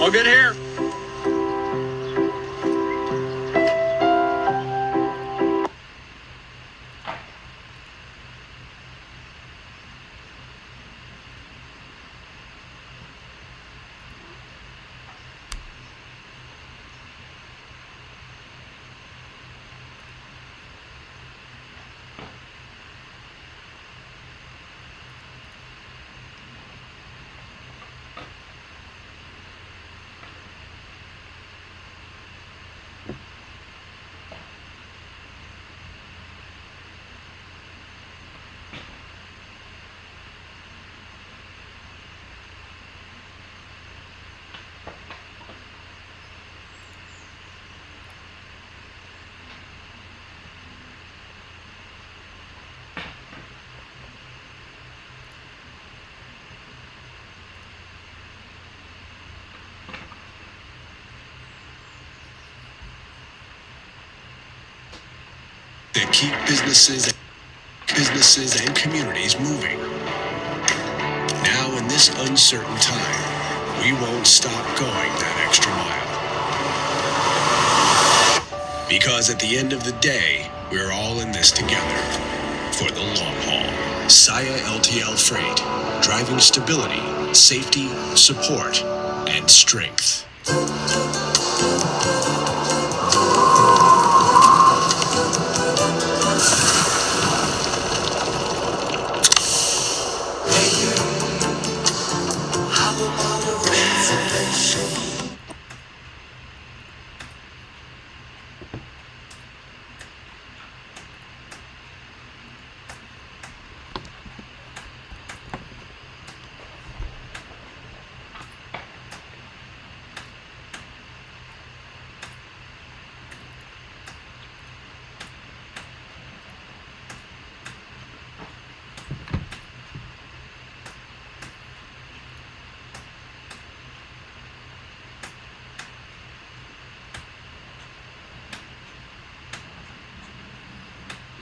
All good here. That keep businesses and communities moving. Now in this uncertain time, we won't stop going that extra mile. Because at the end of the day, we're all in this together for the long haul. Saya LTL Freight, driving stability, safety, support, and strength.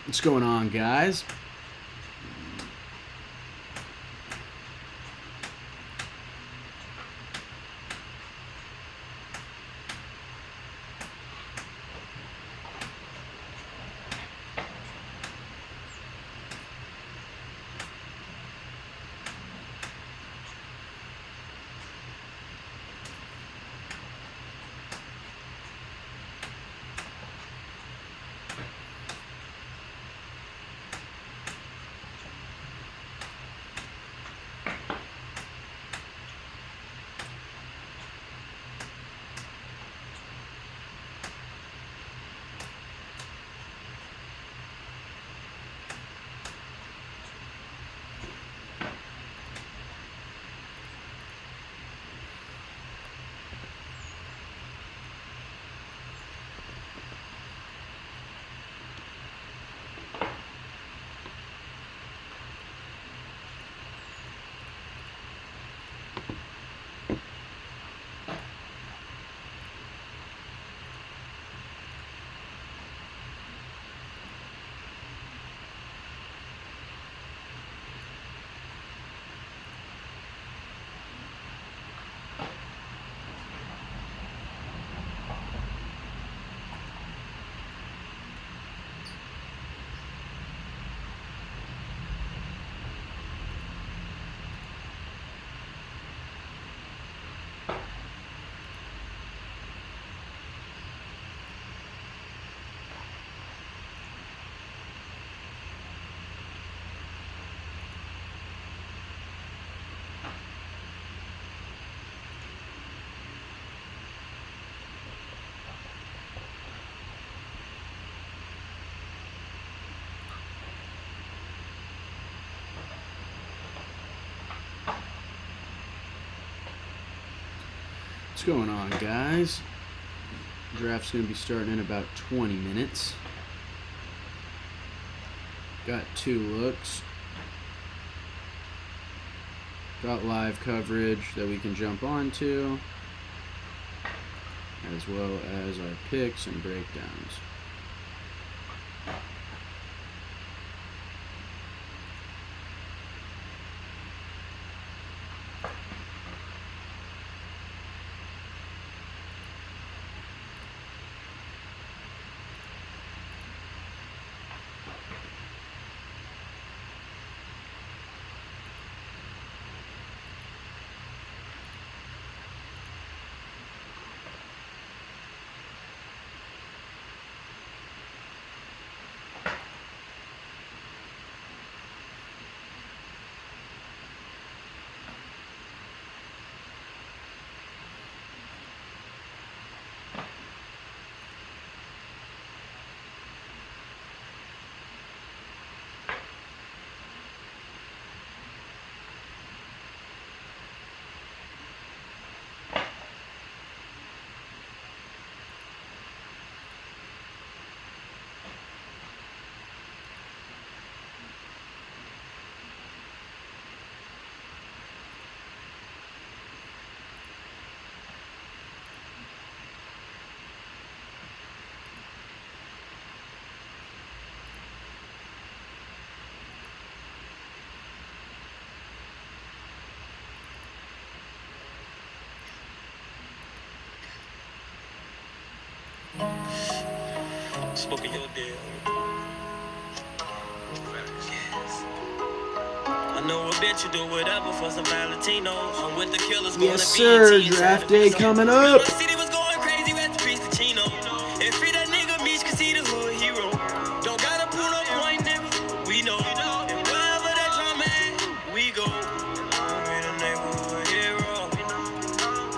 What's going on, guys? What's going on, guys? Draft's going to be starting in about 20 minutes. Got 2 looks. Got live coverage that we can jump onto, as well as our picks and breakdowns. Smoking your deal. I know a bitch you do whatever for some Valentinos. I'm with the killers. Yes, sir. Draft day coming up. My city was going crazy with the piece of Chino. And free that nigga Meech, cause he the hood hero. Don't gotta pull no point, nigga. We know. And wherever that drum at, we go. We the neighborhood hero.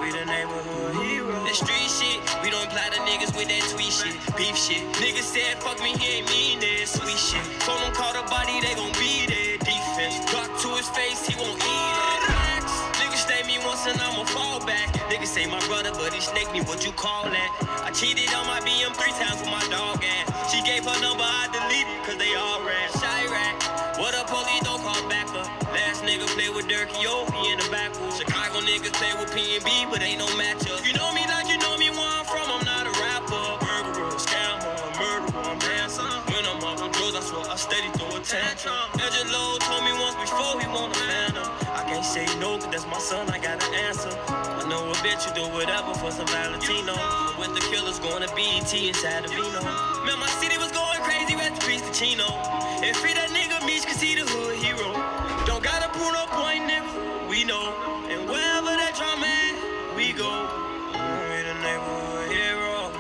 We the neighborhood hero. That street shit, we don't apply to niggas with that tweet shit. Beef shit. Niggas said fuck me, he ain't mean that. Sweet shit. Told him call the body, they gon' be there. Defense. Talk to his face, he won't eat it. Niggas stay me once and I'ma fall back. Niggas say my brother, but he snaked me, what you call that? I cheated on my BM 3 times with my dog ass. She gave her number, I deleted, cause they all ran. Chirac, what up, police, don't call back up. Last nigga play with Dirkie, yo, he in the backwoods. Chicago niggas play with P&B, but ain't no matchup. You know me like you know me, where I'm from, I'm not a rapper. Murderer, scammer, murderer, I'm handsome. When I'm on the drugs, I swear I steady throw a tantrum. Edge Low told me once before he want a phantom. I can't say no, cause that's my son, I gotta answer. I know a bitch you do whatever for some Valentino. With the killers going to BET inside of Vino. Man, my city was going crazy with the piece of Chino. And free that nigga Meech, cause he the hood hero. Don't gotta pull no point, nigga, we know. And wherever that drum at, we go. We the neighborhood hero.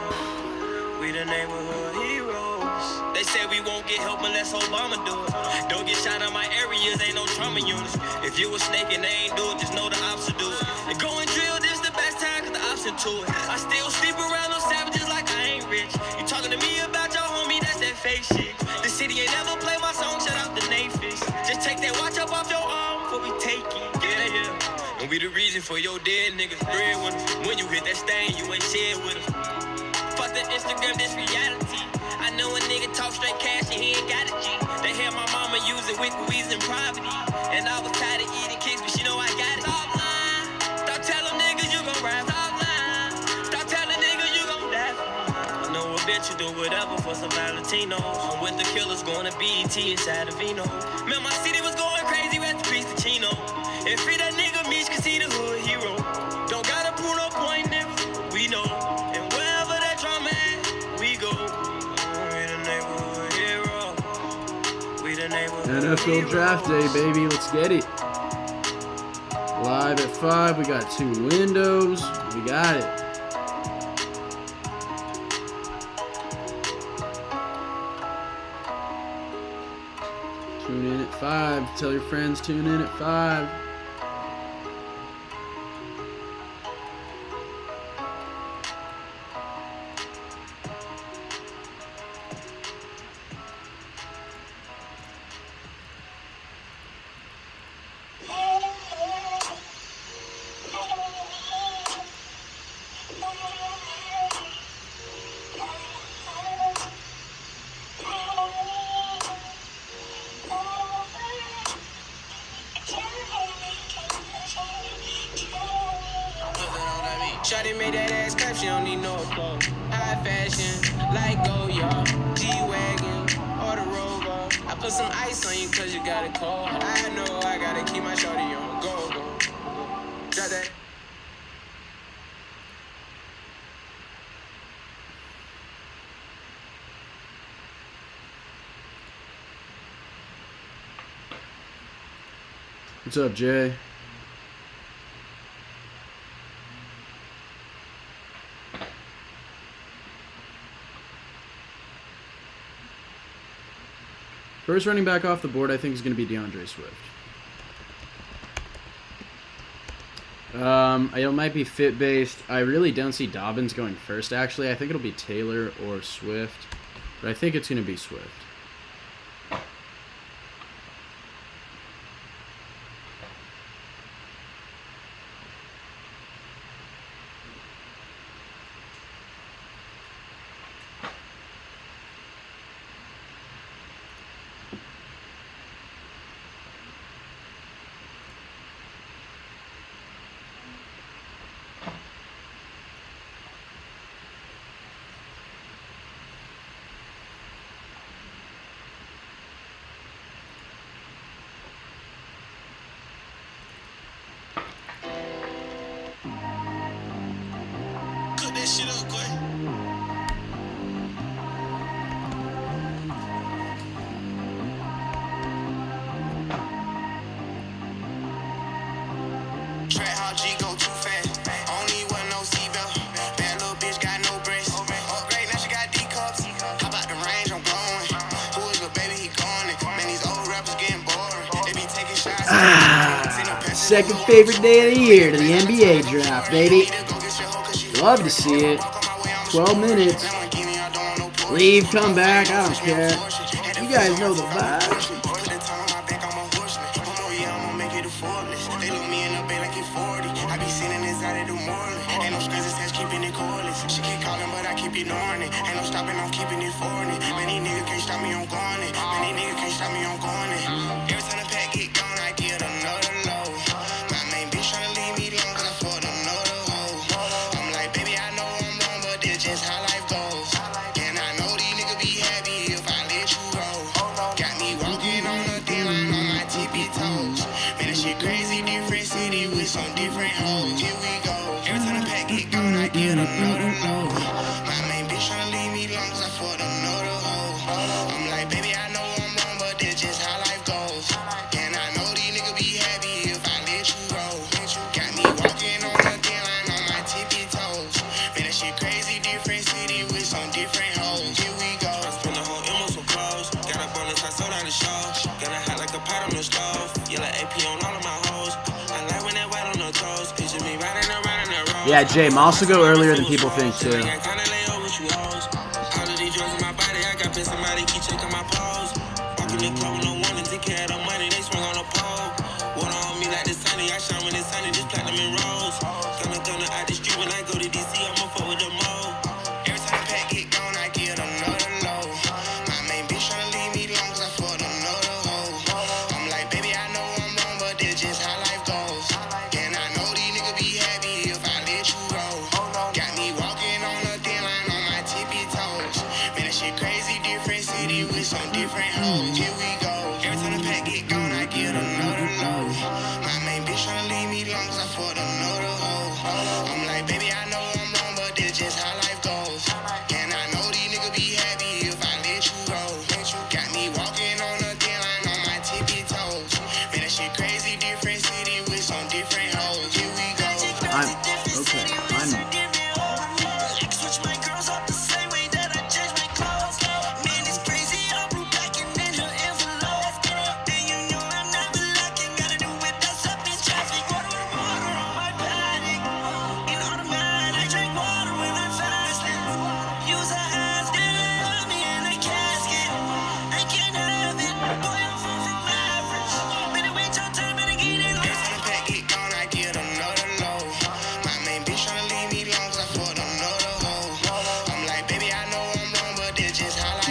We the neighborhood heroes. They say we won't get help unless Obama do it. Don't get shot in my areas, ain't no trauma units. If you a snake and they ain't do it, just know the ops will do it. And go and drill, this the best time, cause the ops into it. I still sleep around those savages like I ain't rich. You talking to me about your homie, that's that fake shit. The city ain't never play my song, shout out to Nathan. Just take that watch up off your arm before we take it. Yeah, yeah. And we the reason for your dead niggas breadwinners. When you hit that stain, you ain't shared with us. Fuck the Instagram, this reality. I know a nigga talk straight cash and he ain't got a G. They hear my mama use it with weeds and poverty. And I was tired of eating kicks, but she know I got it. Stop lying. Stop telling niggas you gon' rap. Stop lying. Stop telling niggas you gon' die. I know a bitch you do whatever for some Valentinos. I'm with the killers going to BET inside of Vino. Man, my city was going crazy with the piece of Chino. And free that nigga Meech, cause he the hood hero. Don't gotta pull no point, nigga, we know. And wherever that drum at, we go. We the neighborhood hero. We the neighborhood NFL draft day, baby. Let's get it. Live at 5. We got 2 windows. We got it. Tune in at 5. Tell your friends, tune in at 5. Shawty made that ass clap, she don't need no applause. High fashion, like Goya, G-Wagon, or the Rover. I put some ice on you cause you got a cold. I know I gotta keep my shawty on. Go, go, go. Drop that. What's up, Jay? First running back off the board, I think, is going to be DeAndre Swift. It might be fit based. I really don't see Dobbins going first, actually. I think it'll be Taylor or Swift, but I think it's going to be Swift. Cook that shit up, boy. second favorite day of the year to the NBA draft, baby. Love to see it. 12 minutes. Leave, come back, I don't care. You guys know the vibes. She keep calling, but I keep ignoring it. Ain't no stopping, I'm keeping it for it. Many niggas can't stop me, I'm going it. Many niggas can't stop me, I'm going it. Every time the pack get gone, I get another low. My main bitch tryna leave me alone, cause I fucked another hoe. I'm like, baby, I know I'm wrong, but this just how life goes. And I know these niggas be happy if I let you roll. Got me walking on the thin line on my tippy toes. Man, that shit crazy, different city with some different hoes. Here we go. Every time the pack get gone, I get another low. My main bitch tryna leave me alone, cause I fucked another hoe. I'm like, baby, I know I'm wrong, but this just how life goes. And I know these niggas be happy if I let you roll. Got me walking on the thin line on my tippy toes. Man, that shit crazy, different city with some different hoes. Here we go. I spent the whole M on some clothes. Got up on this, I sold out the show. Got a hot like a pot on the stove. Yellow AP on all of my hoes. I like when that white on the toes. Picture me riding around in that road. Yeah, Jay, Moss will go earlier than people think, too. Somebody keep checking my pose. Walking the club with no warning, take care of the money, they swing on the pole. Water on me like the sunny, I shine when it's sunny, just platinum and rose. Gonna out the street when I go to DC, I'ma fuck with the mo. Every time the pack get gone, I get another low. My main bitch tryna leave me alone, cause I fucked another hoe. I'm like, baby, I know I'm wrong, but this just how life goes. And I know these niggas be happy if I let you roll. Got me walking on the thin line on my tippy toes. Man, that shit crazy, different city with some different hoes. Here we go. Every time the pack get gone, I get another low. My main bitch tryna leave me alone, cause I fucked another hoe. I'm like, baby, I know I'm wrong, but this just how life goes. And I know these niggas be happy if I let you roll. Got me walking on the thin line on my tippy toes. Man, that shit crazy, different city with some different hoes. Here we go.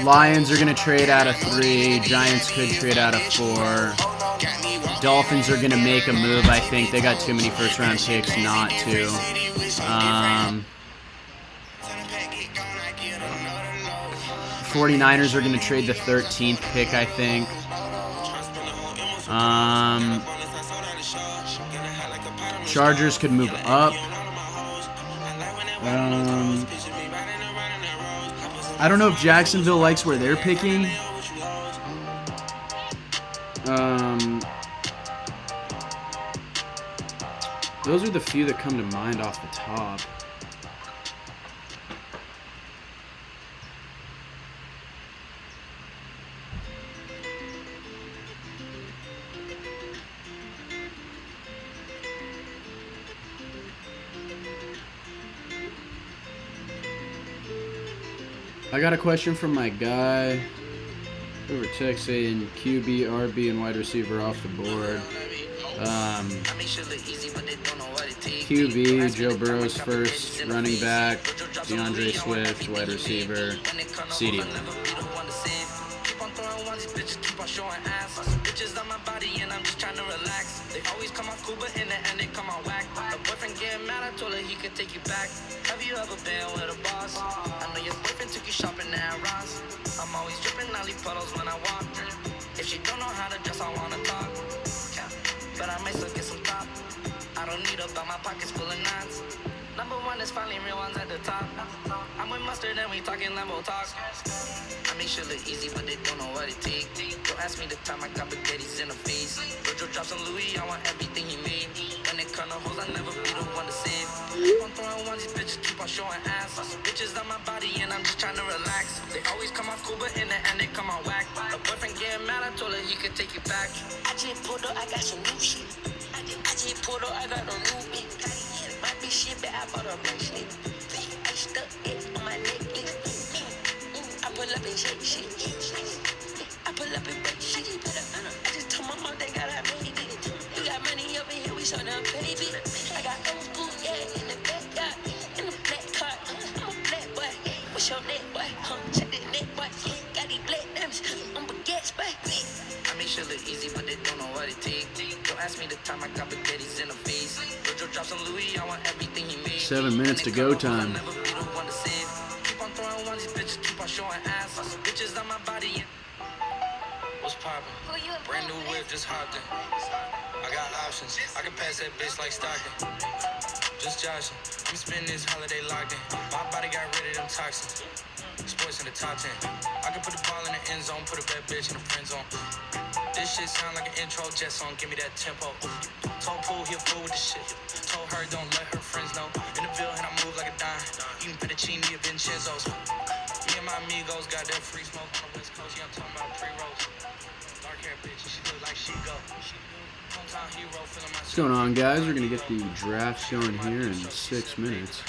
Lions are going to trade out of 3. Giants could trade out of 4. Dolphins are going to make a move, I think. They got too many first-round picks not to. 49ers are going to trade the 13th pick, I think. Chargers could move up. I don't know if Jacksonville likes where they're picking. Those are the few that come to mind off the top. I got a question from my guy over text saying QB, RB, and wide receiver off the board. QB, Joe Burrow's first, running back, DeAndre Swift, wide receiver, CD. They always come out cool, but in the end they come out whack. A boyfriend getting mad, I told her he could take you back. Have you ever been with a boss? I know your boyfriend took you shopping at Ross. I'm always dripping, I leave puddles when I walk. If she don't know how to dress, I wanna talk. But I might still get some top. I don't need her, but my pockets full of knots. Number one is finally real ones at the top. I'm with mustard and we talking Lambo talk. I make shit look easy, but they don't know what it take. Don't ask me the time I got spaghettis in the face. Virgil drops on Louis, I want everything he made. And they cut no hoes, I never be the one to save. Keep on throwing ones, these bitches keep on showing ass. Bitches on my body and I'm just trying to relax. They always come out cool, but in the end they come out whack. A boyfriend getting mad, I told her he could take you back. I just pulled up, I got some new shit. I just pulled up, I got no new beat. My bitch shit back, I bought a bracelet. I stuck it on my necklace. I pull up and shake shit. I pull up and break shit. I just told my mom they got I made it. We got money over here, we saw them baby. I got old school, yeah, in the back, yeah, in the black car. I'm a black boy. What's your neck, boy? Check the neck, boy. Got these black diamonds. I'm baguettes, boy. I make shit look easy, but they don't know what it take. Don't ask me the time I got spaghettis in the face. Jojo drops on Louis, I want everything he made. 7 minutes to go time. Never be the one to save. Keep on throwing ones, these bitches keep on showing ass. Lots of bitches on my body. What's poppin'? Brand new whip, just hopped in. I got options. I can pass that bitch like Stockton. Just joshing. I'm spending this holiday locked in. My body got rid of them toxins. Sports in the top 10. I can put the ball in the end zone, put a bad bitch in the friend zone. This shit sound like an intro jet song, give me that tempo. Told Pool, he a fool with the shit. Told her don't let her friends know. In the Ville, and I move like a dime. Eating fettuccine or Vincenzo's. Me and my amigos got that free smoke on the West Coast. Yeah, I'm talking about pre-rolls. Dark hair bitch, she look like she go. Hometown hero, feeling my. What's going on, guys? We're gonna get the draft going here in 6 minutes.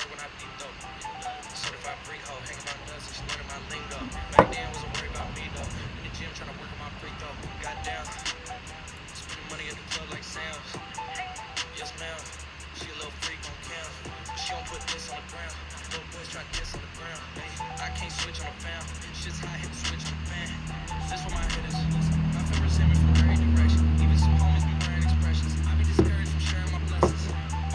I can't switch on the fan. Shit's high, hit the switch on the fan. This for my hitters. My favorite salmon from every direction. Even some homies be wearing expressions. I be discouraged from sharing my blessings.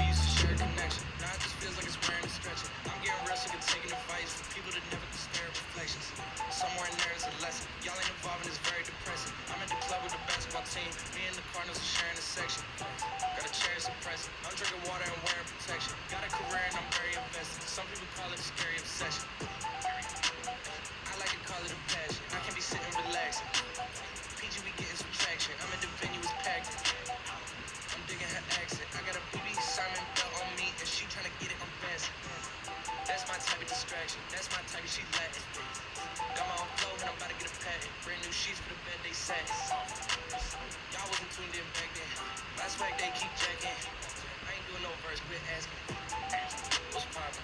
We used to share connection. Now it just feels like it's wearing and stretching. I'm getting real sick of taking advice from people that never can stare at reflections. Somewhere in there is a lesson. Y'all ain't involved and it's very depressing. I'm at the club with the basketball team. Me and the Cardinals are sharing a section. Got a chair suppressing. I'm drinking water and wearing protection. Got a career and I'm very invested. Some people call it a scary obsession. I like to call it a passion. I can be sitting relaxing. PG, we getting some traction. I'm at the venue, it's packed. I'm digging her accent. I got a BB Simon belt on me, and she tryna get it on fast. That's my type of distraction. That's my type of she Latin. Got my own flow, and I'm about to get a patent. Brand new sheets for the bed, they satin. Y'all wasn't tuned in back then. Last fact, they keep jacking. I ain't doing no verse, quit asking. What's poppin'?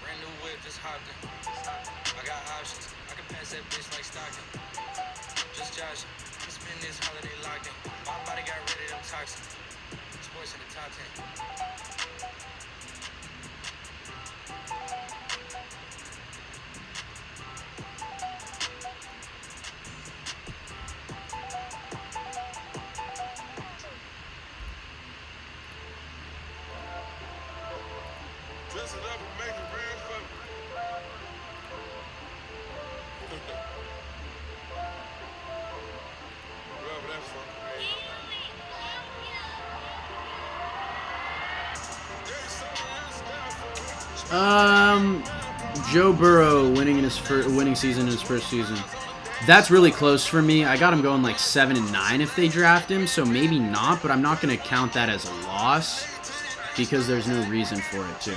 Brand new whip, just hopped in. I got options. I can pass that bitch like Stockton. Just joshing. I'm spending this holiday locked in. My body got rid of them toxins. Sports in the top 10. Dress it up and make it real for me. Wherever that fuck Joe Burrow winning season in his first season. That's really close for me. I got him going like 7-9 if they draft him, so maybe not, but I'm not going to count that as a loss because there's no reason for it to.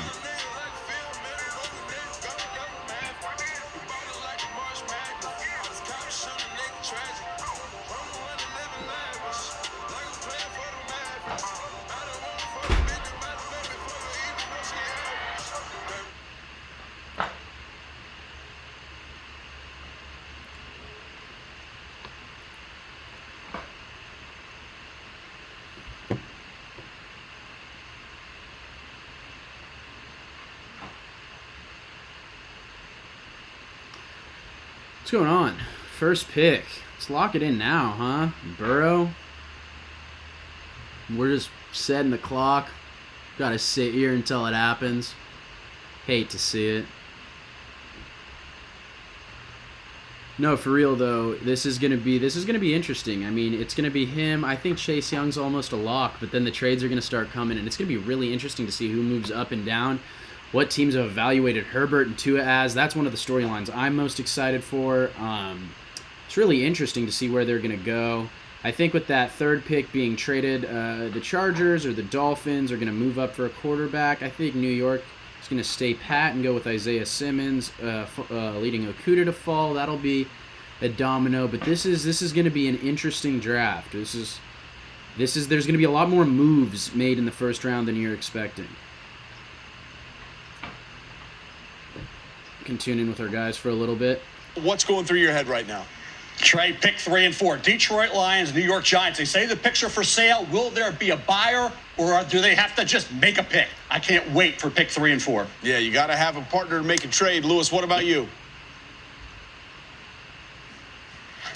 What's going on? First pick. Let's lock it in now, huh? Burrow. We're just setting the clock. Gotta sit here until it happens. Hate to see it. No, for real though, this is gonna be interesting. I mean, it's gonna be him. I think Chase Young's almost a lock, but then the trades are gonna start coming, and it's gonna be really interesting to see who moves up and down. What teams have evaluated Herbert and Tua as. That's one of the storylines I'm most excited for. It's really interesting to see where they're going to go. I think with that third pick being traded, the Chargers or the Dolphins are going to move up for a quarterback. I think New York is going to stay pat and go with Isaiah Simmons, leading Okudah to fall. That'll be a domino. But this is going to be an interesting draft. This is there's going to be a lot more moves made in the first round than you're expecting. Can tune in with our guys for a little bit. What's going through your head right now? Trey, pick 3 and 4. Detroit Lions, New York Giants. They say the picks are for sale. Will there be a buyer, or do they have to just make a pick? I can't wait for pick 3 and 4. Yeah, you got to have a partner to make a trade. Lewis, what about you?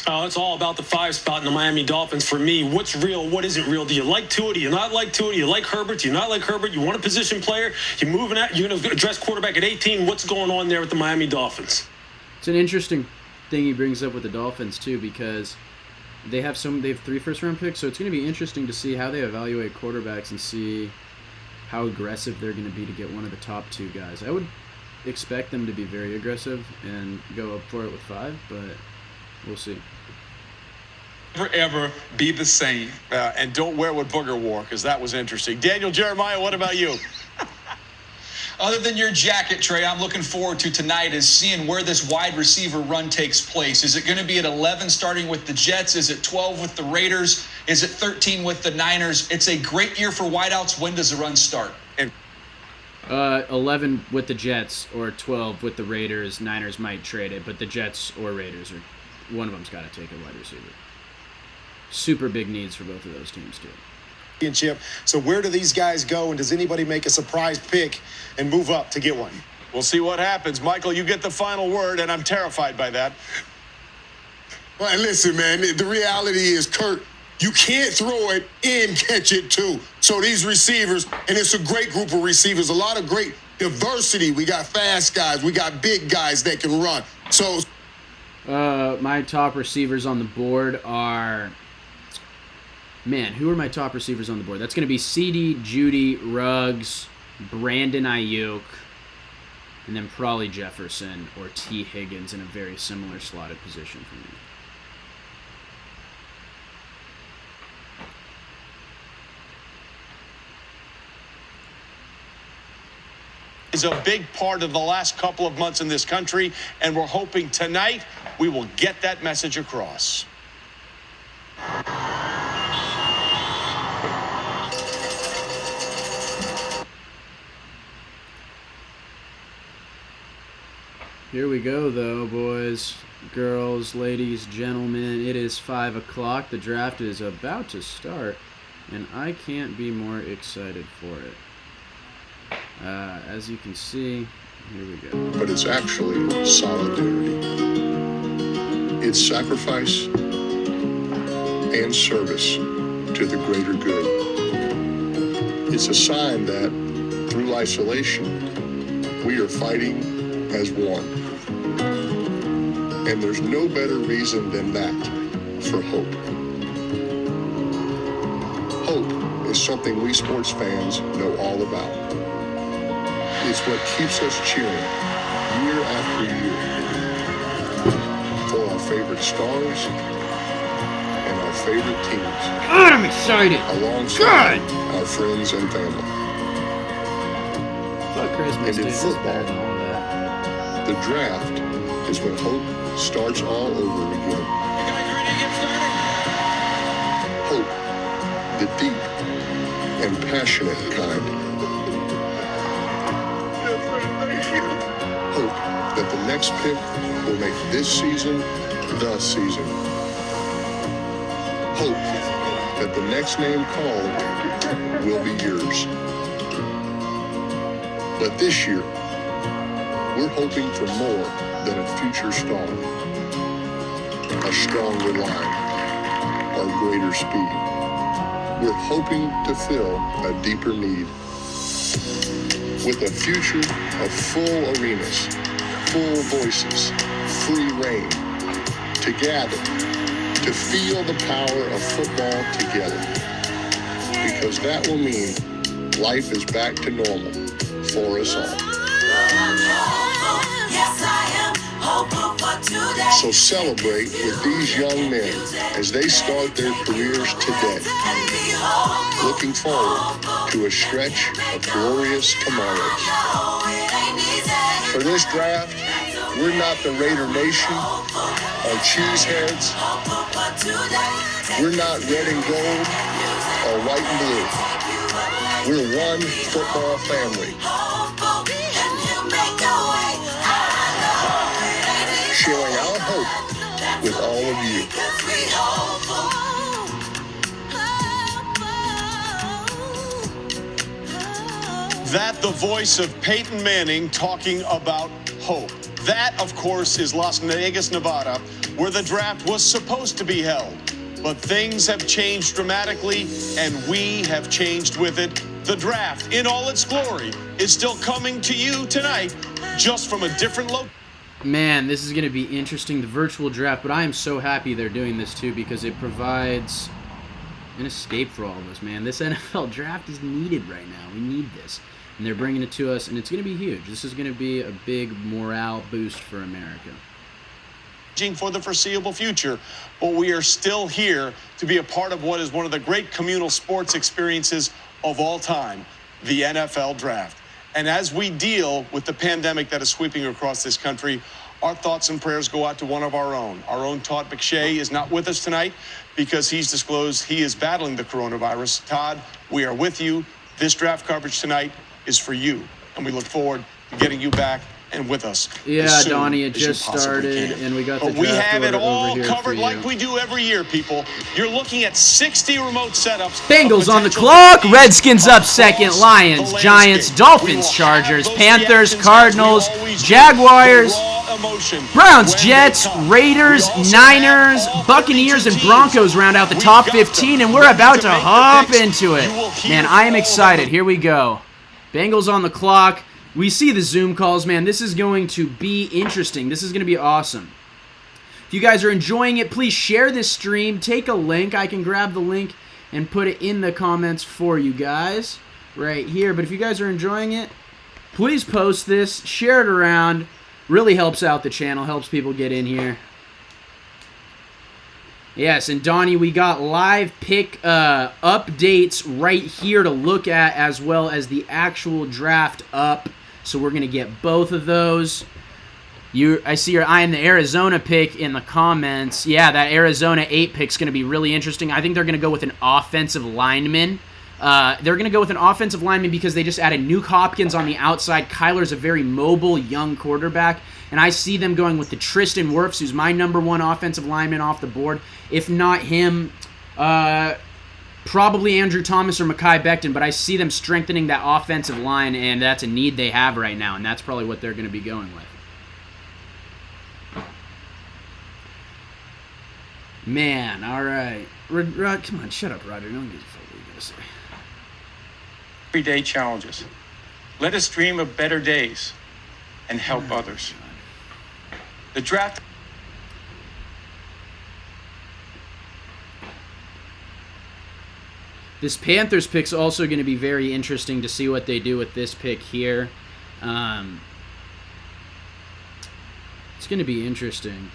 It's all about the 5 spot in the Miami Dolphins for me. What's real? What isn't real? Do you like Tua? Do you not like Tua? Do you like Herbert? Do you not like Herbert? You want a position player? You're moving out. You're going to address quarterback at 18. What's going on there with the Miami Dolphins? It's an interesting thing he brings up with the Dolphins too, because they have 3 first-round picks, so it's going to be interesting to see how they evaluate quarterbacks and see how aggressive they're going to be to get one of the top 2 guys. I would expect them to be very aggressive and go up for it with 5, but we'll see. Never ever be the same. And don't wear what Booger wore, because that was interesting. Daniel Jeremiah, what about you? Other than your jacket, Trey, I'm looking forward to tonight is seeing where this wide receiver run takes place. Is it going to be at 11 starting with the Jets? Is it 12 with the Raiders? Is it 13 with the Niners? It's a great year for wideouts. When does the run start? 11 with the Jets or 12 with the Raiders. Niners might trade it, but the Jets or Raiders, one of them's got to take a wide receiver. Super big needs for both of those teams, too. Championship. So where do these guys go, and does anybody make a surprise pick and move up to get one? We'll see what happens. Michael, you get the final word, and I'm terrified by that. Well, and listen, man, the reality is, Kurt, you can't throw it and catch it, too. So these receivers, and it's a great group of receivers, a lot of great diversity. We got fast guys. We got big guys that can run. So my top receivers on the board are... Man, who are my top receivers on the board? That's going to be CD, Judy, Ruggs, Brandon Ayuk, and then probably Jefferson or T. Higgins in a very similar slotted position for me. Is a big part of the last couple of months in this country, and we're hoping tonight we will get that message across. Here we go, though, boys, girls, ladies, gentlemen. It is 5 o'clock. The draft is about to start, and I can't be more excited for it. As you can see, here we go. But it's actually solidarity. It's sacrifice and service to the greater good. It's a sign that through isolation, we are fighting as one. And there's no better reason than that for hope. Hope is something we sports fans know all about. It's what keeps us cheering year after year for our favorite stars and our favorite teams. God, I'm excited! Alongside our friends and family. Fuck Christmas, And in dude. This is better football, than all that. the draft is when hope starts all over again. You guys ready to get started? Hope, the deep and passionate kind. Hope that the next pick will make this season the season. Hope that the next name called will be yours. But this year, we're hoping for more than a future star, a stronger line, or greater speed. We're hoping to fill a deeper need. With a future of full arenas, full voices, free reign, to gather, to feel the power of football together. Because that will mean life is back to normal for us all. So celebrate with these young men as they start their careers today. Looking forward to a stretch of glorious tomorrows. For this draft, we're not the Raider Nation or cheeseheads. We're not red and gold. are white and blue. We're one football family. Sharing our hope with all of you. That the voice of Peyton Manning talking about hope. That, of course, is Las Vegas, Nevada, where the draft was supposed to be held. But things have changed dramatically, and we have changed with it. The draft, in all its glory, is still coming to you tonight, just from a different location. Man, this is going to be interesting, the virtual draft, but I am so happy they're doing this too because it provides an escape for all of us, man. This NFL draft is needed right now. We need this. And they're bringing it to us, and it's going to be huge. This is going to be a big morale boost for America. For the foreseeable future, but we are still here to be a part of what is one of the great communal sports experiences of all time, the NFL draft. And as we deal with the pandemic that is sweeping across this country, our thoughts and prayers go out to one of our own. Our own Todd McShay is not with us tonight because he's disclosed he is battling the coronavirus. Todd, we are with you. This draft coverage tonight is for you, and we look forward to getting you back and with us. Yeah, Donnie, it just started, and we got the draft we have it order all over here covered for like you. we do every year, people. You're looking at 60 remote setups. Bengals on the clock. Redskins up second. Lions, Giants, Dolphins, Chargers, Panthers, Cardinals, Jaguars, Browns, Jets, Raiders, Niners, Buccaneers, and Broncos round out the top 15, and we're about to hop into it. Man, I am excited. Here we go. Bengals on the clock. We see the Zoom calls, man. This is going to be interesting. This is going to be awesome. If you guys are enjoying it, please share this stream. Take a link. I can grab the link and put it in the comments for you guys right here. But if you guys are enjoying it, please post this. Share it around. Really helps out the channel. Helps people get in here. Yes, and Donnie, we got live pick updates right here to look at, as well as the actual draft up. So we're going to get both of those. I see you're eyeing the Arizona pick in the comments. Yeah, that Arizona 8 pick is going to be really interesting. I think they're going to go with an offensive lineman. They're going to go with an offensive lineman because they just added Nuke Hopkins on the outside. Kyler's a very mobile, young quarterback. And I see them going with the Tristan Wirfs, who's my #1 offensive lineman off the board. If not him, probably Andrew Thomas or Mekhi Becton. But I see them strengthening that offensive line, and that's a need they have right now. And that's probably what they're going to be going with. Man, all right. Rod, come on, shut up, Roger. Don't give a fuck what you got to say. Everyday challenges. Let us dream of better days and help others. The draft. This Panthers pick's also going to be very interesting to see what they do with this pick here. It's going to be interesting.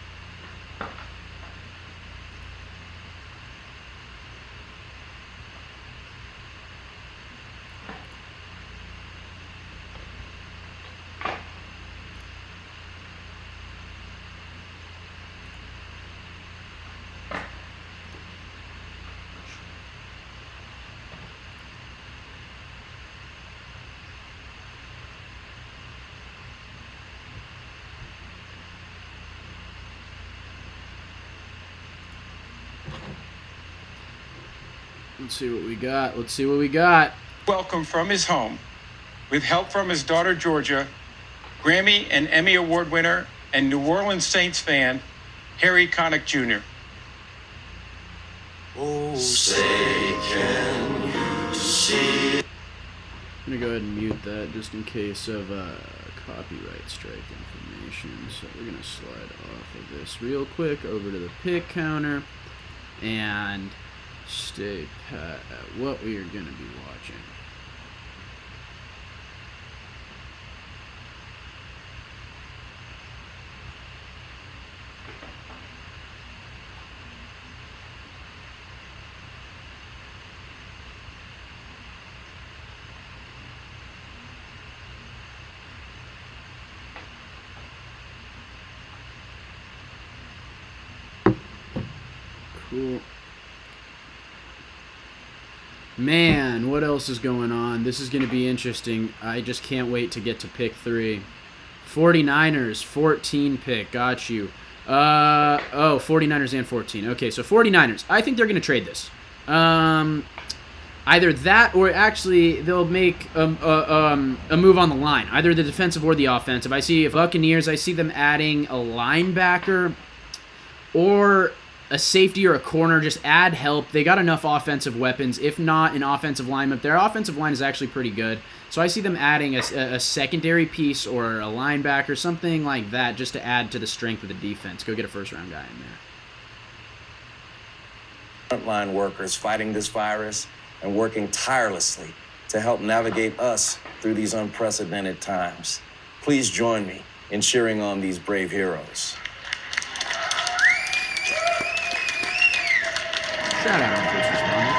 Let's see what we got. Let's see what we got. Welcome from his home, with help from his daughter Georgia, Grammy and Emmy Award winner and New Orleans Saints fan, Harry Connick Jr. Oh, say can you see? I'm going to go ahead and mute that just in case of copyright strike information. So we're going to slide off of this real quick over to the pick counter and stay pat at what we are going to be watching. Cool. Man, what else is going on? This is going to be interesting. I just can't wait to get to pick 3. 49ers, 14 pick. Got you. 49ers and 14. Okay, so 49ers. I think they're going to trade this. Either that or actually they'll make a move on the line. Either the defensive or the offensive. I see Buccaneers, I see them adding a linebacker or a safety or a corner. Just add help. They got enough offensive weapons. If not, an offensive lineman. Their offensive line is actually pretty good. So I see them adding a secondary piece or a linebacker, something like that, just to add to the strength of the defense. Go get a first-round guy in there. Frontline workers fighting this virus and working tirelessly to help navigate us through these unprecedented times. Please join me in cheering on these brave heroes. Shout out on first responders.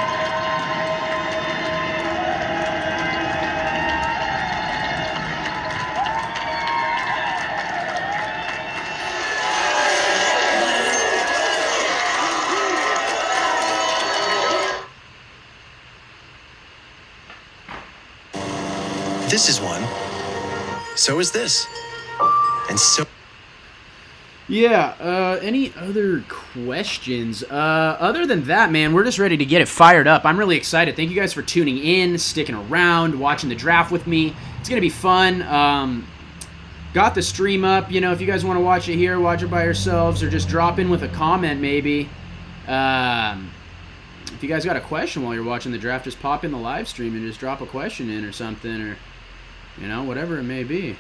This is one. So is this. And so... Yeah, any other questions? Other than that, man, we're just ready to get it fired up. I'm really excited. Thank you guys for tuning in, sticking around, watching the draft with me. It's going to be fun. Got the stream up. You know, if you guys want to watch it here, watch it by yourselves, or just drop in with a comment maybe. If you guys got a question while you're watching the draft, just pop in the live stream and just drop a question in or something, or, you know, whatever it may be.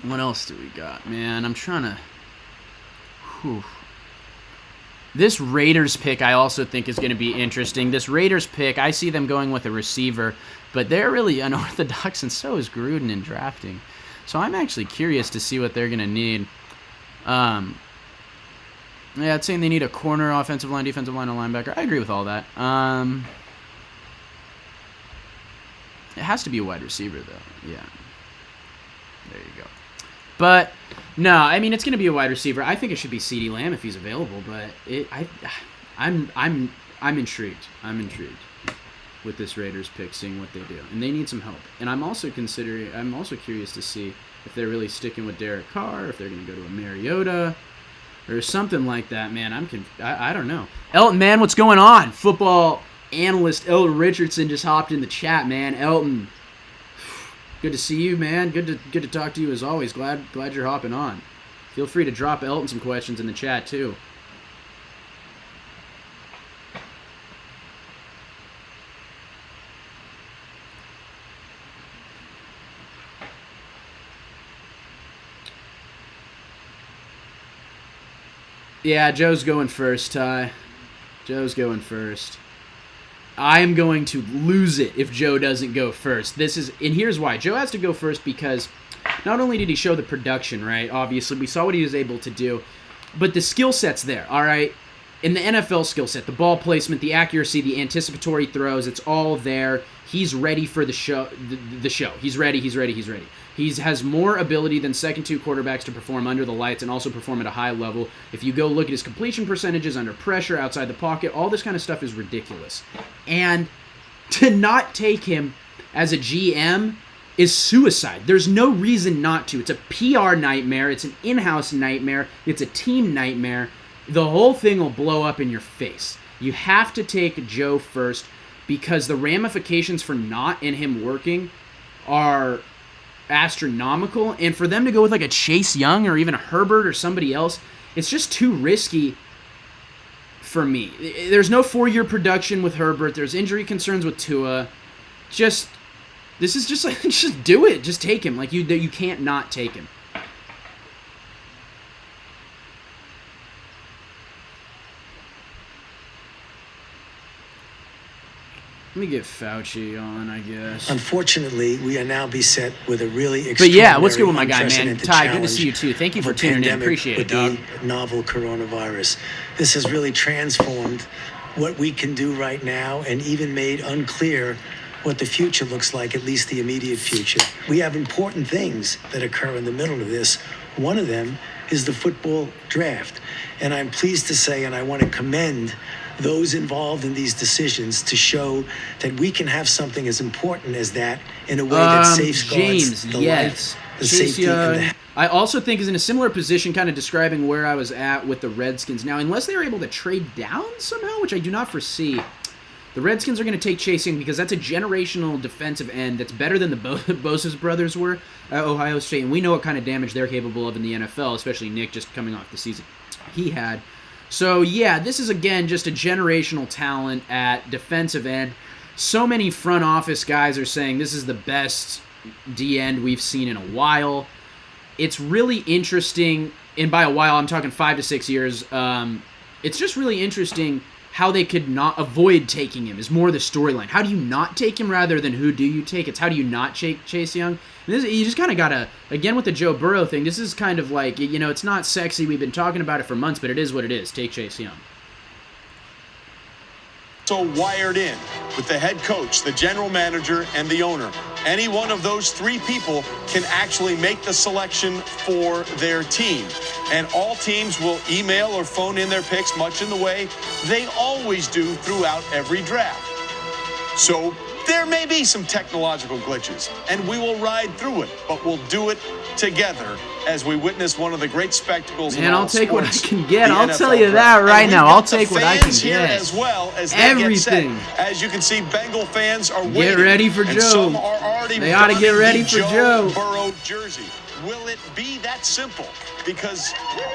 What else do we got, man? I'm trying to... Whew. This Raiders pick I also think is going to be interesting. This Raiders pick, I see them going with a receiver, but they're really unorthodox, and so is Gruden in drafting. So I'm actually curious to see what they're going to need. Yeah, I'd say they need a corner, offensive line, defensive line, and linebacker. I agree with all that. It has to be a wide receiver, though. Yeah. There you go. But no, I mean, it's going to be a wide receiver. I think it should be CeeDee Lamb if he's available. But I'm intrigued. I'm intrigued with this Raiders pick, seeing what they do, and they need some help. And I'm also curious to see if they're really sticking with Derek Carr, if they're going to go to a Mariota or something like that. Man, I don't know. Elton, man, what's going on? Football analyst Elton Richardson just hopped in the chat, man. Elton, good to see you, man. Good to talk to you as always. Glad you're hopping on. Feel free to drop Elton some questions in the chat too. Yeah, Joe's going first, Ty. Joe's going first. I am going to lose it if Joe doesn't go first. And here's why. Joe has to go first because not only did he show the production, right? Obviously, we saw what he was able to do, but the skill set's there, all right? In the NFL skill set, the ball placement, the accuracy, the anticipatory throws, it's all there. He's ready for the show. He's ready. He has more ability than second two quarterbacks to perform under the lights and also perform at a high level. If you go look at his completion percentages under pressure, outside the pocket, all this kind of stuff is ridiculous. And to not take him as a GM is suicide. There's no reason not to. It's a PR nightmare. It's an in-house nightmare. It's a team nightmare. The whole thing will blow up in your face. You have to take Joe first because the ramifications for not and him working are astronomical, and for them to go with like a Chase Young or even a Herbert or somebody else, it's just too risky for me. There's no 4-year production with Herbert. There's injury concerns with Tua. Just do it. Just take him. Like you can't not take him. Let me get Fauci on, I guess. Unfortunately, we are now beset with a really But extraordinary, yeah, what's good with my guy, man? Ty, good to see you challenge too. Thank you of for a tuning in. pandemic Appreciate it, with dog. the novel coronavirus. This has really transformed what we can do right now and even made unclear what the future looks like, at least the immediate future. We have important things that occur in the middle of this, One of them is the football draft. And I'm pleased to say, and I want to commend those involved in these decisions to show that we can have something as important as that in a way that safeguards the life, the safety, and the... I also think is in a similar position, kind of describing where I was at with the Redskins. Now, unless they were able to trade down somehow, which I do not foresee, the Redskins are going to take Chase Young because that's a generational defensive end that's better than the Bosa's brothers were at Ohio State. And we know what kind of damage they're capable of in the NFL, especially Nick just coming off the season he had. So, yeah, this is, again, just a generational talent at defensive end. So many front office guys are saying this is the best D-end we've seen in a while. It's really interesting, and by a while I'm talking 5 to 6 years, it's just really interesting how they could not avoid taking him is more the storyline. How do you not take him rather than who do you take? It's how do you not take Chase Young? And this, you just kind of got to, again with the Joe Burrow thing, this is kind of like, you know, it's not sexy. We've been talking about it for months, but it is what it is. Take Chase Young. So wired in with the head coach, the general manager, and the owner. Any one of those three people can actually make the selection for their team. And all teams will email or phone in their picks, much in the way they always do throughout every draft. So there may be some technological glitches, and we will ride through it, but we'll do it together as we witness one of the great spectacles in all Man, I'll take what I sports, can get. the I'll NFL tell you draft. that right And now. we've I'll got the take what I fans can here get. as well as they Everything. get set. As you can see, Bengal fans are Get waiting. ready for and Joe. Some are already They ought to get donning ready the for Joe. Burrow jersey. Will it be that simple? Because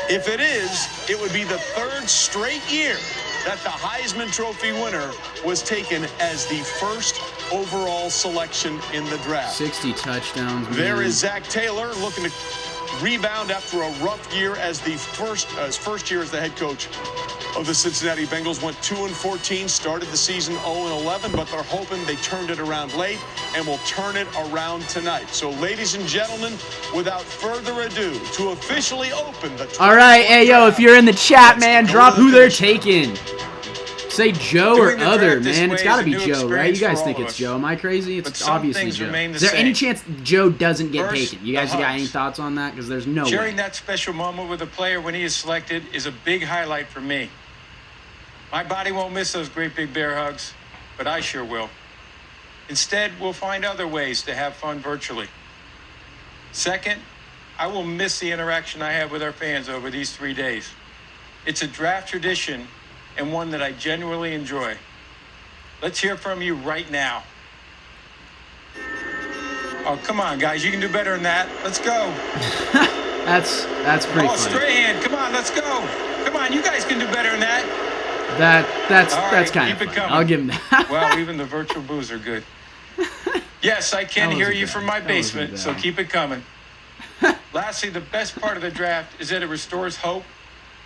if it is, it would be the third straight year that the Heisman Trophy winner was taken as the first overall selection in the draft. 60 touchdowns. Man. There is Zach Taylor looking to rebound after a rough year as the first year as the head coach of the Cincinnati Bengals. Went 2-14, started the season 0-11, but they're hoping they turned it around late and will turn it around tonight. So, ladies and gentlemen, without further ado, to officially open the All right, hey, yo, if you're in the chat, man, drop who they're taking. Say Joe or other, man. It's got to be Joe, right? You guys think it's Joe. Am I crazy? It's obviously Joe. Is there any chance Joe doesn't get taken? You guys got any thoughts on that? Because there's no way. Sharing that special moment with a player when he is selected is a big highlight for me. My body won't miss those great big bear hugs, but I sure will. Instead, we'll find other ways to have fun virtually. Second, I will miss the interaction I have with our fans over these 3 days. It's a draft tradition and one that I genuinely enjoy. Let's hear from you right now. Oh, come on, guys. You can do better than that. Let's go. That's pretty funny. Strahan, come on, let's go. Come on, you guys can do better than that. That's kind of funny. I'll give him that. Well, even the virtual boos are good. Yes, I can hear you from my basement, so keep it coming. Lastly, the best part of the draft is that it restores hope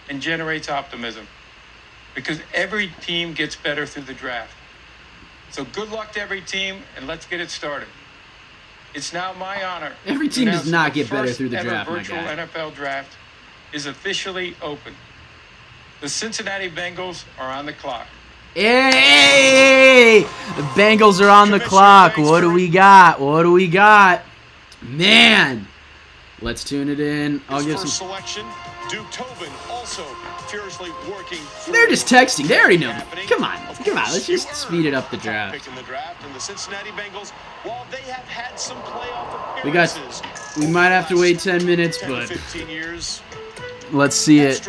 and generates optimism, because every team gets better through the draft. So good luck to every team, and let's get it started. It's now my honor. Every team does not get better through the draft, my virtual guy. NFL draft is officially open. The Cincinnati Bengals are on the clock. Hey! The Bengals are on the clock. What do we got? What do we got? Man! Let's tune it in. I'll give some selection. Duke Tobin also furiously working. They're just texting. They already know. Come on. Let's just speed it up the draft. Pick in the draft, and the Cincinnati Bengals, while they have had some playoff appearances, We might have to wait 10 minutes, 10 to but 15 years. let's see it.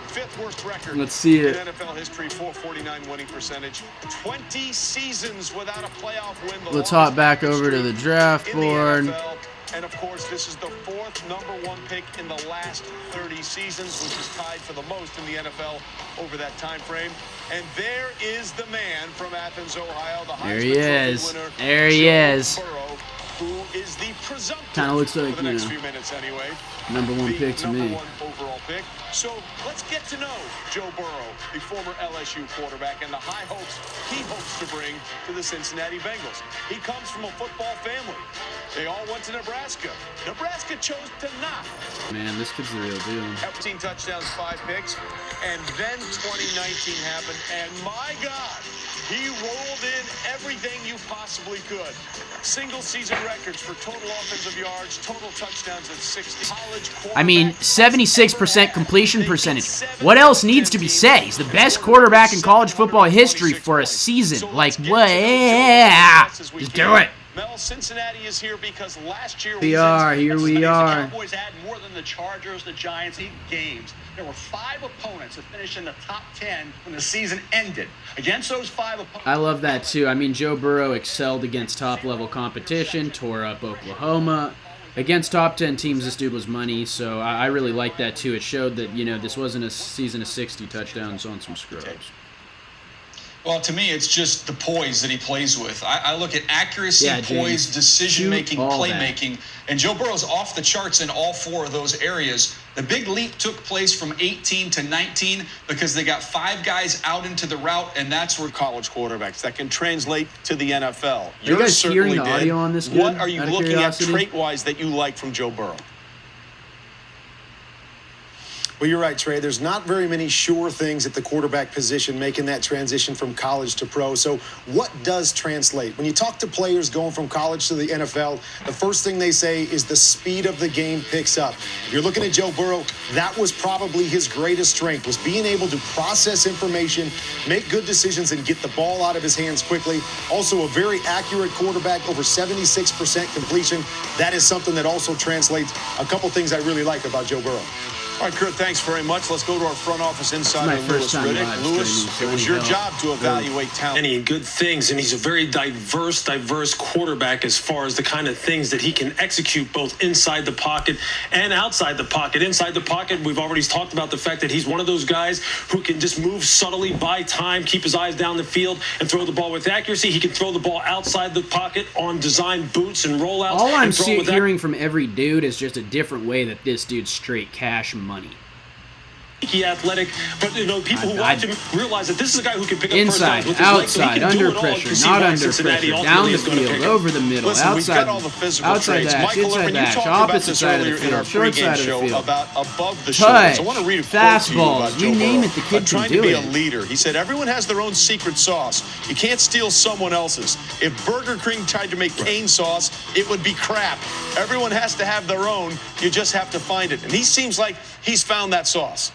Fifth worst record Let's see it. in NFL history, 449 winning percentage. 20 seasons without a playoff win. Let's hop back over to the draft board. And of course, this is the fourth #1 pick in the last 30 seasons, which is tied for the most in the NFL over that time frame. And there is the man from Athens, Ohio, the There he Heisman is. Trophy winner, There he Joe is. Burrow, who is the presumptive Kind of looks like, for the you next know, few minutes anyway. #1 pick to me. #1 overall pick. So let's get to know Joe Burrow, the former LSU quarterback, and the high hopes he hopes to bring to the Cincinnati Bengals. He comes from a football family. They all went to Nebraska. Nebraska chose to not. Man, this kid's the real deal. 15 touchdowns, 5 picks, and then 2019 happened, and my God, He rolled in everything you possibly could. Single season records for total offensive yards, total touchdowns at 60. I mean, 76% completion percentage. What else needs to be said? He's the best quarterback in college football history for a season. Like, what? Yeah. Just do it. Mel, Cincinnati is here because last year Here we are. The Cowboys had more than the Chargers, the Giants, 8 games. There were 5 opponents that finished in the top 10 when the season ended. Against those 5 opponents. I love that too. I mean, Joe Burrow excelled against top-level competition, tore up Oklahoma. Against top 10 teams, this dude was money, so I really like that too. It showed that, this wasn't a season of 60 touchdowns on some scrubs. Well, to me, it's just the poise that he plays with. I look at accuracy, poise, decision-making, playmaking, and Joe Burrow's off the charts in all 4 of those areas. The big leap took place from 18 to 19 because they got 5 guys out into the route, and that's where college quarterbacks that can translate to the NFL. Are you guys hearing the audio on this? What are you looking at trait-wise that you like from Joe Burrow? Well, you're right, Trey. There's not very many sure things at the quarterback position making that transition from college to pro. So what does translate? When you talk to players going from college to the NFL, the first thing they say is the speed of the game picks up. If you're looking at Joe Burrow, that was probably his greatest strength, was being able to process information, make good decisions, and get the ball out of his hands quickly. Also, a very accurate quarterback, over 76% completion. That is something that also translates. A couple things I really like about Joe Burrow. All right, Kurt, thanks very much. Let's go to our front office insider, Louis Riddick. Louis, it was your job to evaluate talent. Any good things, and he's a very diverse quarterback as far as the kind of things that he can execute both inside the pocket and outside the pocket. Inside the pocket, we've already talked about the fact that he's one of those guys who can just move subtly, buy time, keep his eyes down the field, and throw the ball with accuracy. He can throw the ball outside the pocket on design boots and rollouts. All I'm hearing from every dude is just a different way that this dude's straight cash money. Athletic, but people who watch him realize that this is a guy who can pick up inside, first downs with his outside, legs, under pressure, not under pressure, down the field, over the middle, outside, outside dash, inside dash, opposite side of the field, short side of the field, about above the touch, I want to read a fastballs, you name it, the kid can do it. Trying to be a leader. He said everyone has their own secret sauce. You can't steal someone else's. If Burger King tried to make cane sauce, it would be crap. Everyone has to have their own. You just have to find it. And he seems like he's found that sauce.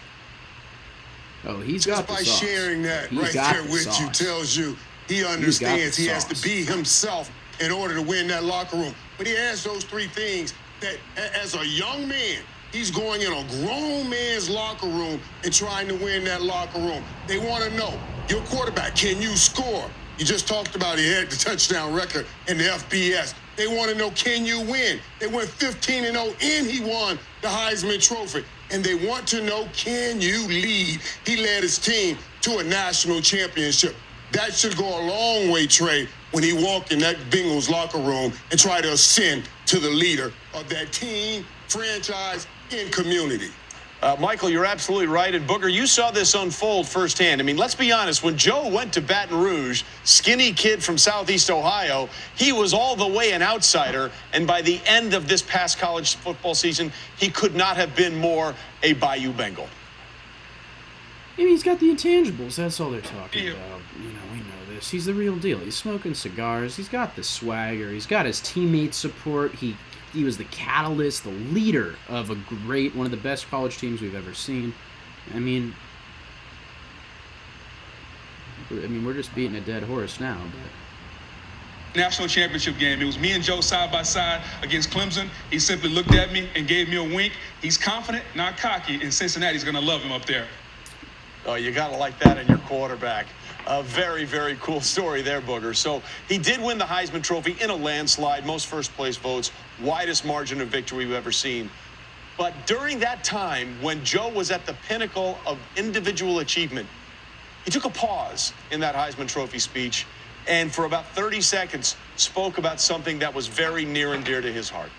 Oh, he's got the sauce. Just by sharing that right there with you tells you he understands he has to be himself in order to win that locker room. But he has those 3 things that as a young man, he's going in a grown man's locker room and trying to win that locker room. They want to know, your quarterback, can you score? You just talked about he had the touchdown record in the FBS. They want to know, can you win? They went 15-0 and he won the Heisman Trophy. And they want to know, can you lead? He led his team to a national championship. That should go a long way, Trey, when he walked in that Bengals locker room and try to ascend to the leader of that team, franchise, and community. Michael, you're absolutely right. And Booger, you saw this unfold firsthand. I mean, let's be honest. When Joe went to Baton Rouge, skinny kid from Southeast Ohio, he was all the way an outsider. And by the end of this past college football season, he could not have been more a Bayou Bengal. I mean, he's got the intangibles. That's all they're talking about. We know this. He's the real deal. He's smoking cigars. He's got the swagger. He's got his teammates' support. He was the catalyst, the leader of one of the best college teams we've ever seen. I mean, we're just beating a dead horse now. But national championship game. It was me and Joe side by side against Clemson. He simply looked at me and gave me a wink. He's confident, not cocky, and Cincinnati's going to love him up there. Oh, you got to like that in your quarterback. A very, very cool story there, Booger. So he did win the Heisman Trophy in a landslide, most first-place votes, widest margin of victory we've ever seen. But during that time, when Joe was at the pinnacle of individual achievement, he took a pause in that Heisman Trophy speech and for about 30 seconds spoke about something that was very near and dear to his heart.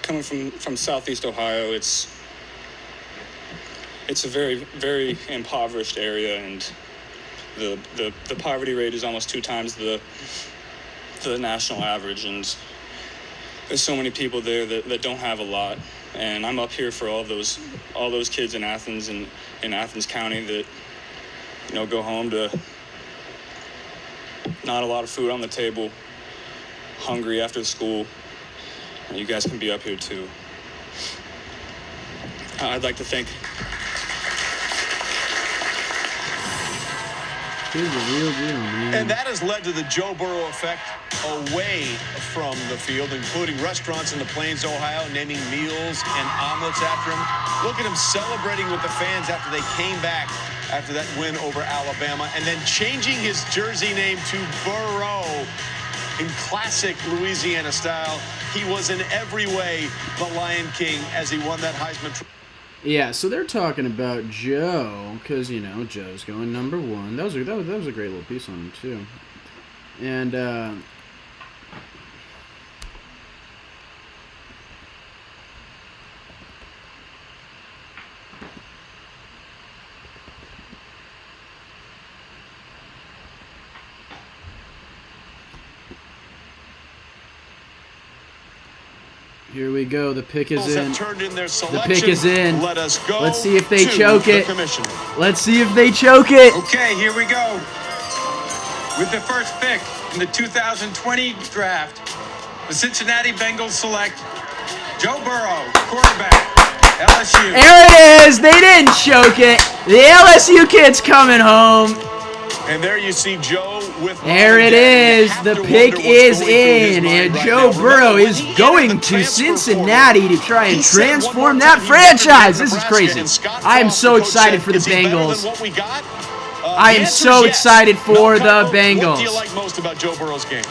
Coming from Southeast Ohio, it's a very, very impoverished area, and the poverty rate is almost 2 times the the national average, and there's so many people there that don't have a lot, and I'm up here for all those kids in Athens and in Athens County that, you know, go home to not a lot of food on the table, hungry after school, and you guys can be up here too. I'd like to thank. Here's the real deal, man. And that has led to the Joe Burrow effect away from the field, including restaurants in the Plains, Ohio, naming meals and omelets after him. Look at him celebrating with the fans after they came back after that win over Alabama, and then changing his jersey name to Burrow in classic Louisiana style. He was in every way the Lion King as he won that Heisman Trophy. Yeah, so they're talking about Joe, because, you know, Joe's going #1. That was a great little piece on him, too. And, here we go. The pick is in. The pick is in. Let's see if they choke it. Let's see if they choke it. Okay, here we go. With the first pick in the 2020 draft, the Cincinnati Bengals select Joe Burrow, quarterback, LSU. There it is. They didn't choke it. The LSU kid's coming home. And there you see Joe with. There it is. The pick is in, and Joe Burrow is going to Cincinnati to try and transform that franchise. This is crazy. I am so excited for the Bengals. I am so excited for the Bengals. What do you like most about Joe Burrow's game?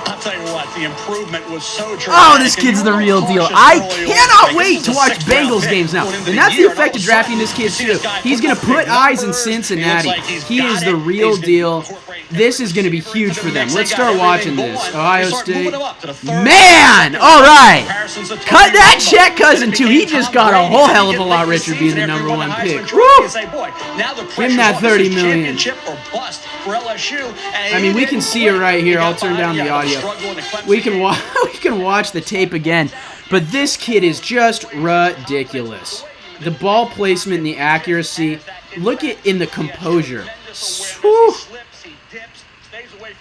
I'll tell you what, the improvement was so dramatic. Oh, this kid's the real deal. I cannot wait to watch Bengals games now. And that's the effect of drafting this kid, too. He's going to put eyes in Cincinnati. He is the real deal. This is going to be huge for them. Let's start watching this. Ohio State. Man! All right. Cut that check, cousin, too. He just got a whole hell of a lot richer being the #1 pick. Woo! Give him that $30 million. I mean, we can see it right here. I'll turn down the audio. We can watch the tape again, but this kid is just ridiculous. The ball placement and the accuracy. Look at in the composure. Whew.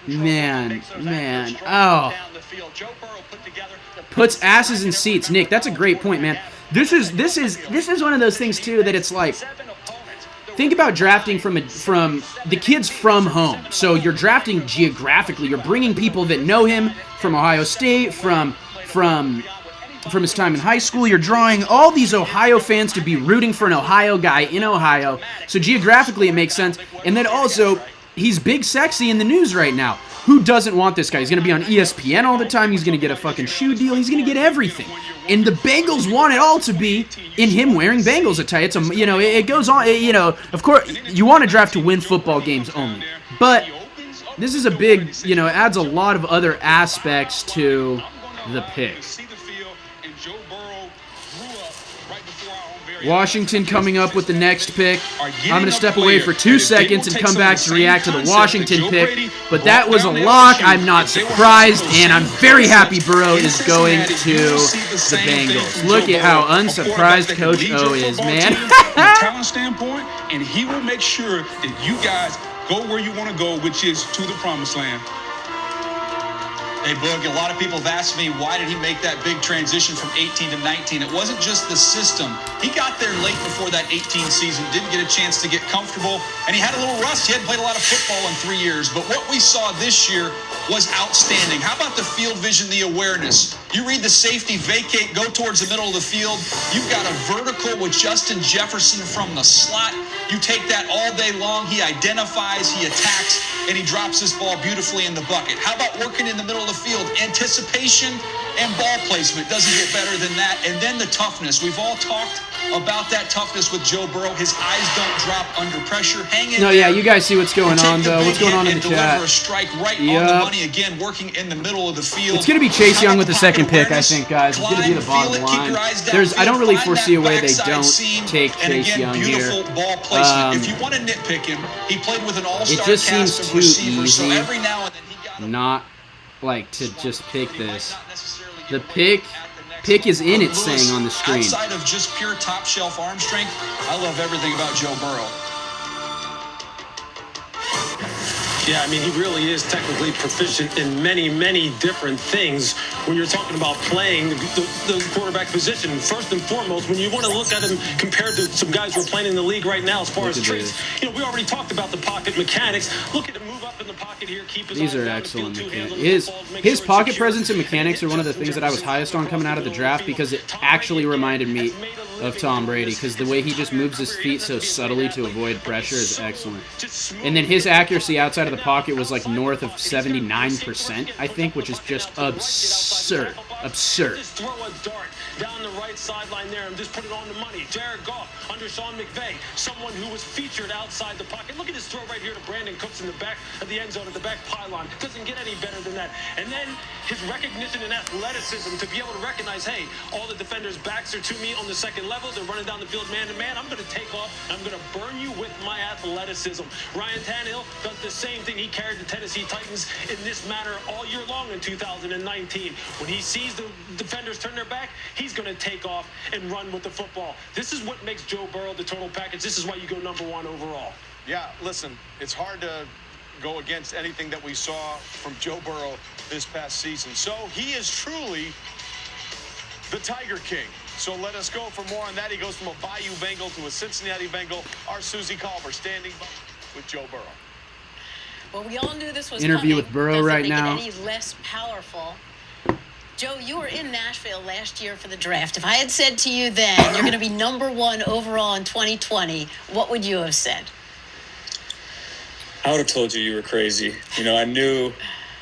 Man. Oh. Puts asses in seats. Nick, that's a great point, man. This is one of those things too that it's like. Think about drafting from the kids from home. So you're drafting geographically. You're bringing people that know him from Ohio State, from his time in high school. You're drawing all these Ohio fans to be rooting for an Ohio guy in Ohio. So geographically it makes sense. And then also, he's big sexy in the news right now. Who doesn't want this guy? He's going to be on ESPN all the time. He's going to get a fucking shoe deal. He's going to get everything. And the Bengals want it all to be in him wearing Bengals attire. It's it goes on, of course, you want to draft to win football games only. But this is a big, it adds a lot of other aspects to the pick. Washington coming up with the next pick. I'm going to step away for 2 seconds and come back to react to the Washington pick. But that was a lock. I'm not surprised, and I'm very happy Burrow is going to the Bengals. Look at how unsurprised Coach O is, man. From a talent standpoint, and he will make sure that you guys go where you want to go, which is to the promised land. Hey, Boog, a lot of people have asked me, why did he make that big transition from 18 to 19? It wasn't just the system. He got there late before that 18 season, didn't get a chance to get comfortable, and he had a little rust. He hadn't played a lot of football in 3 years, but what we saw this year was outstanding. How about the field vision, the awareness? You read the safety vacate, go towards the middle of the field. You've got a vertical with Justin Jefferson from the slot. You take that all day long. He identifies, he attacks, and he drops his ball beautifully in the bucket. How about working in the middle of the field? Anticipation and ball placement doesn't get better than that. And then the toughness. We've all talked about that toughness with Joe Burrow. His eyes don't drop under pressure. Hang in No, there. yeah, you guys see what's going on, though. What's going on in the chat? Deliver a strike right on the money again, working in the middle of the field. It's going to be Chase Young with the second pick, I think, guys. It's going to be the bottom line. I don't really foresee a way they don't take Chase Young here. Ball placement. If you want to nitpick him, he played with an all-star it just seems cast of too receivers, easy so every now and then he got not like to just pick this. The pick is in it, saying on the screen. Outside of just pure top shelf arm strength, I love everything about Joe Burrow. Yeah, I mean, he really is technically proficient in many, many different things when you're talking about playing the quarterback position. First and foremost, when you want to look at him compared to some guys who are playing in the league right now as far as traits, we already talked about the pocket mechanics. Look at him move up in the pocket here, keep his These eyes are down the excellent field, mechanics. His pocket presence and mechanics are one of the things that I was highest on coming out of the draft because it actually reminded me of Tom Brady because the way he just moves his feet so subtly to avoid pressure is excellent. And then his accuracy outside of the pocket was like north of 79%, I think, which is just absurd. Absurd. Just throw a dart down the right sideline there and just put it on the money. Jared Goff under Sean McVay, someone who was featured outside the pocket. Look at this throw right here to Brandon Cooks in the back of the end zone at the back pylon. Doesn't get any better than that. And then his recognition and athleticism to be able to recognize, hey, all the defenders' backs are to me on the second level. They're running down the field man to man. I'm going to take off and I'm going to burn you with my athleticism. Ryan Tannehill does the same thing. He carried the Tennessee Titans in this manner all year long in 2019. When he sees the defenders turn their back, he's going to take off and run with the football. This is what makes Joe Burrow the total package. This is why you go #1 overall. Yeah, listen, it's hard to go against anything that we saw from Joe Burrow this past season. So he is truly the Tiger King. So let us go for more on that. He goes from a Bayou Bengal to a Cincinnati Bengal. Our Susie Culver standing by with Joe Burrow. Well, we all knew this was Interview coming. with Burrow Doesn't right make now. it any less powerful. Joe, you were in Nashville last year for the draft. If I had said to you then, you're going to be #1 overall in 2020, what would you have said? I would have told you were crazy. I knew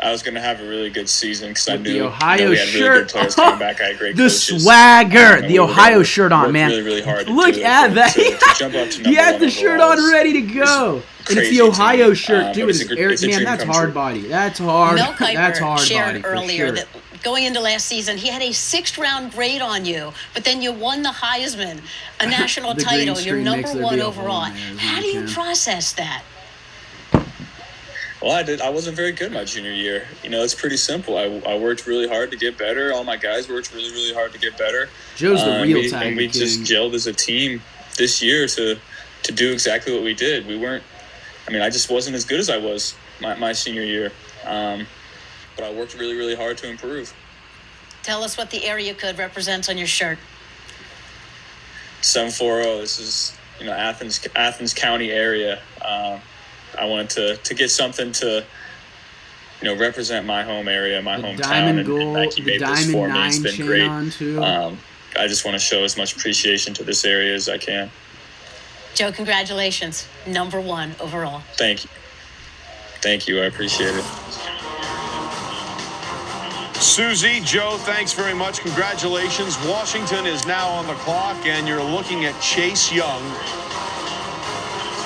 I was going to have a really good season because I knew the Ohio we had really shirt. good players coming back. I had great The coaches. swagger, And the we were Ohio gonna shirt on, work man. Really, really hard to Look do it, at that. to jump up to He had #1 the shirt overall on ready to go. And it's crazy the Ohio to me. shirt, too. But it's It's a man, dream that's come hard true. body. That's hard. Mel Kiper That's hard shared body for earlier sure. that going into last season, he had a 6th-round grade on you, but then you won the Heisman, a national The green title. You're screen makes there be #1 a hole overall. in there, How do you can. process that? Well, I wasn't very good my junior year. It's pretty simple. I worked really hard to get better. All my guys worked really, really hard to get better. Joe's the real and Tiger we just King. gelled as a team this year to do exactly what we did. We weren't. I just wasn't as good as I was my senior year. But I worked really, really hard to improve. Tell us what the area code represents on your shirt. 740. This is Athens County area. I wanted to get something to represent my home area, my hometown, diamond and gold, Nike the made this diamond for me. 9 It's been chain great. on too. I just want to show as much appreciation to this area as I can. Joe, congratulations. #1 overall. Thank you. I appreciate it. Susie, Joe, thanks very much. Congratulations. Washington is now on the clock, and you're looking at Chase Young,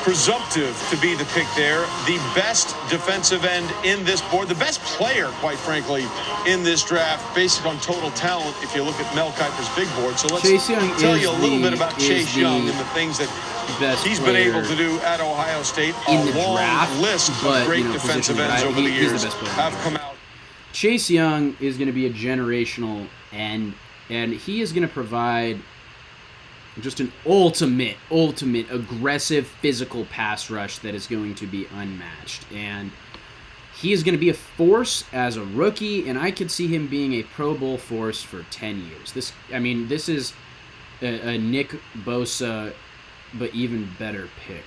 presumptive to be the pick there, the best defensive end in this board, the best player, quite frankly, in this draft, based on total talent, if you look at Mel Kiper's big board. So let's Chase Young tell is you a little bit about is Chase the Young and the things that best he's been able player to do at Ohio State. in A the long draft, list but, of great position defensive ends over the he's years the best player. have come out. Chase Young is going to be a generational end, and he is going to provide just an ultimate aggressive physical pass rush that is going to be unmatched. And he is going to be a force as a rookie, and I could see him being a Pro Bowl force for 10 years. This is a Nick Bosa, but even better pick.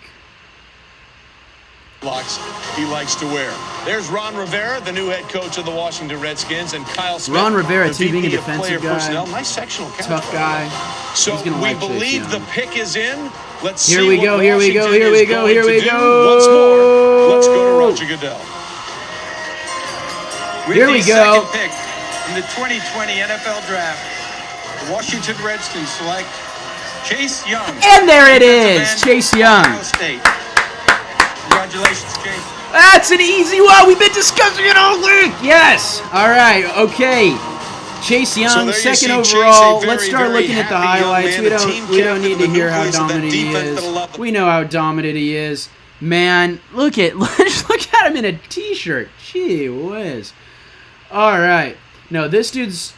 He likes to wear. There's Ron Rivera, the new head coach of the Washington Redskins, and Kyle Smith, Ron Rivera, the too, being a VP of defensive player guy, personnel. Nice sectional count. tough guy. So He's gonna we like Chase believe the Young. pick is in. Let's Here see we what go, here we go, Washington here we is go, going here to we do. go. Once more, let's go to Roger Goodell. With Here the we go. second pick in the 2020 NFL Draft, the Washington Redskins select Chase Young. And there it is, defensive end, Chase Young. Ohio State. Congratulations, Chase. That's an easy one. We've been discussing it all week. Yes. All right. Okay. Chase Young, there you second see Chase, overall. a very, Let's start very looking at the happy young highlights. man, We the team don't need to captain, the hear how nucleus of that dominant he defense is. that'll love the- We know how dominant he is. Man, look at him in a t-shirt. Gee whiz. All right. No, this dude's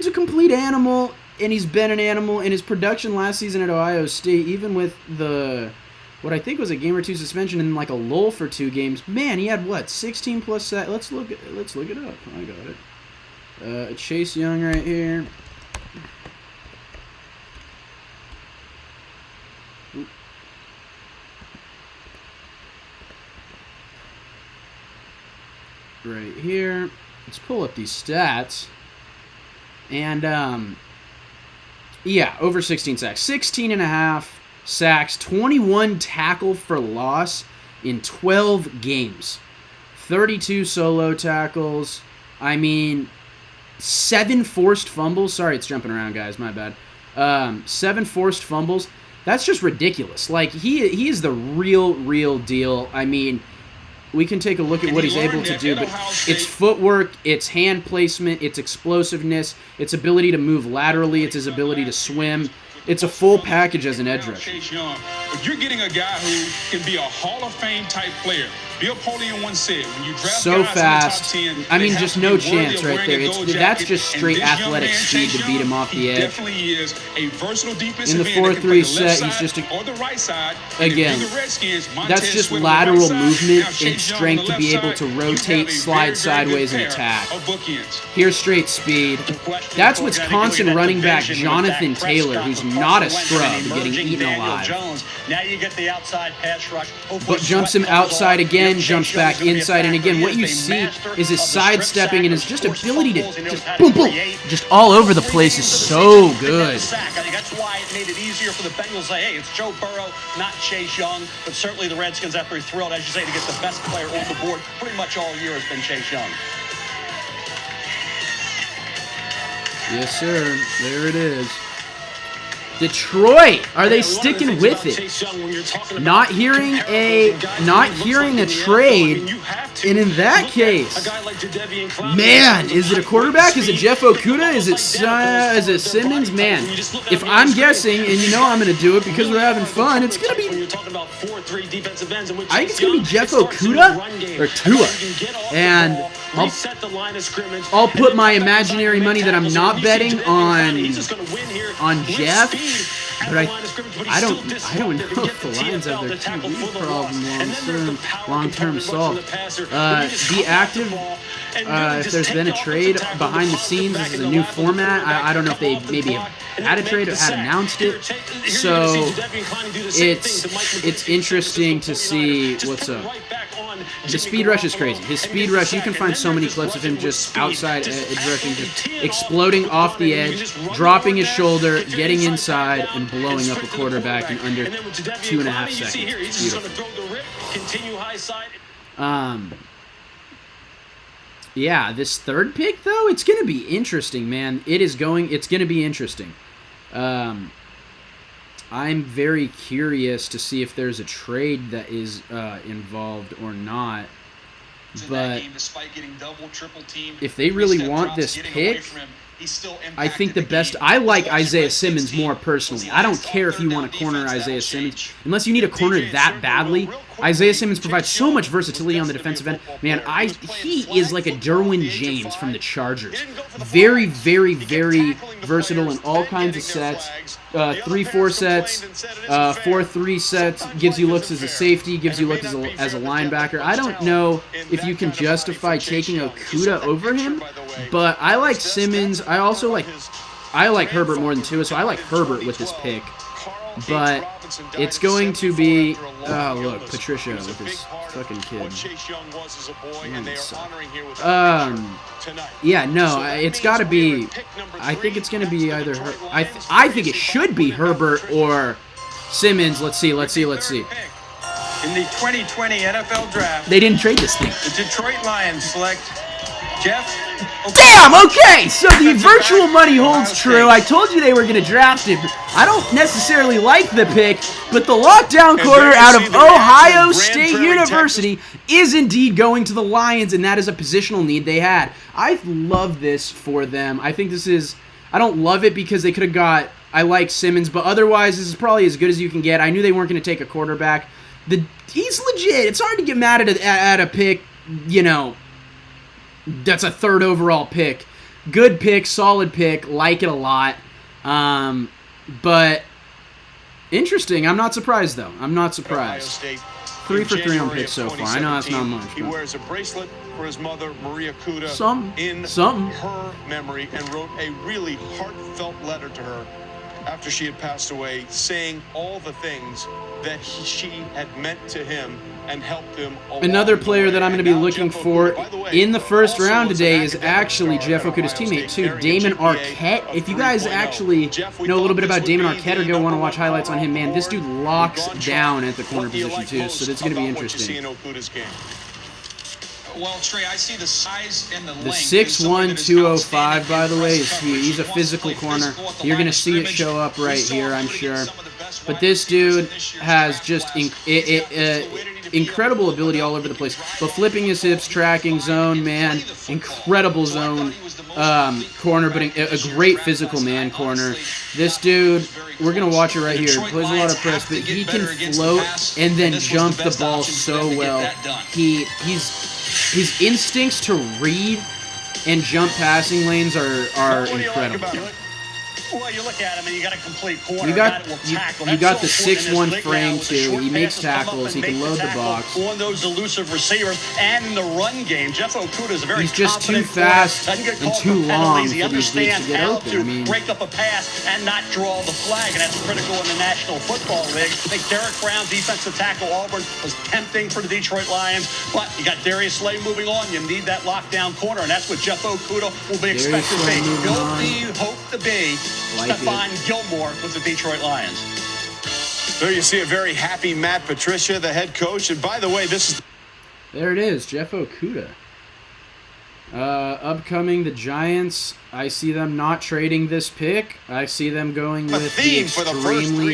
a complete animal, and he's been an animal. In his production last season at Ohio State, even with what I think was a game or two suspension and like a lull for 2 games, man, he had what, 16 plus sacks. Let's look it up. I got it. Chase Young right here. Right here. Let's pull up these stats. And, yeah, over 16 sacks. 16 and a half sacks, 21 tackle for loss in 12 games. 32 solo tackles. I mean, 7 forced fumbles. Sorry, it's jumping around, guys. My bad. 7 forced fumbles. That's just ridiculous. Like, he is the real deal. I mean, we can take a look at what he's able to do, but it's footwork, it's hand placement, it's explosiveness, it's ability to move laterally, it's his ability to swim. It's a full package as an edge rusher. But you're getting a guy who can be a Hall of Fame type player. Bill Polian once said, when you draft so guys fast. in the top 10, I mean, just no they have to chance be worthy right of there. wearing a gold That's jacket. just straight And this young athletic man, speed Chase to beat him off the Young, edge. He definitely is a versatile defensive In the end that can play 4-3 the left set, he's side just or the right side. And again, if you're the Redskins, that's Montez just Sweat on the right lateral side. movement Now and Chase Young on strength the to be left able to side. You have rotate, a slide very, very sideways, good and pair attack. of bookends. Here's straight speed. That's Wisconsin running back Jonathan Taylor, who's not a scrub, getting eaten alive. Now you get the outside pass rush. But jumps him outside again, jumps back inside, and again, what you see is his sidestepping and his just ability to just boom, boom, just all over the place is so good. I think that's why it made it easier for the Bengals to say, hey, it's Joe Burrow, not Chase Young. But certainly the Redskins, after he thrilled, as you say, to get the best player on the board pretty much all year has been Chase Young. Yes, sir. There it is. Detroit, are they sticking with it? Not hearing a trade, and in that case, man, is it a quarterback? Is it Jeff Okudah? Is it Simmons? Man, if I'm guessing, and you know I'm going to do it because we're having fun, it's going to be, I think it's going to be Jeff Okudah or Tua, and I'll put my imaginary money that I'm not betting on Jeff. But I don't know if the Lions have their QB problem long-term solved. Be active. If there's been a trade behind the scenes, this is a new format. I don't know if they maybe have had a trade or had announced it. So it's interesting to see what's up. The speed rush is crazy. His speed rush, you can find so many clips of him just outside edge rushing, just exploding off the edge, dropping his shoulder, getting inside, and blowing up a quarterback in under 2.5 seconds. It's beautiful. Yeah, this third pick, though, it's going to be interesting, man. It's going to be interesting. I'm very curious to see if there's a trade that is involved or not. But if they really want this pick, I think the best... I like Isaiah Simmons more personally. I don't care if you want to corner Isaiah Simmons. Unless you need a corner that badly, Isaiah Simmons provides so much versatility on the defensive end. Man, he is like a Derwin James from the Chargers. Very, very, very versatile in all kinds of sets. 3-4 sets, 4-3 sets, gives you looks as a safety, gives you looks as a linebacker. I don't know if you can justify taking Okudah over him, but I like Simmons. I like Herbert more than Tua, so I like Herbert with this pick. But it's going to be, oh look, Patricia with this fucking kid. Yeah, no, it's got to be, I think it's going to be either, I think it should be Herbert or Simmons. Let's see. In the 2020 NFL Draft, they didn't trade this thing. The Detroit Lions select Jeff. Damn, okay, so the virtual money holds true. I told you they were going to draft him. I don't necessarily like the pick, but the lockdown corner out of Ohio State University is indeed going to the Lions, and that is a positional need they had. I love this for them. I think this is, I don't love it because they could have got, I like Simmons, but otherwise this is probably as good as you can get. I knew they weren't going to take a quarterback. He's legit. It's hard to get mad at a pick, you know, That's a 3rd overall pick. Good pick, solid pick, like it a lot. But interesting. I'm not surprised, though. I'm not surprised. 3 for 3 on picks so far. I know that's not much. He wears a bracelet for his mother, Maria Kuda, in her memory, and wrote a really heartfelt letter to her after she had passed away, saying all the things that she had meant to him and helped him along. Another player that I'm going to be looking for in the first round today is actually Jeff Okuda's teammate, too, Damon Arquette. If you guys actually know a little bit about Damon Arquette or go want to watch highlights on him, man, this dude locks down at the corner position, too, so it's going to be interesting. Well, Trey, I see the size and the The length. 6'1", 205, by the way, is huge. He's a physical corner. You're going to see it show up right here, I'm sure. But this dude has just incredible ability all over the place. But flipping his hips, tracking, zone, man, incredible zone corner, but a great physical man corner. This dude, we're going to watch it right here. He plays a lot of press, but he can float and then jump the ball so well. His instincts to read and jump passing lanes are incredible. Well, you look at him and you got a complete corner. You got the 6'1" frame too. He makes tackles. He can load the box. On those elusive receivers and in the run game, Jeff Okuda is a very He's just too fast and too long for these dudes to get open. I mean, break up a pass and not draw the flag, and that's critical in the National Football League. I think Derek Brown, defensive tackle Auburn, was tempting for the Detroit Lions, but you got Darius Slay moving on. You need that lockdown corner, and that's what Jeff Okuda will be expected to be. He'll be, hope to be, Stephon Gilmore with the Detroit Lions. There you see a very happy Matt Patricia, the head coach. And by the way, this is... There it is, Jeff Okuda. Upcoming, the Giants. I see them not trading this pick. I see them going with the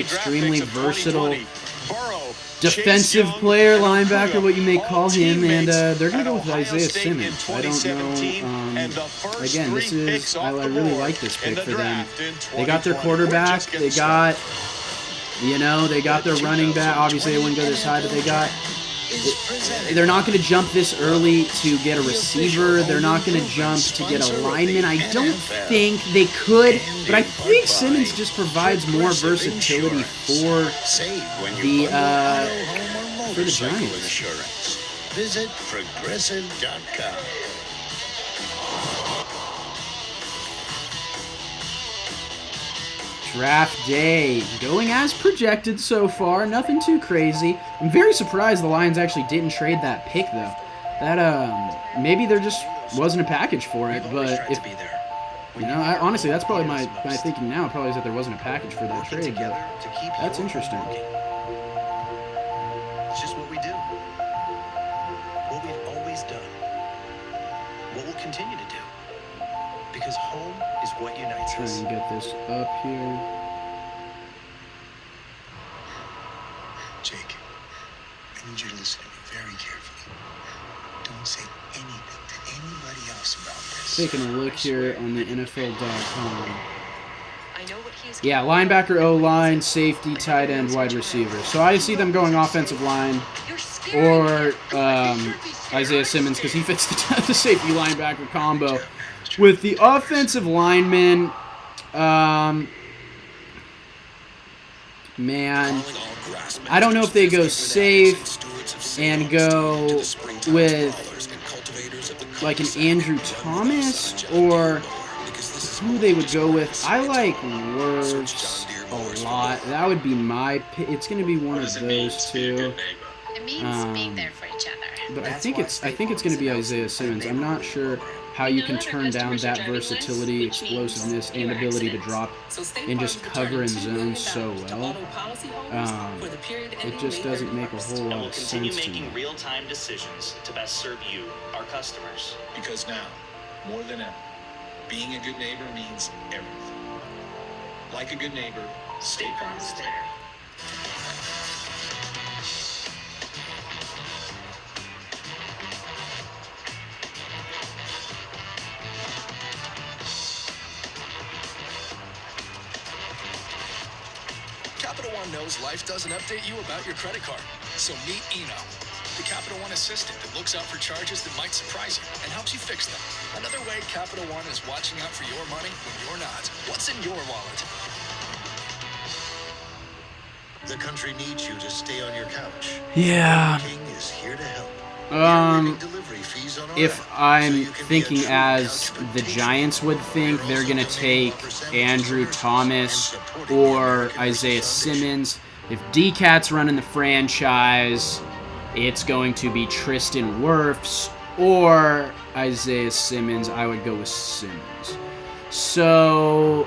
extremely versatile defensive player, linebacker, what you may call him, and they're going to go with Isaiah Simmons. I don't know. Again, I really like this pick for them. They got their quarterback. They got, they got their running back. Obviously, they wouldn't go this high, but they're not going to jump this early to get a receiver. They're not going to jump to get a lineman. I don't think they could, but I think Simmons just provides more versatility for the Giants. Visit progressive.com. Draft day going as projected so far. Nothing too crazy. I'm very surprised the Lions actually didn't trade that pick though. That maybe there just wasn't a package for it. But if honestly, that's probably my thinking now. Probably is that there wasn't a package for that trade. But that's interesting. It's just what we do. What we've always done. What we'll continue to do. Because home is what unites us. Try and get this up here. Jake, I need you to listen to me very carefully. Don't say anything to anybody else about this. Taking a look here on the NFL.com. Yeah, linebacker, O-line, safety, tight end, wide receiver. So I see them going offensive line or Isaiah Simmons because he fits the safety linebacker combo. With the offensive lineman, man, I don't know if they go safe and go with like an Andrew Thomas or who they would go with. I like Wirfs a lot. That would be my pick. It's going to be one of those two. It means being there for each other. But I think it's going to be Isaiah Simmons. I'm not sure how you can turn down that versatility, explosiveness, and ability to drop and just cover in zone so well. It just doesn't make a whole lot of sense to me. And we'll continue making real-time decisions to best serve you, our customers. Because now, more than ever, being a good neighbor means everything. Like a good neighbor, State Farm is there. Capital One knows life doesn't update you about your credit card. So meet Eno, the Capital One assistant that looks out for charges that might surprise you and helps you fix them. Another way Capital One is watching out for your money when you're not. What's in your wallet? The country needs you to stay on your couch. Yeah. King is here to help. If I'm thinking as the Giants would think, they're going to take Andrew Thomas or Isaiah Simmons. If D-Cat's running the franchise, it's going to be Tristan Wirfs or Isaiah Simmons. I would go with Simmons. So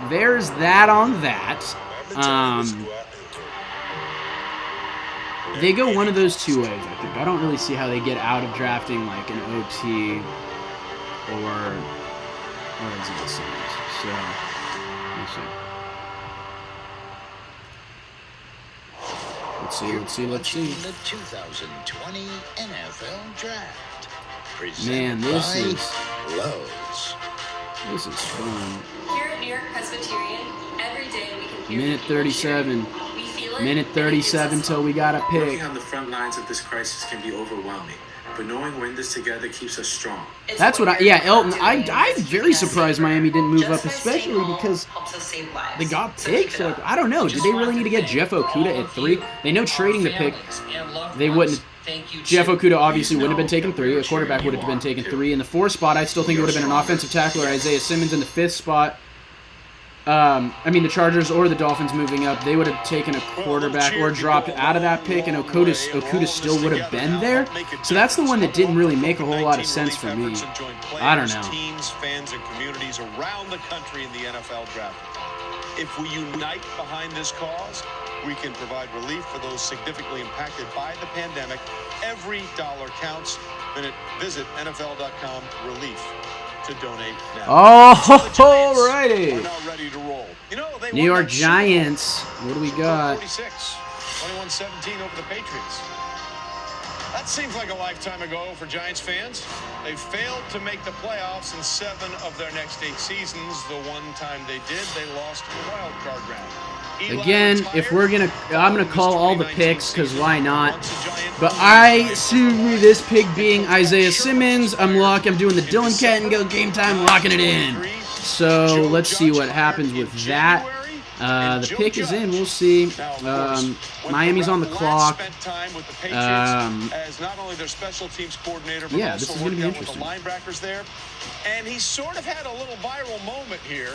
there's that on that. They go one of those two ways, I think. I don't really see how they get out of drafting like an OT or Isaiah Simmons. So let's see. The 2020 NFL Draft. Man, this is Lowe's. This is fun. Here at New York Presbyterian, every day we can hear Minute 37. we feel it. Minute 37 till we got a pick. Working on the front lines of this crisis can be overwhelming, but knowing we're in this together keeps us strong. That's what Elton, I'm very surprised Miami didn't move up, especially because they got picks. Like, I don't know. Did they really need to get Jeff Okudah at 3? They know trading the pick, they wouldn't. Jeff Okudah obviously wouldn't have been taken 3. The quarterback would have been taken 3. In the 4th spot, I still think it would have been an offensive tackle or Isaiah Simmons. In the 5th spot, the Chargers or the Dolphins moving up, they would have taken a quarterback or dropped out of that pick, and Okudah still would have been there. So that's the one that didn't really make a whole lot of sense for me. I don't know. Teams, fans, and communities around the country in the NFL Draft. If we unite behind this cause, we can provide relief for those significantly impacted by the pandemic. Every dollar counts. Visit NFL.com/relief to donate now. Alrighty. We're now ready to roll. New York Giants. What do we got? 21-17 over the Patriots. That seems like a lifetime ago for Giants fans. They failed to make the playoffs in 7 of their next 8 seasons. The one time they did, they lost in the wild card round. Again, if we're gonna, I'm gonna call all the picks because why not? But I see this pick being Isaiah Simmons. I'm doing the Dylan Kattengell game time, locking it in. So let's see what happens with that. The pick is in. We'll see. Miami's on the clock. As not only their special teams coordinator, but this is going to be with the interesting. linebackers there. And he sort of had a little viral moment here.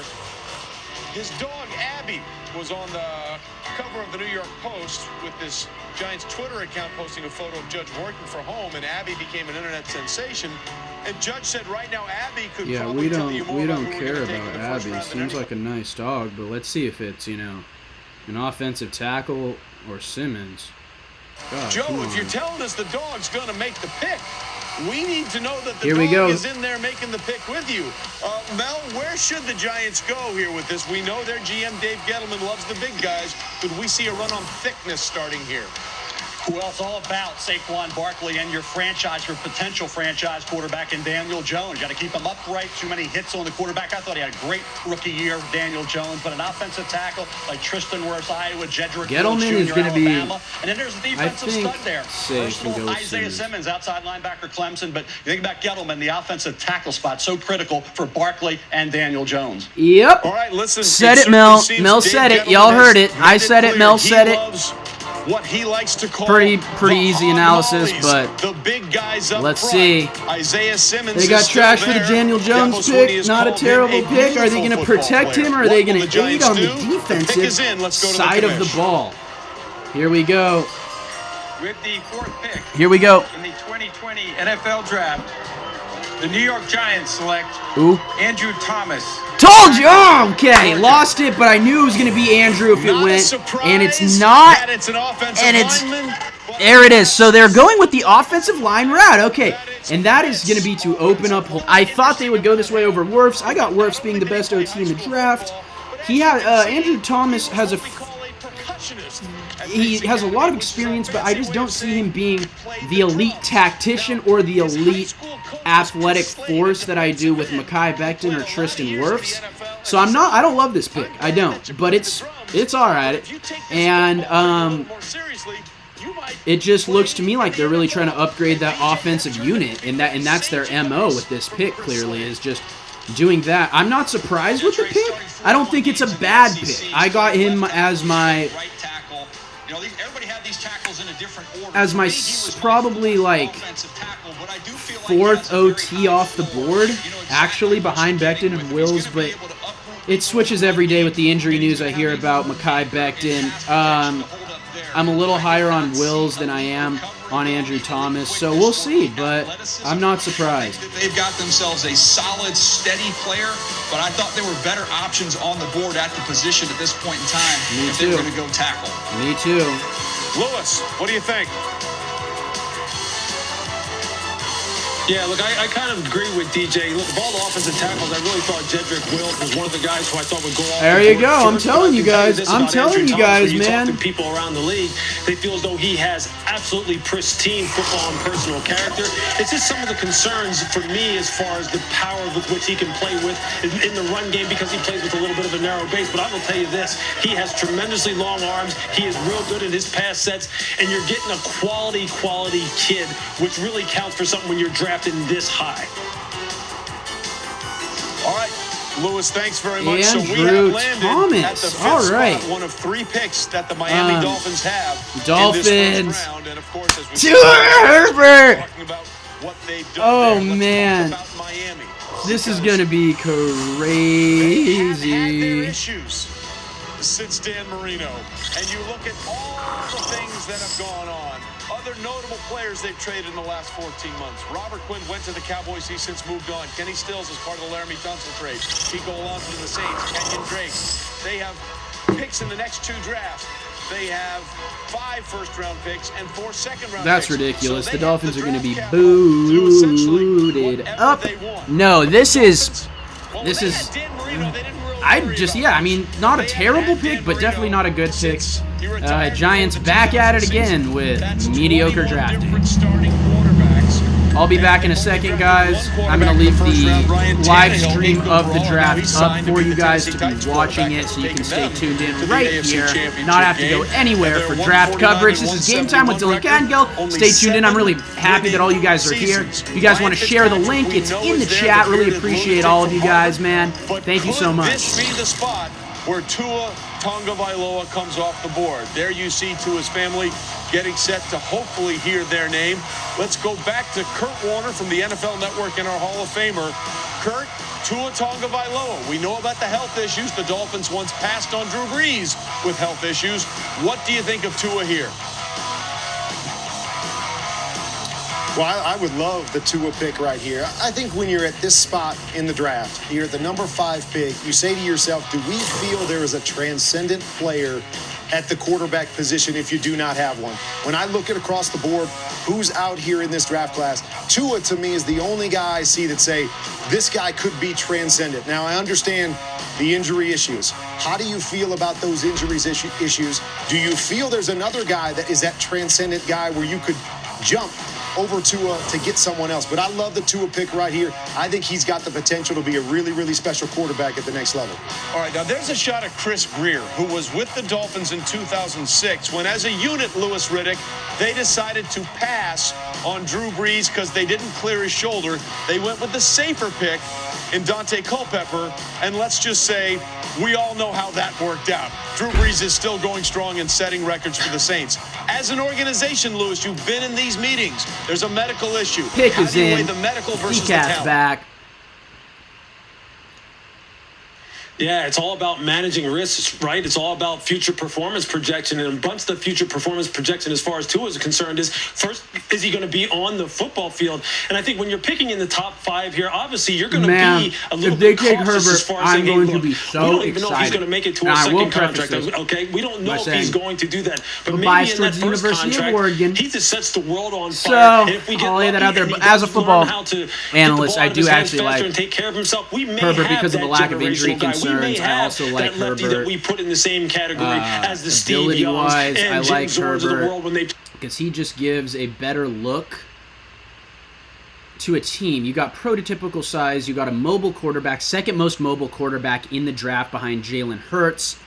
His dog, Abby, was on the cover of the New York Post with this Giants Twitter account posting a photo of Judge working from home, and Abby became an internet sensation. And Judge said right now Abby could probably tell you more we about don't who care we're gonna take about in the first Abby. round than Seems anyone. like a nice dog, but let's see if it's, an offensive tackle or Simmons. God, Joe, come if you're on. telling us the dog's going to make the pick, we need to know that the Here we dog go. is in there making the pick with you. Mel, where should the Giants go here with this? We know their GM, Dave Gettleman, loves the big guys. Could we see a run on thickness starting here? Well, it's all about Saquon Barkley and your potential franchise quarterback in Daniel Jones. You got to keep him upright. Too many hits on the quarterback. I thought he had a great rookie year, Daniel Jones, but an offensive tackle like Tristan Wirfs, Iowa, Jedrick Gettleman Wills is Jr., gonna be, Alabama. And then there's the defensive stud there. safe and go with Isaiah Simmons. Simmons, outside linebacker, Clemson. But you think about Gettleman, the offensive tackle spot, so critical for Barkley and Daniel Jones. Yep. All right, listen. Said it, Mel. Mel said it. Y'all heard it. I said it. Mel said it. What he likes to call Pretty easy analysis, but the big guys up let's front. see. Isaiah Simmons. They got is still trash for the there. Daniel Jones Devos Woody pick. has Not a called him terrible pick. Are they beautiful going to football protect player. him, or are What they will going the to aid Giants on the do? The pick defensive is in. Let's go to the side of the commish. ball? Here we go. With the 4th pick Here we go. in the 2020 NFL Draft, the New York Giants select Ooh. Andrew Thomas. Told you! Oh, okay, lost it, but I knew it was going to be Andrew if it went. And it's not. That it's an offensive And it's. lineman. There it is. So they're going with the offensive line route. Okay. And that is going to be to open up. I thought they would go this way over Wirfs. I got Wirfs being the best OT in the draft. Andrew Thomas has he has a lot of experience, but I just don't see him being the elite tactician or the elite athletic force that I do with Mekhi Becton or Tristan Wirfs. So I don't love this pick. I don't. But it's all right. And it just looks to me like they're really trying to upgrade that offensive unit, and that's their MO with this pick. Clearly, is just doing that. I'm not surprised with the pick. I don't think it's a bad pick. I got him as my probably like fourth OT off the board, actually behind Becton and Wills, but it switches every day with the injury news I hear about Mekhi Becton. I'm a little higher on Wills than I am on Andrew Thomas, so we'll see, but I'm not surprised. They've got themselves a solid, steady player, but I thought there were better options on the board at the position at this point in time if they were going to go tackle. Me too. Lewis, what do you think? Yeah, look, I kind of agree with DJ. Look, of all the offensive tackles, I really thought Jedrick Wills was one of the guys who I thought would go off. There you go. I'm telling you guys. I'm telling you guys, man. Talk to people around the league, they feel as though he has absolutely pristine football and personal character. It's just some of the concerns for me as far as the power with which he can play with in the run game, because he plays with a little bit of a narrow base. But I will tell you this, he has tremendously long arms. He is real good in his pass sets, and you're getting a quality kid, which really counts for something when you're drafting this high. All right, Lewis, thanks very much. Andrew so we have landed Thomas. at the fifth All right. spot, one of 3 picks that the Miami Dolphins have Dolphins. in this first round. And of course, as we Herbert. talking about what they've done Oh man, this is gonna be crazy. Issues since Dan Marino, and you look at all the things that have gone on. Other notable players they've traded in the last 14 months. Robert Quinn went to the Cowboys. He's since moved on. Kenny Stills is part of the Laramie Tunsil trade. Chico Alonso to the Saints. Kenyon Drake. They have picks in the next 2 drafts. They have 5 first-round picks and 4 second-round That's picks. ridiculous. So the Dolphins are going to be booted up. No, this is. I mean, not a terrible pick, but definitely not a good pick. Giants back at it again with mediocre drafting. I'll be back in a second, guys. I'm going to leave the live stream of the draft up for you guys to be watching it, so you can stay tuned in right here, not have to go anywhere for draft coverage. This is Game Time with Dylan Kattengell. Stay tuned in. I'm really happy that all you guys are here. If you guys want to share the link, it's in the chat. Really appreciate all of you guys, man. Thank you so much. This be the spot where Tua Tagovailoa comes off the board. There you see Tua's family getting set to hopefully hear their name. Let's go back to Kurt Warner from the NFL Network and our Hall of Famer. Kurt, Tua Tagovailoa. We know about the health issues. The Dolphins once passed on Drew Brees with health issues. What do you think of Tua here? Well, I would love the Tua pick right here. I think when you're at this spot in the draft, you're at the number 5 pick, you say to yourself, do we feel there is a transcendent player at the quarterback position if you do not have one? When I look at across the board, who's out here in this draft class, Tua to me is the only guy I see that say, this guy could be transcendent. Now, I understand the injury issues. How do you feel about those injuries issues? Do you feel there's another guy that is that transcendent guy where you could jump over Tua to get someone else? But I love the Tua pick right here. I think he's got the potential to be a really, really special quarterback at the next level. All right, now there's a shot of Chris Greer, who was with the Dolphins in 2006, when as a unit, Louis Riddick, they decided to pass on Drew Brees because they didn't clear his shoulder. They went with the safer pick in Dante Culpepper, and let's just say we all know how that worked out. Drew Brees is still going strong and setting records for the Saints. As an organization, Louis, you've been in these meetings. There's a medical issue. Pick How is do you in. weigh the medical versus the Decat's talent? back. Yeah, it's all about managing risks, right? It's all about future performance projection. And a bunch of the future performance projection as far as Tua is concerned is, first, is he going to be on the football field? And I think when you're picking in the top 5 here, obviously you're going to be a little bit cautious as far as I'm saying, going hey, to be we so don't even know if he's excited. going to make it to Now, a I will second preface contract. this Okay, we don't know by if saying, he's going to do that. But maybe biased in that towards first University of contract, Oregon. he just sets the world on So, fire. And if we get I'll lay that lucky out there. and But he as a does football learn how to analyst, get the ball I out of do his hands actually faster like and take care of himself. We may Herbert have because of that the lack of injury generational guy. We may concerns. I have also like that lefty Herbert. that we put in the same category as the Steve Ability-wise, Youngs and I Jim like Zorns of the Herbert world when they because he just gives a better look to a team. You got prototypical size. You got a mobile quarterback, second most mobile quarterback in the draft behind Jalen Hurts.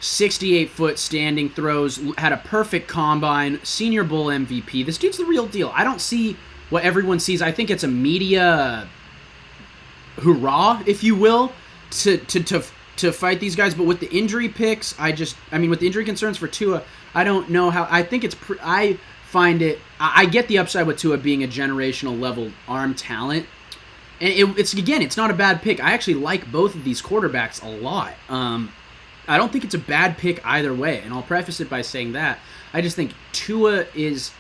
68-foot standing throws, had a perfect combine, Senior Bowl MVP. This dude's the real deal. I don't see what everyone sees. I think it's a media hurrah, if you will, to fight these guys. But with the injury picks, with the injury concerns for Tua, I don't know how. I think I find it. I get the upside with Tua being a generational level arm talent. And it's not a bad pick. I actually like both of these quarterbacks a lot. I don't think it's a bad pick either way, and I'll preface it by saying that. I just think Tua is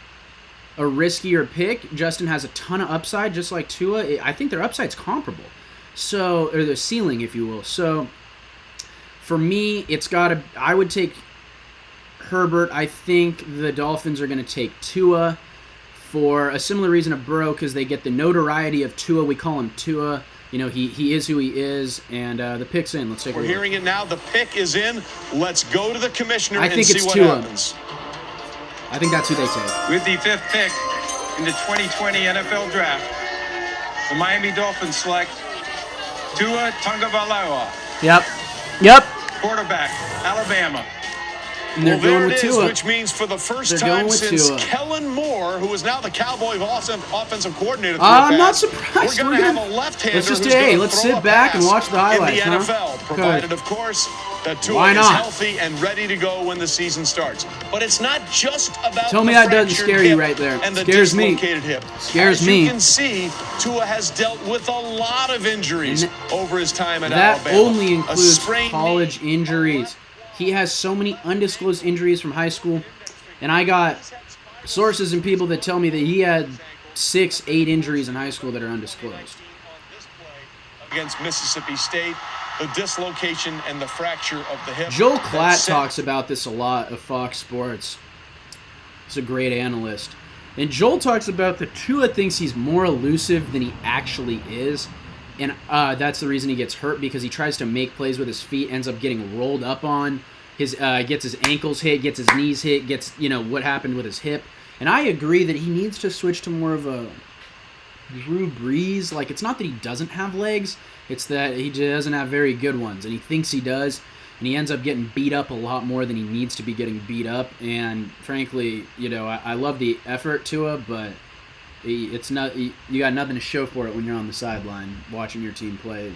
a riskier pick. Justin has a ton of upside, just like Tua. I think their upside's comparable. So, or their ceiling, if you will. So, for me, I would take Herbert. I think the Dolphins are going to take Tua for a similar reason of Burrow, because they get the notoriety of Tua. We call him Tua. You know, he is who he is, and the pick's in. Let's take a look. We're hearing it now. The pick is in. Let's go to the commissioner and see what happens. I think that's who they take. With the 5th pick in the 2020 NFL Draft, the Miami Dolphins select Tua Tagovailoa. Yep. Quarterback, Alabama. And they're going with Tua. Which means for the first time since Kellen Moore, who is now the Cowboys offensive coordinator. I'm not surprised. We're going to have a left-hander. Let's sit back and watch the highlights. In the NFL, provided, of course, that Tua is healthy and ready to go when the season starts. But it's not just about Tell me that doesn't scare you right there. And the Scares dislocated me. hip. Scares As me. you can see, Tua has dealt with a lot of injuries over his time at Alabama. That only includes college injuries. He has so many undisclosed injuries from high school, and I got sources and people that tell me that he had 6-8 injuries in high school that are undisclosed. Against Mississippi State, the dislocation and the fracture of the hip. Joel Klatt talks about this a lot of Fox Sports. He's a great analyst. And Joel talks about that Tua thinks he's more elusive than he actually is. And that's the reason he gets hurt, because he tries to make plays with his feet, ends up getting rolled up on, gets his ankles hit, gets his knees hit, gets, what happened with his hip. And I agree that he needs to switch to more of a Drew Brees. Like, it's not that he doesn't have legs, it's that he doesn't have very good ones, and he thinks he does, and he ends up getting beat up a lot more than he needs to be getting beat up. And frankly, I love the effort to it, but it's not, you got nothing to show for it when you're on the sideline watching your team play.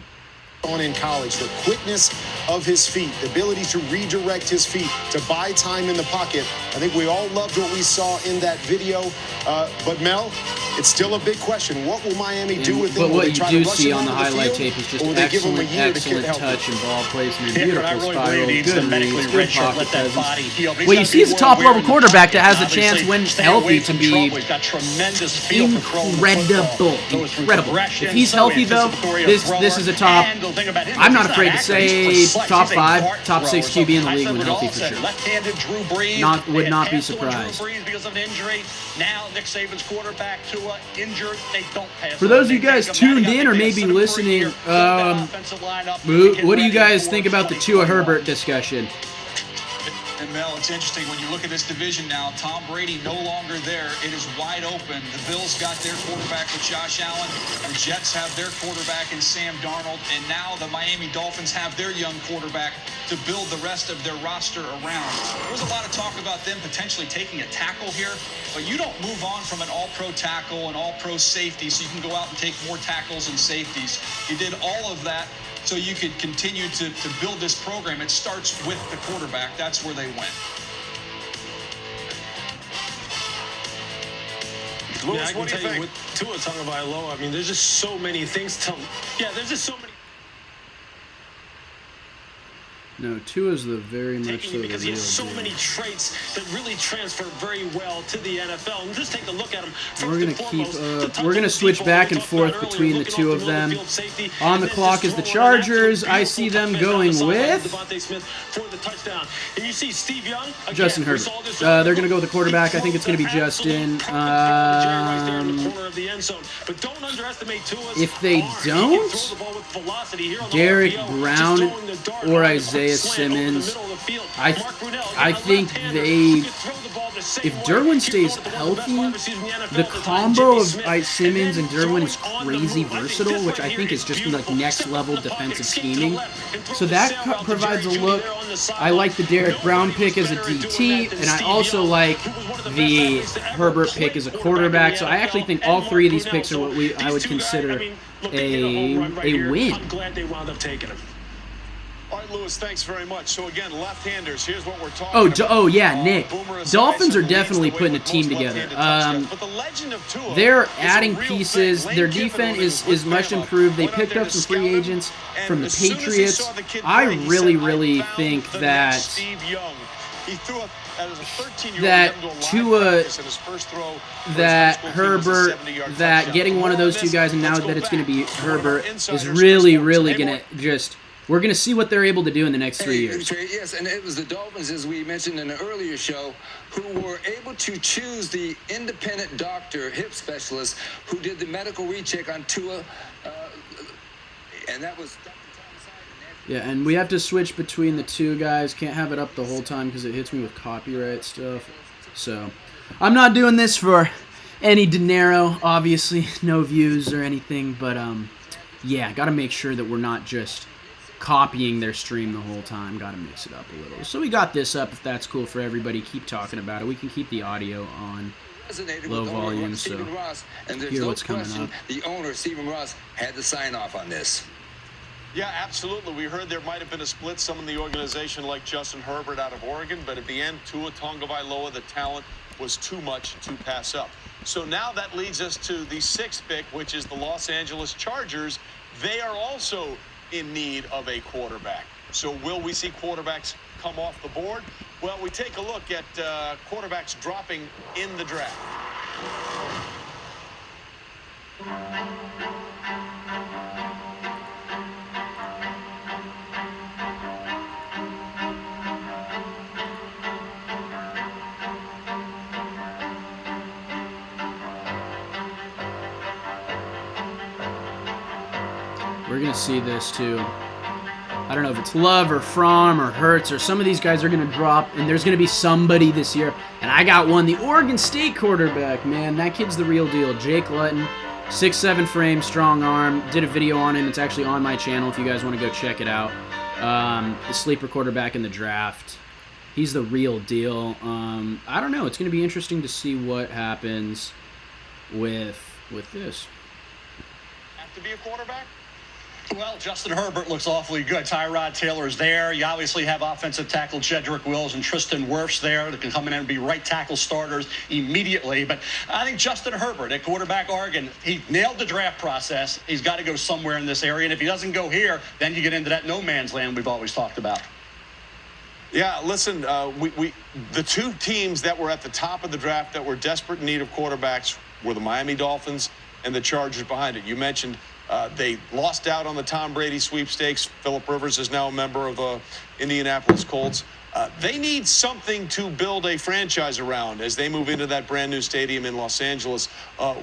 On in college, the quickness of his feet, the ability to redirect his feet, to buy time in the pocket. I think we all loved what we saw in that video. But Mel, it's still a big question. What will Miami do with him? But what you do see on the highlight tape is just excellent touch and ball placement. Beautiful spiral, good reads, good pocket presence. What you see is a top-level quarterback that has a chance, when healthy, to be incredible. If he's healthy, though, this is a top. I'm not afraid to say top 5, top 6 QB in the league when healthy for sure. Left-handed Drew Brees. Would not be surprised. Drew Brees because of an injury. Now Nick Saban's quarterback Tua injured. They don't pass. For those of you guys tuned in or maybe listening, what do you guys think about the Tua Herbert discussion? And Mel, it's interesting when you look at this division now. Tom Brady no longer there. It is wide open. The Bills got their quarterback with Josh Allen. The Jets have their quarterback in Sam Darnold. And now the Miami Dolphins have their young quarterback to build the rest of their roster around. There was a lot of talk about them potentially taking a tackle here, but you don't move on from an all-pro tackle and all-pro safety so you can go out and take more tackles and safeties. You did all of that so you could continue to build this program. It starts with the quarterback. That's where they went. Yeah, I can tell you with Tua Tagovailoa, there's just so many things to... Yeah, there's just so many... No, Tua's the very much so because he has so many traits that really transfer very well to the NFL. And just take a look at him. We're gonna switch back and forth between the two of them. On the clock is the Chargers. I see them going with Justin Herbert. They're gonna go with the quarterback. I think it's gonna be Justin. If they don't, Derek Brown or Isaiah Simmons. I think if Derwin stays healthy, the combo of Simmons and Derwin is crazy versatile, which I think is just like next level defensive scheming. So that provides a look. I like the Derek Brown pick as a DT, and I also like the Herbert pick as a quarterback. So I actually think all three of these picks are what I would consider a win. I'm glad they wound up taking him. All right, Lewis, thanks very much. So again, left-handers, here's what we're talking about. Oh yeah, Nick. Dolphins are definitely putting a team together. They're adding pieces. Their defense is much improved. They picked up some free agents from the Patriots. I really think that Tua, that Herbert, that getting one of those two guys, and now that it's going to be Herbert, is really going to just... We're going to see what they're able to do in the next 3 years. Yes, and it was the Dolphins, as we mentioned in the earlier show, who were able to choose the independent doctor, hip specialist, who did the medical recheck on Tua, and that was... Yeah, and we have to switch between the two guys. Can't have it up the whole time because it hits me with copyright stuff. So, I'm not doing this for any dinero, obviously. No views or anything, but, yeah, got to make sure that we're not just copying their stream the whole time. Got to mix it up a little. So we got this up. If that's cool for everybody, keep talking about it. We can keep the audio on low volume, so hear what's coming up. The owner, Stephen Ross, had to sign off on this. Yeah, absolutely. We heard there might have been a split. Some in the organization like Justin Herbert out of Oregon, but at the end, Tua Tagovailoa, the talent was too much to pass up. So now that leads us to the 6th pick, which is the Los Angeles Chargers. They are also in need of a quarterback. So will we see quarterbacks come off the board? Well, we take a look at quarterbacks dropping in the draft. We're going to see this too. I don't know if it's Love or Fromm or Hurts or some of these guys are going to drop, and there's going to be somebody this year. And I got one, the Oregon State quarterback, man. That kid's the real deal. Jake Luton, 6'7" frame, strong arm. Did a video on him. It's actually on my channel if you guys want to go check it out. The sleeper quarterback in the draft. He's the real deal. I don't know. It's going to be interesting to see what happens with this. Have to be a quarterback? Well, Justin Herbert looks awfully good. Tyrod Taylor's there. You obviously have offensive tackle Jedrick Wills and Tristan Wirfs there that can come in and be right tackle starters immediately. But I think Justin Herbert at quarterback Oregon, he nailed the draft process. He's got to go somewhere in this area. And if he doesn't go here, then you get into that no man's land we've always talked about. Yeah, listen, the two teams that were at the top of the draft that were desperate in need of quarterbacks were the Miami Dolphins and the Chargers behind it. You mentioned they lost out on the Tom Brady sweepstakes. Phillip Rivers is now a member of the Indianapolis Colts. They need something to build a franchise around as they move into that brand new stadium in Los Angeles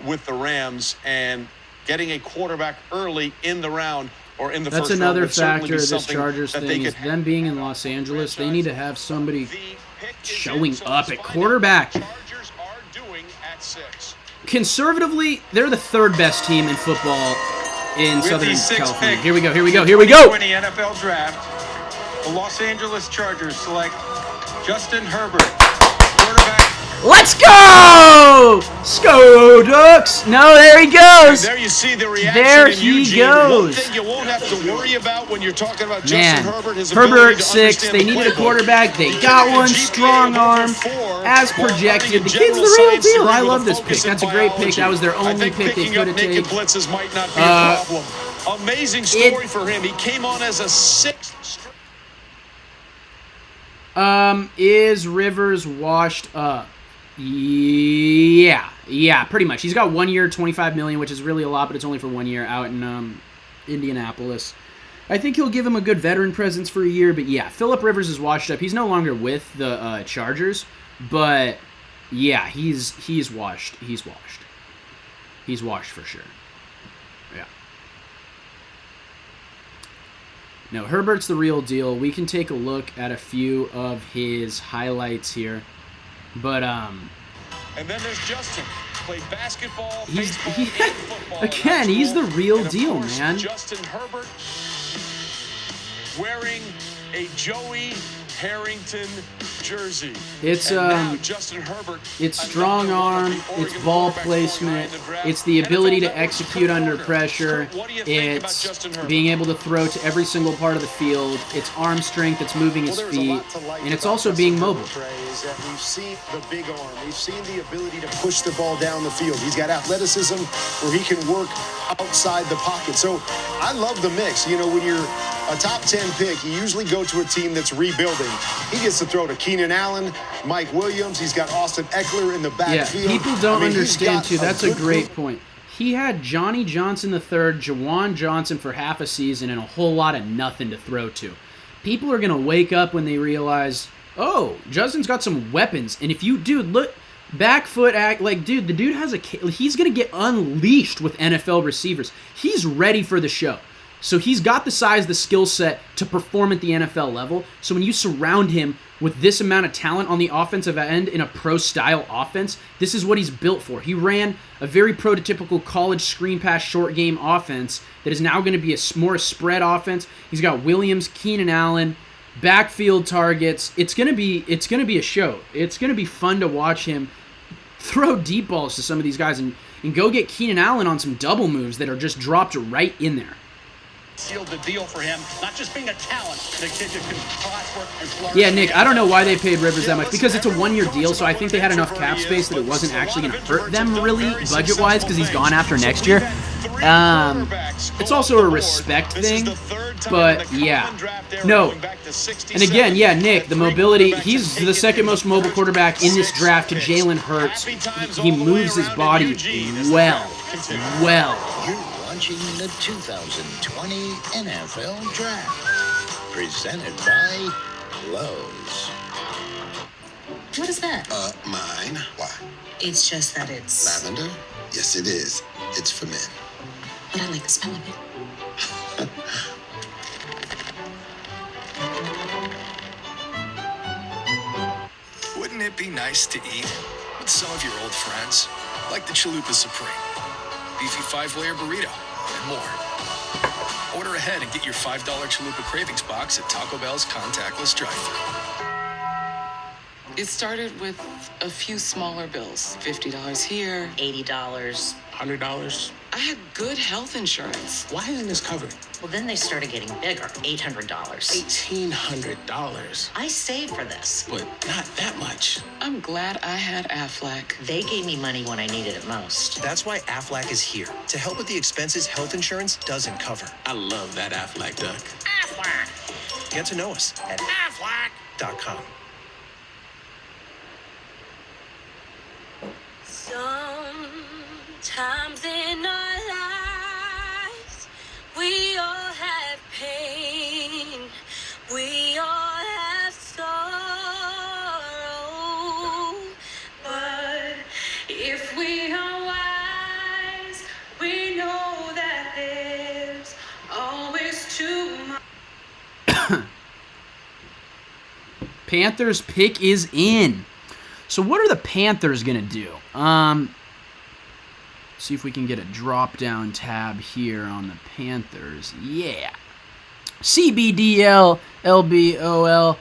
with the Rams, and getting a quarterback early in the round or in the first round. That's another factor of this Chargers thing is them being in Los Angeles. They need to have somebody showing up at quarterback. Chargers are doing at 6. Conservatively, they're the 3rd best team in football in Southern California. Pick, Here we go. 2020 NFL Draft. The Los Angeles Chargers select Justin Herbert, quarterback. Let's go! Go Ducks! No, there he goes. There you see the reaction. There in he Eugene. goes. One thing you won't have to worry about when you're talking about Man, Justin Herbert, his Herbert ability to 6. understand They the needed a playbook. quarterback. They got one. Strong arm, as projected. The kid's the real deal. I love this pick. That's a great pick. That was their only pick they could have taken. Blitzes might not be a problem. Amazing story for him. He came on as a 6th. Is Rivers washed up? Yeah, pretty much. He's got 1 year, $25 million, which is really a lot, but it's only for 1 year out in Indianapolis. I think he'll give him a good veteran presence for a year, but yeah, Phillip Rivers is washed up. He's no longer with the Chargers, but yeah, he's washed. He's washed. He's washed for sure. Yeah. No, Herbert's the real deal. We can take a look at a few of his highlights here. But and then there's Justin. Played basketball, baseball, and football. Again, he's the real deal, man. Justin Herbert wearing a Joey Harrington jersey. It's And now Justin Herbert, it's strong arm, it's ball placement, it's the ability to execute under pressure, it's being able to throw to every single part of the field, it's arm strength, it's moving his feet, and it's also being mobile. Is that we've seen the big arm, we've seen the ability to push the ball down the field. He's got athleticism where he can work outside the pocket. So I love the mix. You know, when you're a top 10 pick, you usually go to a team that's rebuilding. He gets to throw to Keenan Allen, Mike Williams. He's got Austin Eckler in the backfield. Yeah, people don't understand, too. That's a great point. He had Johnny Johnson III, Jawan Johnson for half a season, and a whole lot of nothing to throw to. People are going to wake up when they realize, oh, Justin's got some weapons. And if you, dude, look, back foot act, like, dude, the dude has he's going to get unleashed with NFL receivers. He's ready for the show. So he's got the size, the skill set to perform at the NFL level. So when you surround him with this amount of talent on the offensive end in a pro-style offense, this is what he's built for. He ran a very prototypical college screen pass short game offense that is now going to be a more spread offense. He's got Williams, Keenan Allen, backfield targets. It's going to be a show. It's going to be fun to watch him throw deep balls to some of these guys and go get Keenan Allen on some double moves that are just dropped right in there. Sealed the deal for him, not just being a talent, the kid that can prosper and flourish. Yeah, Nick, I don't know why they paid Rivers that much, because it's a one-year deal, so I think they had enough cap space that it wasn't actually going to hurt them really, budget-wise, because he's gone after next year. It's also a respect thing, but yeah. No. And again, yeah, Nick, the mobility, he's the second most mobile quarterback in this draft to Jalen Hurts. He moves his body well. Watching the 2020 NFL Draft, presented by Lowe's. What is that? Mine. Why? It's just that it's... Lavender? Yes, it is. It's for men. But I like the smell of it. Wouldn't it be nice to eat with some of your old friends? Like the Chalupa Supreme, beefy 5-layer burrito, and more. Order ahead and get your $5 Chalupa Cravings box at Taco Bell's contactless drive-thru. It started with a few smaller bills. $50 here, $80. $100? I had good health insurance. Why isn't this covered? Well, then they started getting bigger. $800. $1,800. I saved for this. But not that much. I'm glad I had Aflac. They gave me money when I needed it most. That's why Aflac is here, to help with the expenses health insurance doesn't cover. I love that Aflac duck. Aflac! Get to know us at aflac.com. Sometimes in our lives, we all have pain, we all have sorrow, but if we are wise, we know that there's always tomorrow. Panthers pick is in. So what are the Panthers going to do? See if we can get a drop-down tab here on the Panthers. Yeah. CBDL, LBOL.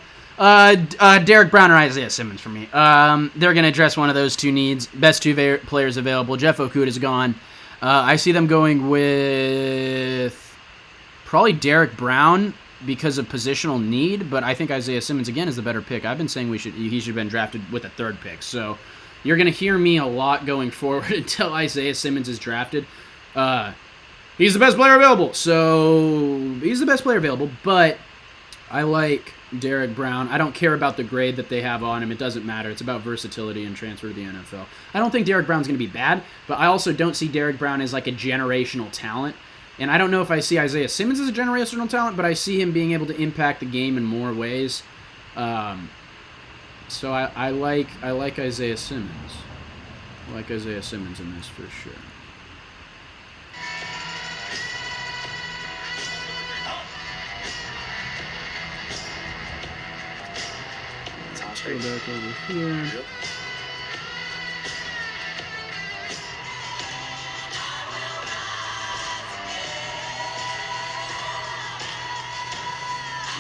Derek Brown or Isaiah Simmons for me. They're going to address one of those two needs. Best two players available. Jeff Okudah's gone. I see them going with probably Derek Brown because of positional need, but I think Isaiah Simmons, again, is the better pick. I've been saying he should have been drafted with a third pick. So you're going to hear me a lot going forward until Isaiah Simmons is drafted. He's the best player available. So he's the best player available, but I like Derek Brown. I don't care about the grade that they have on him. It doesn't matter. It's about versatility and transfer to the NFL. I don't think Derek Brown's going to be bad, but I also don't see Derek Brown as like a generational talent. And I don't know if I see Isaiah Simmons as a generational talent, but I see him being able to impact the game in more ways. So I like Isaiah Simmons. I like Isaiah Simmons in this for sure. Go back over here. Yep.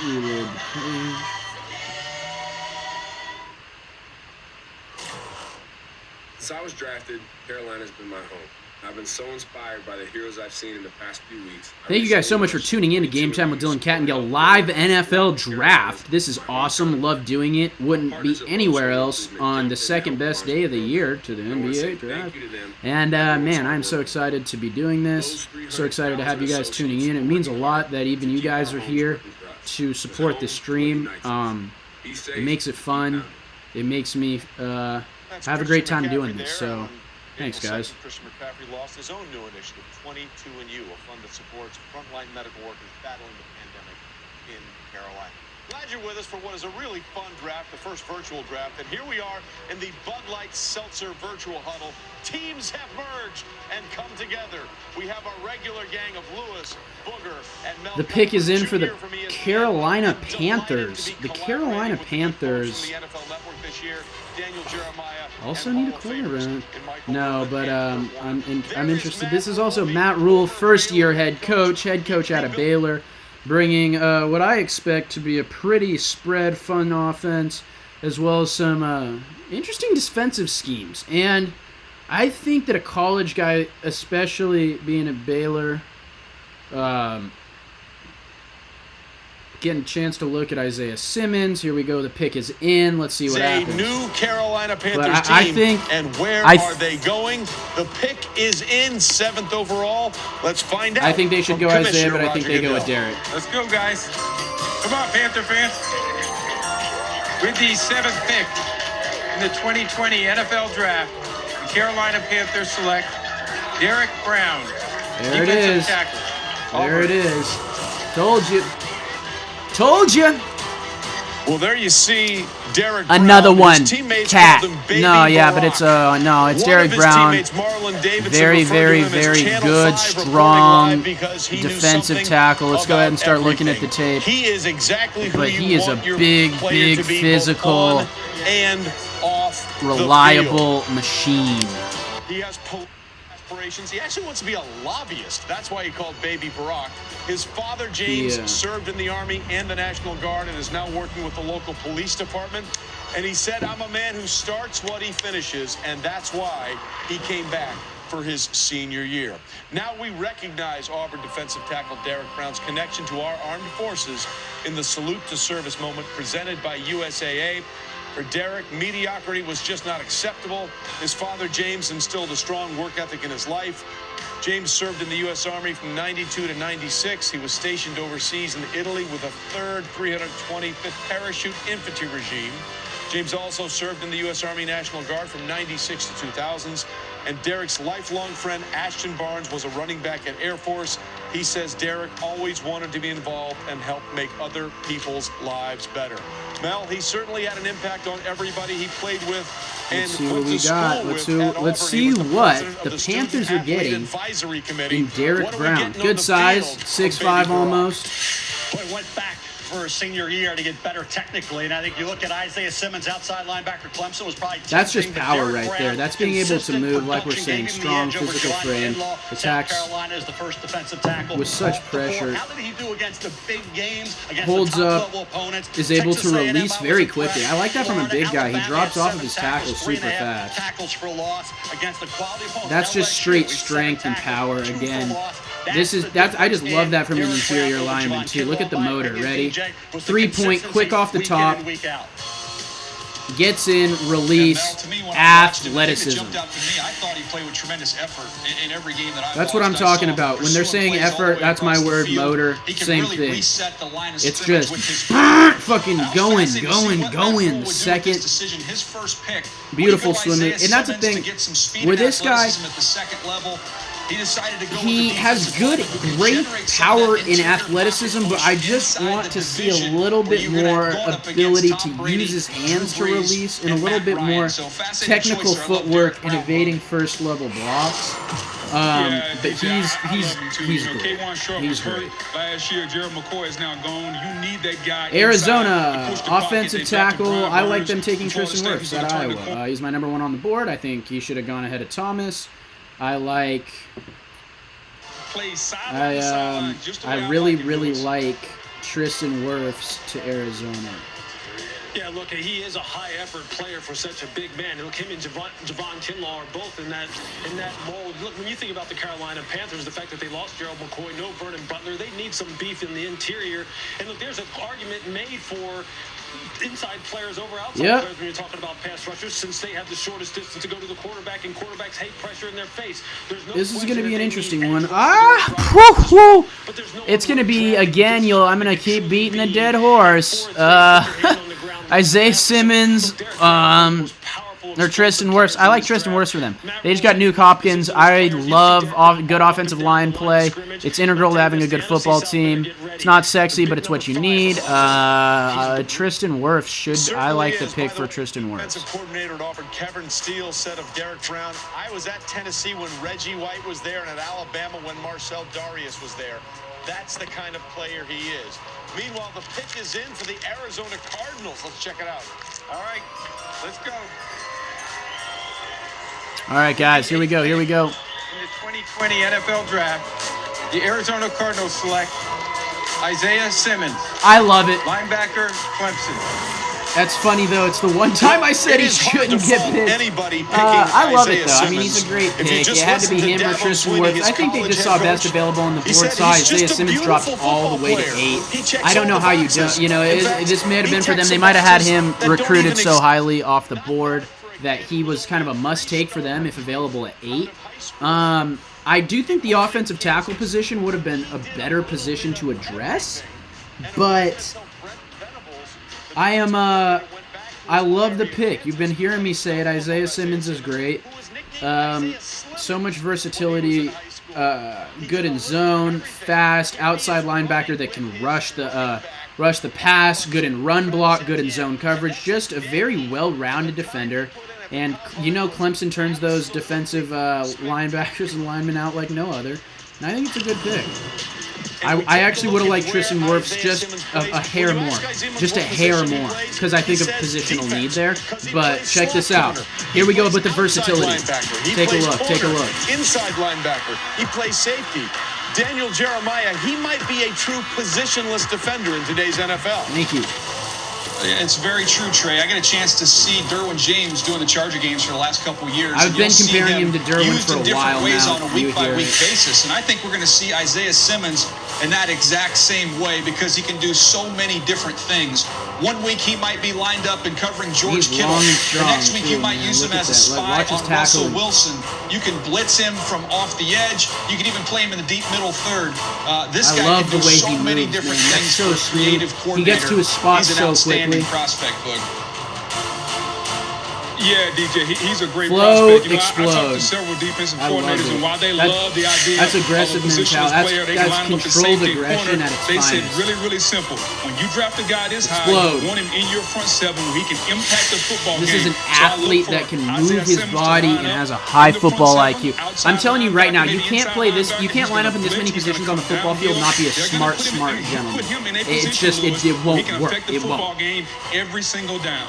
Reload the page. Since I was drafted, Carolina's been my home. I've been so inspired by the heroes I've seen in the past few weeks. Thank you guys so much for tuning in to Game Time with Dylan Kattengell live NFL draft. This is awesome. Love doing it. Wouldn't be anywhere else on the second best day of the year to the NBA draft. And man, I'm so excited to be doing this. So excited to have you guys tuning in. It means a lot that even you guys are here to support the stream. It makes it fun. It makes me have a great time doing this. So thanks, guys. Christian McCaffrey lost his own new initiative, 22andU, a fund that supports frontline medical workers battling the pandemic in Carolina. Glad you're with us for what is a really fun draft, the first virtual draft. And here we are in the Bud Light Seltzer virtual huddle. Teams have merged and come together. We have our regular gang of Lewis, Booger, and Mel. The pick is in for the Carolina Panthers. The Carolina Panthers also need a quarterback. No, but I'm interested. This is also Matt Rule, first-year head coach out of Baylor, bringing what I expect to be a pretty spread, fun offense, as well as some interesting defensive schemes. And I think that a college guy, especially being at Baylor, getting a chance to look at Isaiah Simmons. Here we go. The pick is in. Let's see what happens. New Carolina Panthers but team. And where are they going? The pick is in, 7th overall. Let's find out. I think they should go Isaiah, but I think they go with Derek. Let's go, guys. Come on, Panther fans. With the 7th pick in the 2020 NFL Draft, the Carolina Panthers select Derek Brown. There it is. Tackle. There it is. Told you. Told you. Well, there you see Derek Another Brown. one. His teammates Cat. called him Baby No, yeah, but Barack. it's no, it's One Derek of his Brown. teammates, Marlon Davidson, Very, referred to very, him as very Channel good, 5 reporting strong live because he knew defensive something tackle. Let's go ahead and about start looking at the everything. tape. He is exactly who But you he is want a your big, player big, to be, both physical, on and off reliable the field. machine. He has aspirations. He actually wants to be a lobbyist. That's why he called Baby Barack. His father, James, served in the Army and the National Guard and is now working with the local police department. And he said, I'm a man who starts what he finishes, and that's why he came back for his senior year. Now we recognize Auburn defensive tackle Derek Brown's connection to our armed forces in the Salute to Service moment presented by USAA. For Derek, mediocrity was just not acceptable. His father, James, instilled a strong work ethic in his life. James served in the U.S. Army from 92 to 96. He was stationed overseas in Italy with the 3rd 325th Parachute Infantry Regime. James also served in the U.S. Army National Guard from 96 to 2000s. And Derek's lifelong friend, Ashton Barnes, was a running back at Air Force. He says Derek always wanted to be involved and help make other people's lives better. Mel, he certainly had an impact on everybody he played with. Let's see what we got. Let's see what the Panthers are getting in Derek Brown. Good size, 6'5" almost. Boy, went back for his senior year to get better technically, and I think you look at Isaiah Simmons, outside linebacker, Clemson was probably that's just power right there. That's being able to move, like we're saying, strong physical frame, attacks Carolina is the first defensive tackle with such pressure. How did he do against the big games, against holds the up, top-level opponents? is able to Texas A&M release very quickly. I like that from a big guy. He drops off of his tackles super fast. Tackles for loss against the quality opponents. That's just straight strength and power again. I just love that from an interior lineman too. Look at the motor. Ready? 3-point, quick off the top. Gets in, release, athleticism. That's what I'm talking about. When they're saying effort, that's my word, motor. Same thing. It's just fucking going. The second. Beautiful swimming. And that's the thing. With this guy, he has great power and athleticism, but I just want to see a little bit more ability to use his hands to release and a little bit more technical footwork and evading first-level blocks. But he's great. He's great. Last year, Gerald McCoy is now gone. You need that guy. Arizona, offensive tackle. I like them taking Tristan Wirfs at Iowa. He's my number 1 on the board. I think he should have gone ahead of Thomas. I really like Tristan Wirfs to Arizona. Yeah, look, he is a high-effort player for such a big man. Look, him and Javon Kinlaw are both in that mold. Look, when you think about the Carolina Panthers, the fact that they lost Gerald McCoy, no Vernon Butler, they need some beef in the interior. And look, there's an argument made for inside players over outside players when you're talking about pass rushers, since they have the shortest distance to go to the quarterback, and quarterbacks hate pressure in their face. This is going to be an interesting one. It's going to be, again, I'm going to keep beating a dead horse. Isaiah Simmons, or Tristan Wirfs. I like Tristan Wirfs for them. They just got Nuke Hopkins. I love good offensive line play. It's integral to having a good football team. It's not sexy, but it's what you need. Tristan Wirfs I like the pick for Tristan Wirfs. Defensive coordinator at Auburn, Kevin Steele, said of Derek Brown, I was at Tennessee when Reggie White was there and at Alabama when Marcel Darius was there. That's the kind of player he is. Meanwhile, the pick is in for the Arizona Cardinals. Let's check it out. All right, let's go. All right, guys, here we go. In the 2020 NFL Draft, the Arizona Cardinals select Isaiah Simmons. I love it. Linebacker, Clemson. That's funny, though. It's the one time I said he shouldn't get picked. I love it, though. I mean, he's a great pick. It had to be him or Tristan Wirfs. I think they just saw best available on the board, saw Isaiah Simmons dropped all the way to 8. I don't know how you don't. This may have been for them. They might have had him recruited so highly off the board that he was kind of a must-take for them if available at 8. I do think the offensive tackle position would have been a better position to address, but I love the pick. You've been hearing me say it. Isaiah Simmons is great. So much versatility. Good in zone, fast, outside linebacker that can rush the pass. Good in run block. Good in zone coverage. Just a very well-rounded defender. And Clemson turns those defensive linebackers and linemen out like no other. And I think it's a good pick. I actually would have liked Tristan Wirfs just a hair more. Just a hair more. Because I think of positional need there. But check this out. Here we go with the versatility. Take a look. Take a look. Inside linebacker. He plays safety. Daniel Jeremiah, he might be a true positionless defender in today's NFL. Thank you. It's very true, Trey. I got a chance to see Derwin James doing the Charger games for the last couple of years. I've been comparing him to Derwin for a while now. Used in different ways on a week-by-week basis. And I think we're going to see Isaiah Simmons in that exact same way because he can do so many different things. One week he might be lined up and covering George Kittle. The next week you might use him as a spy on Russell Wilson. You can blitz him from off the edge. You can even play him in the deep middle third. This guy can do so many different things for a creative coordinator. He gets to his spot so quickly. Prospect book. Yeah, DJ, he's a great Flow, prospect. explode. I talked to several defensive coordinators, and while they love the idea that's aggressive of a positionless mentality. player, they That's line him up at controlled safety aggression corner. at its They said finest. really simple. When you draft a guy this high, Explode. you want him in your front seven where he can impact the football This game. is an athlete that can move his body and has a high football IQ. I'm telling you right now, you can't play this. You can't line up in this many positions on the football field and not be a smart gentleman. It's just it won't work. It won't. Game every single down.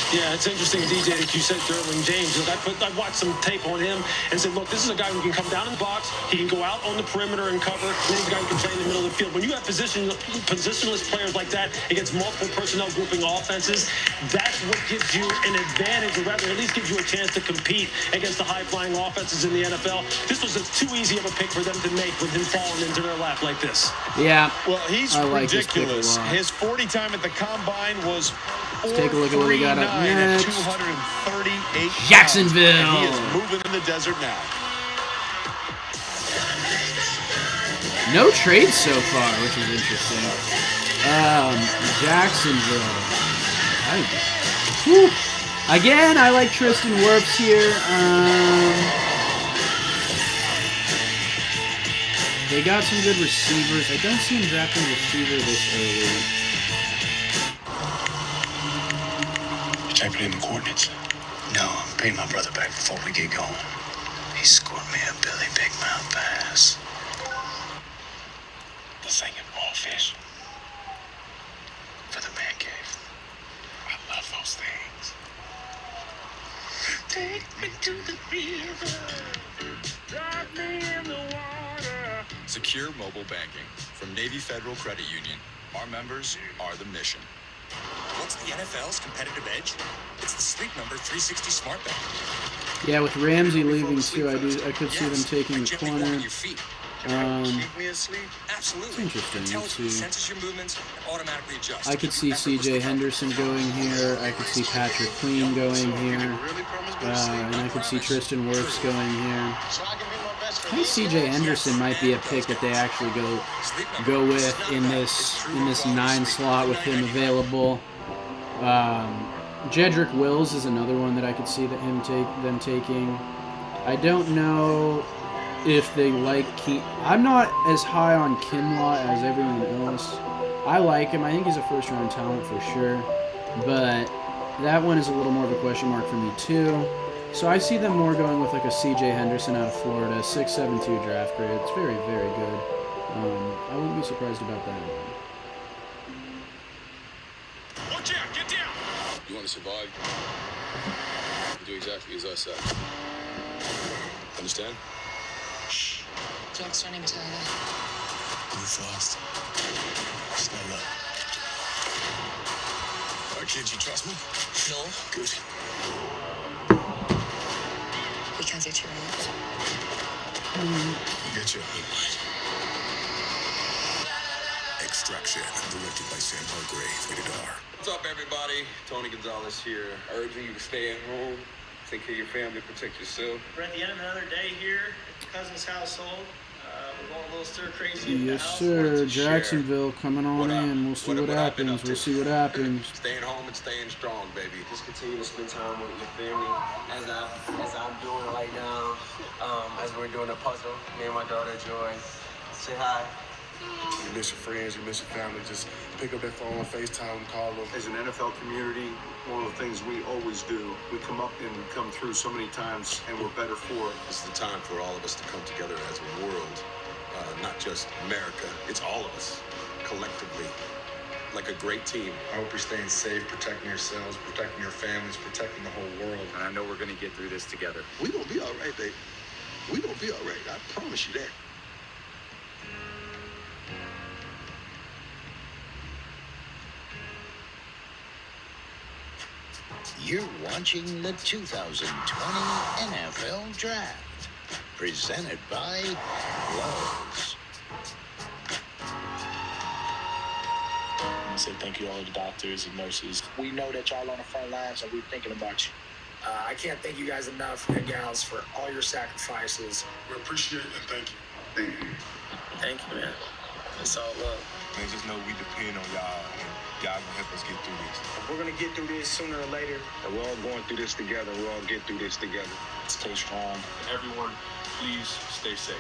Yeah, it's interesting, DJ, that you said Derwin James. Look, I watched some tape on him and said, look, this is a guy who can come down in the box. He can go out on the perimeter and cover. And he's a guy who can play in the middle of the field. When you have positionless players like that against multiple personnel grouping offenses, that's what gives you an advantage, or rather at least gives you a chance to compete against the high-flying offenses in the NFL. This was too easy of a pick for them to make with him falling into their lap like this. Yeah. Well, he's ridiculous. His 40 time at the combine was Let's take a look at what we got up next. 238 Jacksonville. And he is moving in the desert now. No trades so far, which is interesting. Jacksonville. Again, I like Tristan Wirfs here. They got some good receivers. I don't see him drafting a receiver this early. Typing in the coordinates. No, I'm bringing my brother back before we get going. He scored me a Billy Big Mouth pass. The singing fish for the man cave. I love those things. Take me to the river. Drop me in the water. Secure mobile banking from from Navy Federal Credit Union. Our members are the mission. What's the NFL's competitive edge? It's the Sleep Number 360 Smart Bed. Yeah, with Ramsey leaving too, I could see them taking the corner. It's interesting. Let's see. I could see C.J. Henderson going here. I could see Patrick Queen going here. And I could see Tristan Wirfs going here. I think C.J. Henderson might be a pick that they actually go with in this 9 slot with him available. Jedrick Wills is another one that I could see them taking. I don't know if they like I'm not as high on Kinlaw as everyone else. I like him. I think he's a first-round talent for sure. But that one is a little more of a question mark for me too. So I see them more going with like a C.J. Henderson out of Florida, 6.72 draft grade. It's very, very good. I wouldn't be surprised about that. Watch out, get down! You want to survive? Do exactly as I say. Understand? Shh. Jack's trying to tell you. Move fast. Stand up. All right, kids, you trust me? No. Good. Because it's your Get your Extraction, directed by Sam Hargrave, rated R. What's up, everybody? Tony Gonzalez here, urging you to stay at home, take care of your family, protect yourself. We're at the end of another day here at the Cousins household. We're going a little stir crazy. Yes, sir. Jacksonville coming on in. We'll see what happens. We'll see what happens. Staying home and staying strong, baby. Just continue to spend time with your family, as I'm doing right now. As we're doing a puzzle, me and my daughter Joy. Say hi. You miss your friends, you miss your family. Just pick up that phone, FaceTime, call them. As an NFL community, one of the things we always do, we come up and we come through so many times, and we're better for it. It's the time for all of us to come together as a world, not just America. It's all of us, collectively, like a great team. I hope you're staying safe, protecting yourselves, protecting your families, protecting the whole world. And I know we're going to get through this together. We're going to be all right, baby. We're going to be all right. I promise you that. You're watching the 2020 NFL Draft, presented by Lowe's. I say thank you to all the doctors and nurses. We know that y'all on the front lines, and we're thinking about you. I can't thank you guys enough, and gals, for all your sacrifices. We appreciate it and thank you. Thank you. Thank you, man. It's all love. Man, just know we depend on y'all, and y'all gonna help us get through this. We're gonna get through this sooner or later. And we're all going through this together. We'll all get through this together. Stay strong. Everyone, please stay safe.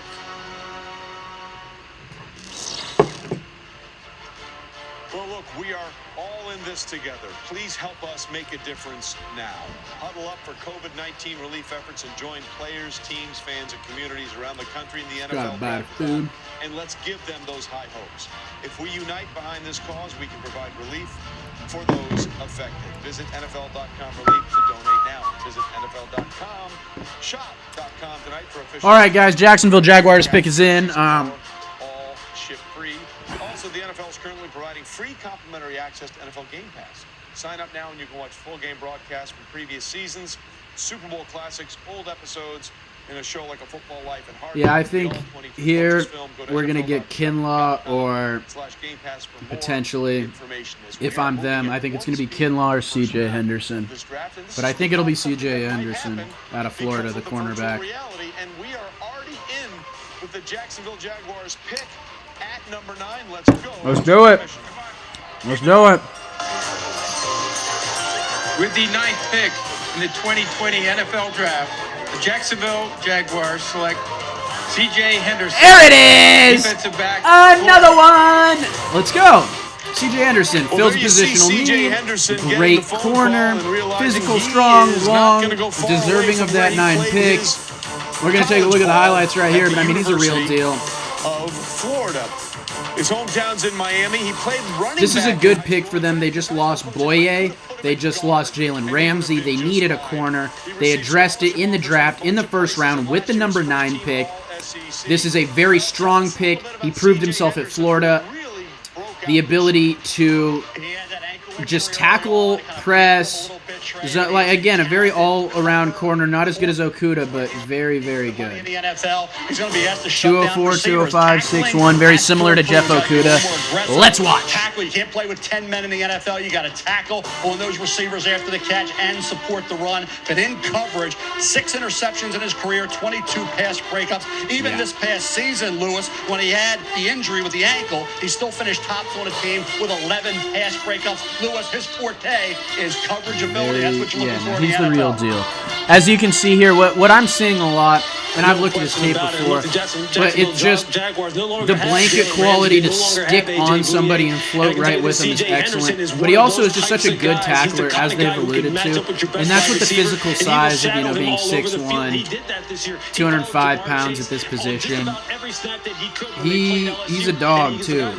Well, look, we are all in this together. Please help us make a difference now. Huddle up for COVID-19 relief efforts and join players, teams, fans, and communities around the country in the NFL bad draft. food. And let's give them those high hopes. If we unite behind this cause, we can provide relief for those affected. Visit NFL.com relief to donate now. Visit NFL.com, shop.com tonight for official. All right, guys. Jacksonville Jaguars pick is in. All ship free. Also, the NFL is currently providing free complimentary access to NFL Game Pass. Sign up now and you can watch full game broadcasts from previous seasons, Super Bowl classics, old episodes, in a show like A Football Life and Hard. Yeah, I think here we're going to get Kinlaw or potentially, if I'm them, I think it's going to be Kinlaw or C.J. Henderson. But I think it'll be C.J. Henderson out of Florida, the cornerback. And we are already in with the Jacksonville Jaguars pick at number 9. Let's go. Let's do it. Let's do it. With the 9th pick in the 2020 NFL Draft, the Jacksonville Jaguars select C.J. Henderson. There it is! Defensive back. Another one! Let's go. C.J. Henderson fills positional need. Great corner. Physical, strong, long, deserving of that 9 pick. We're going to take a look at the highlights right here, but I mean, he's a real deal. Of Florida. His hometown's in Miami. He played running back. This is a good pick for them. They just lost Boye. They just lost Jalen Ramsey. They needed a corner. They addressed it in the draft in the first round with the number 9 pick. This is a very strong pick. He proved himself at Florida. The ability to just tackle, press. Like, again, a very all-around corner. Not as good as Okuda, but very, very good. In the NFL, he's going to be asked to shut 204, down 205, 6'1", very similar to Jeff Okuda. Let's watch. Tackle. You can't play with 10 men in the NFL. You got to tackle on those receivers after the catch and support the run. But in coverage, 6 interceptions in his career, 22 pass breakups. Even this past season, Lewis, when he had the injury with the ankle, he still finished tops on a team with 11 pass breakups. Lewis, his forte is coverage ability. That's what you're looking for in the he's NFL. the real deal. As you can see here, what I'm seeing a lot, and I've looked at his tape before, but it's just the blanket quality to stick on somebody and float right with them is excellent. But he also is just such a good tackler, as they've alluded to, and that's what the physical size of, being 6'1", 205 pounds at this position. He's a dog too.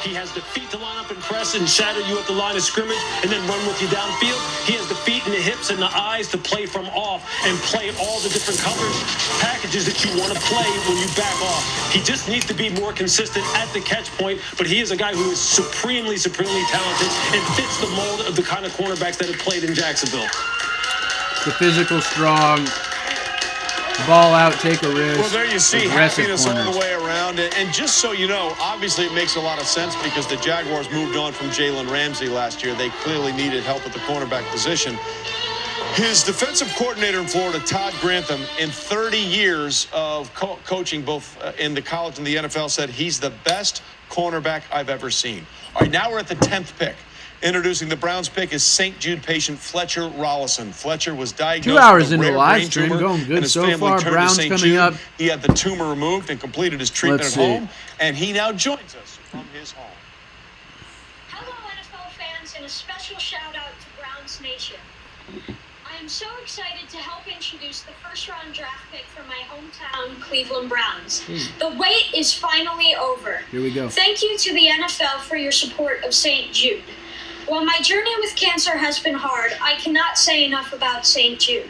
He has the feet to line up and press and shadow you at the line of scrimmage and then run with you downfield. He has the feet and the hips and the eyes to play from off and play all the different coverage packages that you want to play when you back off. He just needs to be more consistent at the catch point, but he is a guy who is supremely talented and fits the mold of the kind of cornerbacks that have played in Jacksonville. The physical, strong, ball out, take a risk. Well, there you see happiness all the way around. And just so you know, obviously it makes a lot of sense because the Jaguars moved on from Jalen Ramsey last year. They clearly needed help at the cornerback position. His defensive coordinator in Florida, Todd Grantham, in 30 years of coaching both in the college and the NFL, said he's the best cornerback I've ever seen. All right, now we're at the 10th pick. Introducing the Browns pick is St. Jude patient Fletcher Rollison. Fletcher was diagnosed 2 hours with a into the rare live brain stream, tumor, going and good his so family far. turned to Browns St. coming Jude. up. He had the tumor removed and completed his treatment Let's at see. home, and he now joins us from his home. Hello, NFL fans, and a special shout out to Browns Nation. I am so excited to help introduce the first-round draft pick for my hometown, Cleveland Browns. The wait is finally over. Here we go. Thank you to the NFL for your support of St. Jude. While my journey with cancer has been hard, I cannot say enough about St. Jude.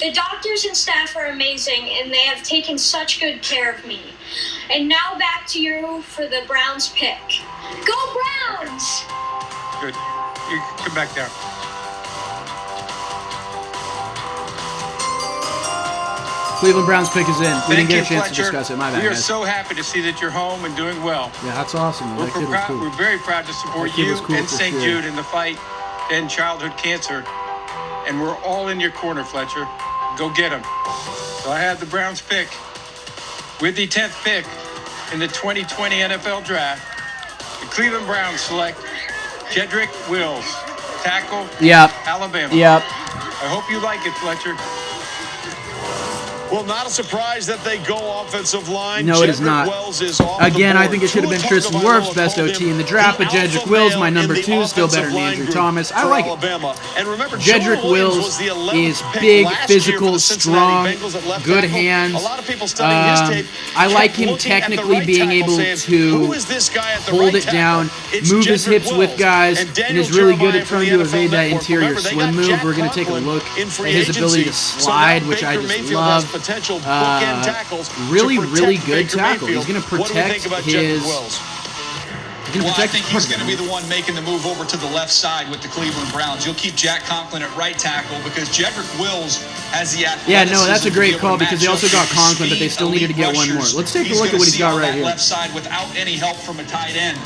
The doctors and staff are amazing, and they have taken such good care of me. And now back to you for the Browns pick. Go Browns! Good. You come back down. Cleveland Browns pick is in. We didn't get a chance Fletcher. to discuss it. My bad, We are guys. so happy to see that you're home and doing well. Yeah, that's awesome. We're, That kid was cool. we're very proud to support That kid you was cool and for St. sure. Jude in the fight and childhood cancer. And we're all in your corner, Fletcher. Go get them. So I have the Browns pick. With the 10th pick in the 2020 NFL Draft, the Cleveland Browns select Jedrick Wills, tackle, Yep. Alabama. Yep. I hope you like it, Fletcher. Well, not a surprise that they go offensive line. No, it is Jedrick not. Wells is off Again, the I board. think it should have been Tua Tristan Tagovailoa Wirfs, best called OT him in the draft, but the Jedrick alpha Wills, male my number in the 2, still better offensive than line Andrew group Thomas. I for like it. Alabama. And remember, Jedrick Joe Williams Wills was the 11th is pick big, last year for physical, the Cincinnati strong, Bengals at left good tackle. hands. A lot of people studying his tape I like kept him looking at the technically right being tackle able saying, to "Who is this guy at the hold right it down, tackle?" It's move his Jedrick hips with Wills. guys, And and Daniel is really good Jeremiah at from trying the to NFL evade that Network. interior Remember, they swim got move. Jack We're going to take a Conklin look in at free his ability to agency. slide, So now which I Baker just Mayfield love. has potential bookend tackles to Really, protect really good Baker tackle. Mayfield. He's going to What do we protect think about his... Jedrick Wills? Well, I think he's going to be the one making the move over to the left side with the Cleveland Browns. You'll keep Jack Conklin at right tackle because Jedrick Wills has the athleticism. Yeah, no, that's a to great be able call to because they match also up got with the Conklin, but they speed, still needed to get one more. rushers. Let's take a He's look at gonna what he's see got on right that here. left side without any help from a tight end.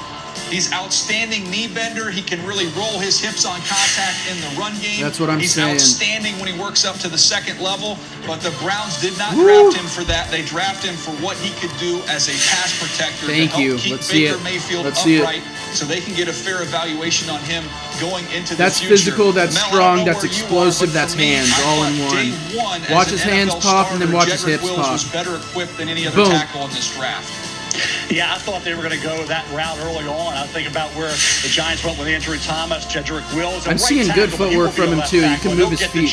He's outstanding knee bender. He can really roll his hips on contact in the run game. That's what I'm He's saying. outstanding when he works up to the second level, but the Browns did not draft him for that. They drafted him for what he could do as a pass protector Thank to help you. keep Let's see Baker it. Mayfield Let's see it. upright so they can get a fair evaluation on him going into That's the future. physical, that's Mel, I don't strong, know that's where you explosive, are, but that's for me, hands, I all in thought one. day one as Watch an his hands NFL pop and then starter, watch his Jedrick hips Wills pop. was better equipped than any other Boom. tackle in this draft. Yeah, I thought they were going to go that route early on. I think about where the Giants went with Andrew Thomas, Jedrick Wills. I'm seeing good footwork from him, too. You can move his feet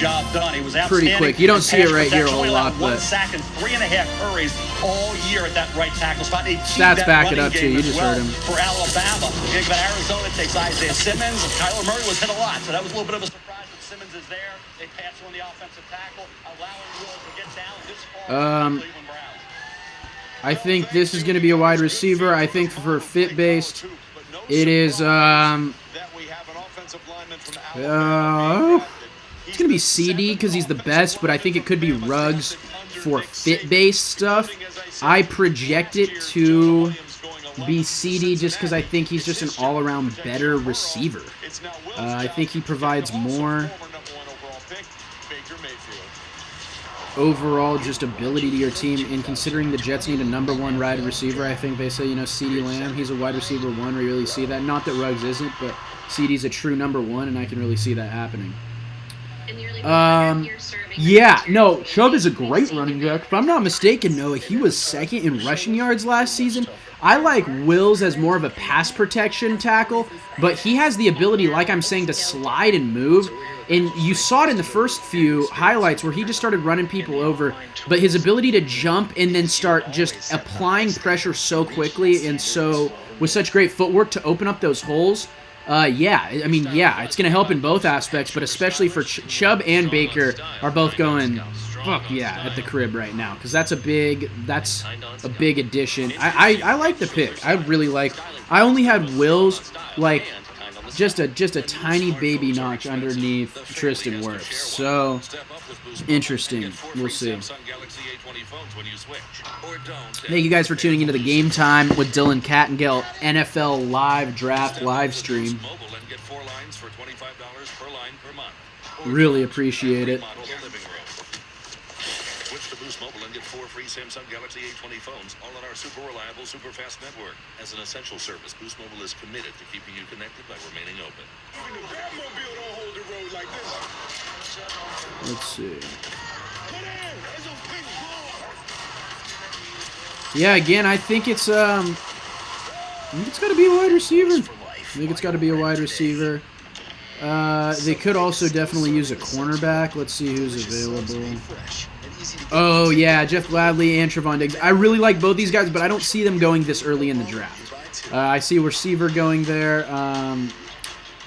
pretty quick. You don't see it right here a whole lot, but 1 sack and 3.5 hurries all year at that right tackle spot. stats back it up, too. You just heard him. For Alabama. You think about Arizona takes Isaiah Simmons. Kyler Murray was hit a lot, so that was a little bit of a surprise that Simmons is there. They pass on the offensive tackle, allowing Wills to get down. I think this is going to be a wide receiver. I think for fit-based, it is, it's going to be CD because he's the best, but I think it could be Ruggs for fit-based stuff. I project it to be CD just because I think he's just an all-around better receiver. I think he provides more overall just ability to your team, and considering the Jets need a #1 wide receiver, I think they say, CeeDee Lamb, he's a wide receiver 1. We really see that. Not that Ruggs isn't, but CeeDee's a true #1, and I can really see that happening. Yeah, no, Chubb is a great running back. If I'm not mistaken, Noah, he was 2nd in rushing yards last season. I like Wills as more of a pass protection tackle, but he has the ability, like I'm saying, to slide and move. And you saw it in the first few highlights where he just started running people over, but his ability to jump and then start just applying pressure so quickly and so with such great footwork to open up those holes, yeah, it's going to help in both aspects, but especially for Chubb and Baker are both going, fuck yeah, at the crib right now, because that's a big addition. I like the pick. I really like. I only had Wills like just a tiny baby notch underneath Tristan Wirfs. So interesting. We'll see. Thank you guys for tuning into the Game Time with Dylan Kattengell NFL Live Draft live stream. Really appreciate it. Switch to Boost Mobile and get 4 free Samsung Galaxy A20 phones, all on our super reliable, super fast network. As an essential service, Boost Mobile is committed to keeping you connected by remaining open. Let's see. Yeah, again, I think it's got to be a wide receiver. I think it's got to be a wide receiver. They could also definitely use a cornerback. Let's see who's available. Oh, yeah, Jeff Gladney and Trevon Diggs. I really like both these guys, but I don't see them going this early in the draft. I see a receiver going there.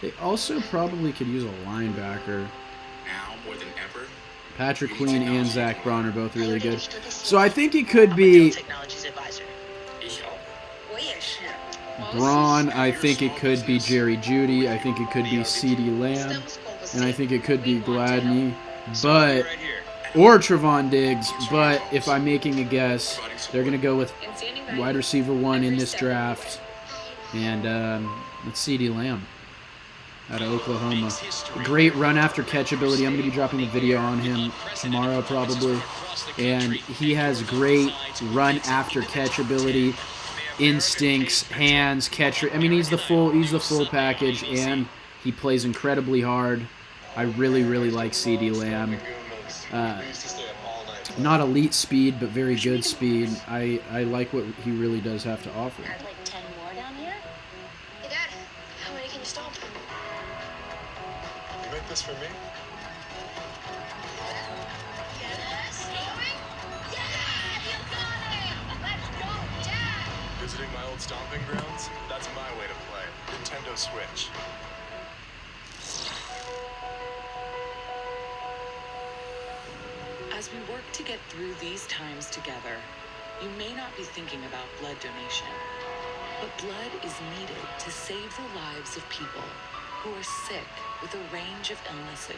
They also probably could use a linebacker. Now more than ever, Patrick Queen and Zach Braun are both really good. So I think it could be Braun. I think it could be Jerry Jeudy. I think it could be CeeDee Lamb. And I think it could be Gladney. Or Trevon Diggs. But if I'm making a guess, they're going to go with wide receiver 1 in this draft. And it's CeeDee Lamb out of Oklahoma. Great run after catch ability. I'm going to be dropping a video on him tomorrow probably. And he has great run after catch ability, instincts, hands, catcher. I mean, he's the full package, and he plays incredibly hard. I really, really like CeeDee Lamb. Not elite speed, but very good speed. I like what he really does have to offer. Like 10 more down here? Hey, Dad, how many can you stomp? you make this for me? Yes! Yeah, you got it! Let's go, Dad! Visiting my old stomping grounds? That's my way to play. Nintendo Switch. As we work to get through these times together, you may not be thinking about blood donation, but blood is needed to save the lives of people who are sick with a range of illnesses.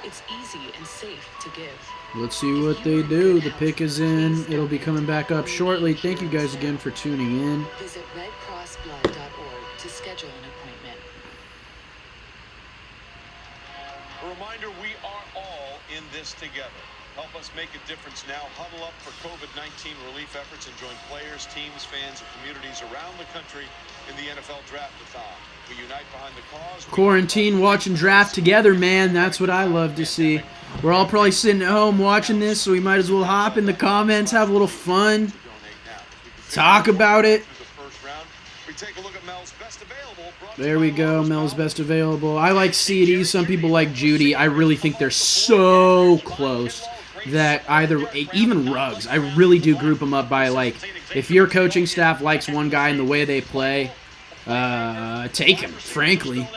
It's easy and safe to give. Let's see what they do. The pick is in. It'll be coming back up shortly. Thank you guys again for tuning in. Visit redcrossblood.org to schedule an appointment. A reminder, we are all in this together. Help us make a difference now. Huddle up for COVID-19 relief efforts and join players, teams, fans, and communities around the country in the NFL Draft-a-thon. We unite behind the cause. Quarantine watching draft together, man. That's what I love to see. We're all probably sitting at home watching this, so we might as well hop in the comments, have a little fun, talk about it. There we go, Mel's best available. I like CeeDee. Some people like Jeudy. I really think they're so close that even Ruggs, I really do group them up by, like, if your coaching staff likes one guy and the way they play, take him, frankly.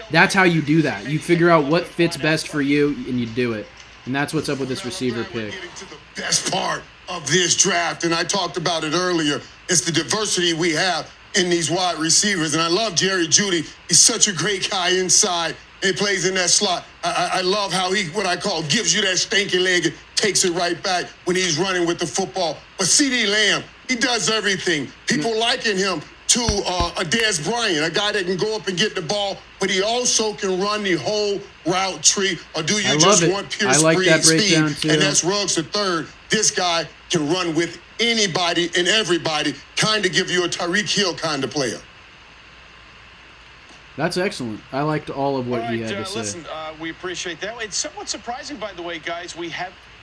That's how you do that. You figure out what fits best for you, and you do it. And that's what's up with this receiver pick. Best part of this draft, and I talked about it earlier, it's the diversity we have in these wide receivers. And I love Jerry Jeudy. He's such a great guy inside. He plays in that slot. I love how he, what I call, gives you that stanky leg and takes it right back when he's running with the football. But CeeDee Lamb, he does everything. People liken him to a Dez Bryant, a guy that can go up and get the ball, but he also can run the whole route tree. Or do you just want pure speed? And that's Ruggs the third. This guy can run with anybody and everybody, kind of give you a Tyreek Hill kind of player. That's excellent. I liked all of what he had to say. Listen, we appreciate that. It's somewhat surprising, by the way, guys.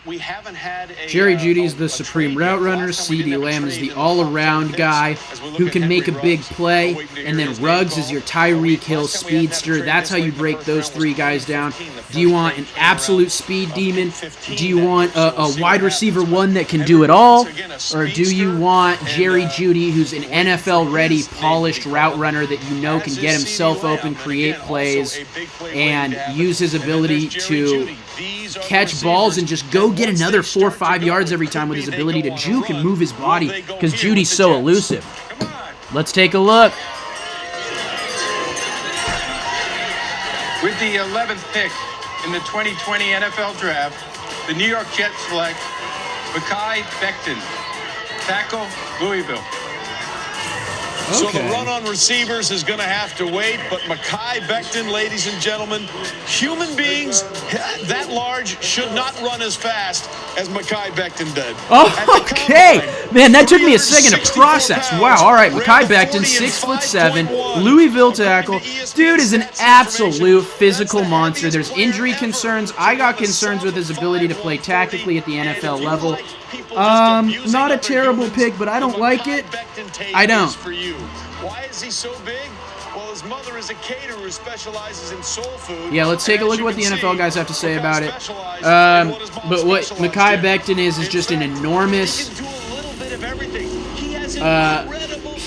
We haven't had a Jerry Jeudy's the supreme route runner. CeeDee Lamb is the all-around guy who can make a big play. And then Ruggs is your Tyreek Hill speedster. That's how you break those three guys down. Do you want an absolute speed demon? Do you want a wide receiver one that can do it all? Or do you want Jerry Jeudy, who's an NFL-ready, polished route runner that you know can get himself open, create plays, and use his ability to catch balls and just go get another 4 or 5 yards every time with his ability to juke and move his body because Judy's so elusive. Let's take a look. With the 11th pick in the 2020 NFL Draft, the New York Jets select Mekhi Becton, tackle, Louisville. So the run on receivers is going to have to wait, but Mekhi Becton, ladies and gentlemen, human beings that large should not run as fast as Mekhi Becton did. Okay, man, that took me a second to process. Wow, all right, Mekhi Becton, 6'7", Louisville tackle. Dude is an absolute physical monster. There's injury concerns. I got concerns with his ability to play tactically at the NFL level. Not a terrible pick, but I don't like it. I don't. Why is he so big? Well, his mother is a caterer who specializes in soul food. Yeah, let's take a look at what the NFL guys have to say about it. But what Mekhi Becton is just an enormous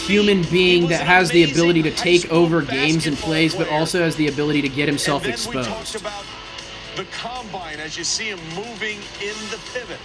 human being that has the ability to take over games and plays, but also has the ability to get himself exposed. The combine, as you see him moving in the pivot.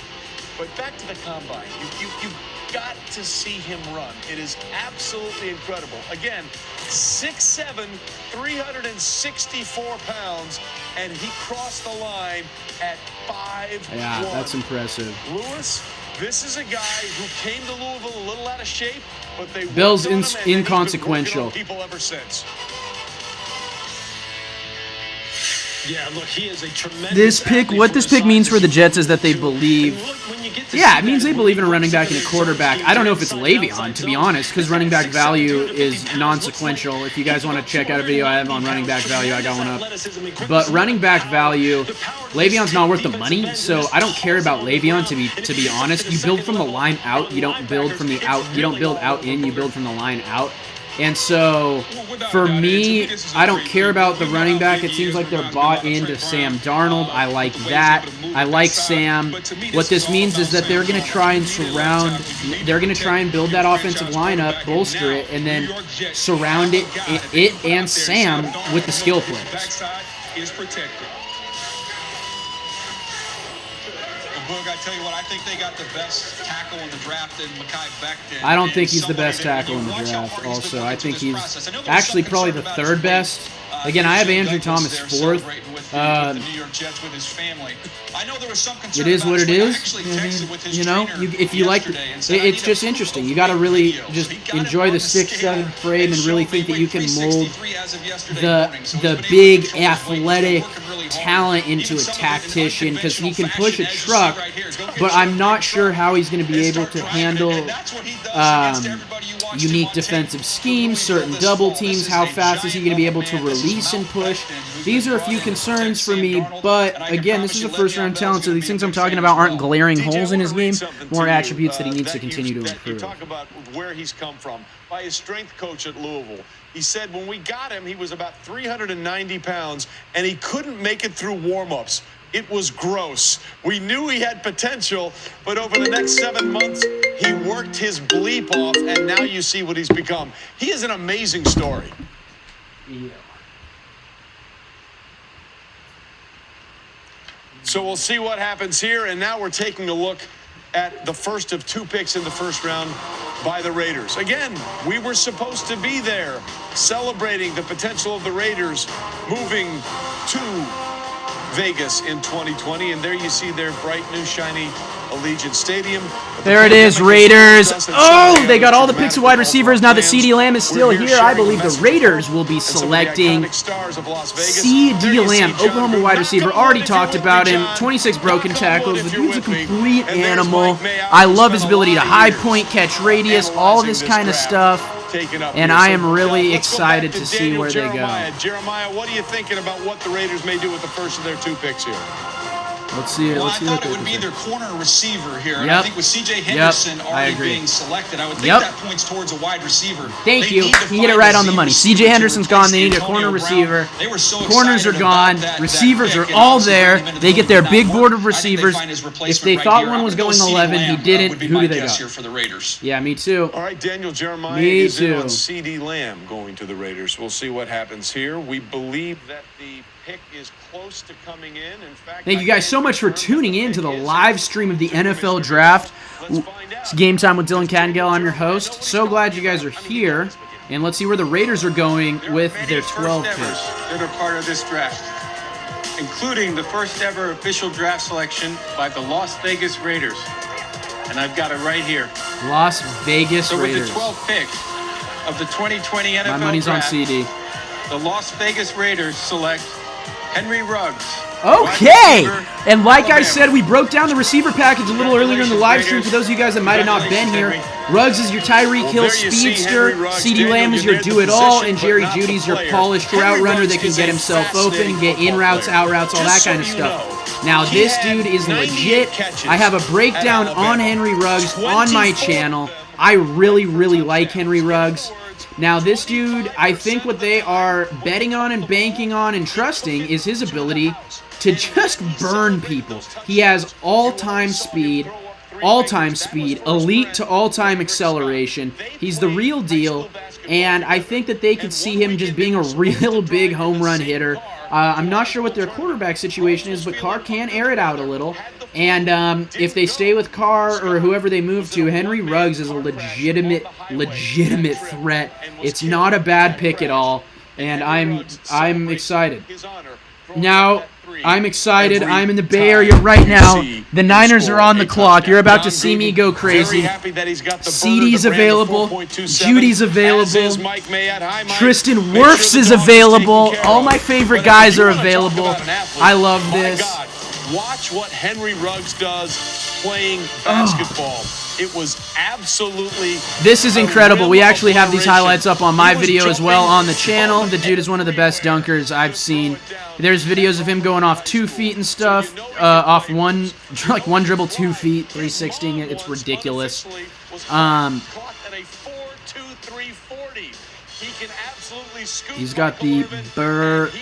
But back to the combine, you've got to see him run. It is absolutely incredible. Again, 6'7", 364 pounds, and he crossed the line at 5'1". Yeah, that's impressive. Lewis, this is a guy who came to Louisville a little out of shape, but they Bill's inconsequential. People ever since. Yeah, look, he is a tremendous What this pick means for the Jets is that they believe. Yeah, it means they believe in a running back and a quarterback. I don't know if it's Le'Veon, to be honest, because running back value is non-sequential. If you guys want to check out a video I have on running back value, I got one up. But running back value, Le'Veon's not worth the money, so I don't care about Le'Veon, to be honest. You build from the line out. You don't build from the out. You don't build out in. You build from the line out. And so, for me, I don't care about the running back. It seems like they're bought into Sam Darnold. I like that. I like Sam. What this means is that they're going to try and build that offensive line up, bolster it, and then surround it and Sam with the skill players. Is protected. Boog, I tell you what, I think they got the best tackle in the draft in Mekhi Becton. I don't think he's the best tackle in the draft, also. I think he's actually probably the third best. Again, I have Andrew Thomas fourth. It is what it is. You know, if you like, it's just interesting. You got to really just enjoy the 6'7" frame and really think that you can mold the big athletic talent into a tactician, because he can push a truck, but I'm not sure how he's going to be able to handle unique defensive schemes, certain double teams. How fast is he going to be able to release and push? These are a few concerns for me, but again, this is a first-round talent, so these things I'm talking about aren't glaring holes in his game, more attributes that he needs to continue to improve. You talk about where he's come from, by his strength coach at Louisville. He said when we got him, he was about 390 pounds, and he couldn't make it through warm-ups. It was gross. We knew he had potential, but over the next 7 months, he worked his bleep off, and now you see what he's become. He is an amazing story. Yeah. So we'll see what happens here. And now we're taking a look at the first of 2 picks in the first round by the Raiders. Again, we were supposed to be there celebrating the potential of the Raiders moving to Vegas in 2020. And there you see their bright, new, shiny Allegiant Stadium. There it is, Raiders. Oh, they got all the picks of wide receivers. Now that CeeDee Lamb is still here, I believe the Raiders will be selecting CeeDee Lamb, Oklahoma wide receiver. Already talked about him. 26 broken tackles. The dude's a complete animal. I love his ability to high point, catch radius, all this kind of stuff. And I am really excited to see where they go. Jeremiah, what are you thinking about what the Raiders may do with the first of their 2 picks here? Let's see it. Well, Let's see I what thought it would be they either corner or receiver here. And Yep. I think with C.J. Henderson I already agree. being selected, I would think Yep. that points towards a wide receiver. Thank They you. need to You hit it find right a on the money. receiver C.J. to Henderson's replace gone. They need a Antonio corner Brown. receiver. They were so Corners are excited gone. about that Receivers pick, are and all obviously there. the They get their did big not board work. of I think they receivers. find his If replacement they right thought here. one I was would go going CeeDee 11, he Lamb, didn't. would be Who my do they guess go? here for the Raiders. Yeah, me too. All right, Daniel Jeremiah Me is in too. on CeeDee Lamb going to the Raiders. We'll see what happens here. We believe that the pick is close to coming in. In fact, Thank you guys so much for tuning in to the live stream of the NFL Draft. It's Game Time with Dylan Kattengell. I'm your host. So glad you guys are here. And let's see where the Raiders are going with their 12 picks. That are part of this draft, including the first ever official draft selection by the Las Vegas Raiders. And I've got it right here. Las Vegas So with Raiders. the 12th pick of the 2020 NFL My money's on Draft, CD. the Las Vegas Raiders select Henry Ruggs. Okay, and like I said, we broke down the receiver package a little earlier in the live stream. For those of you guys that might have not been here, Ruggs is your Tyreek Hill speedster, CeeDee Lamb is your do-it-all, and Jerry Judy's your polished route runner that can get himself open, get in routes, out routes, all that kind of stuff. Now, this dude is legit. I have a breakdown on Henry Ruggs on my channel. I really, really like Henry Ruggs. Now, this dude, I think what they are betting on and banking on and trusting is his ability to just burn people. He has all-time speed, elite to all-time acceleration. He's the real deal, and I think that they could see him just being a real big home run hitter. I'm not sure what their quarterback situation is, but Carr can air it out a little. And if they stay with Carr or whoever they move to, Henry Ruggs is a legitimate threat. It's not a bad pick at all, and I'm excited. Now, I'm excited. I'm in the Bay Area right now. The Niners are on the clock. You're about to see me go crazy. CeeDee's available. Judy's available. Tristan Wirfs is available. All my favorite guys are available. I love this. Watch what Henry Ruggs does playing basketball. It was absolutely... This is incredible. We actually have these highlights up on my video as well on the channel. The dude is one of the best dunkers I've seen. There's videos of him going off 2 feet and stuff, off one dribble, 2 feet, 360ing it. It's ridiculous. He's got the burners.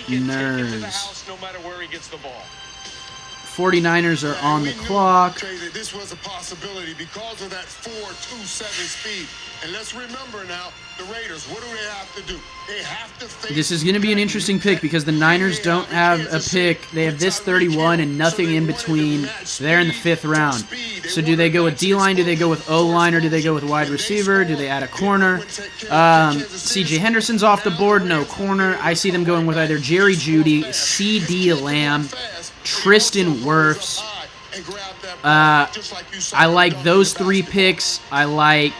49ers are on the clock. This was a possibility because of that 4.27 speed. And let's remember now, the Raiders, what do they have to do? They have to face... This is going to be an interesting pick because the Niners don't have a pick. They have this 31 and nothing in between. They're in the 5th round. So do they go with D-line? Do they go with O-line? Or do they go with wide receiver? Do they add a corner? C.J. Henderson's off the board. No corner. I see them going with either Jerry Judy, CeeDee Lamb, Tristan Wirfs. I like those 3 picks. I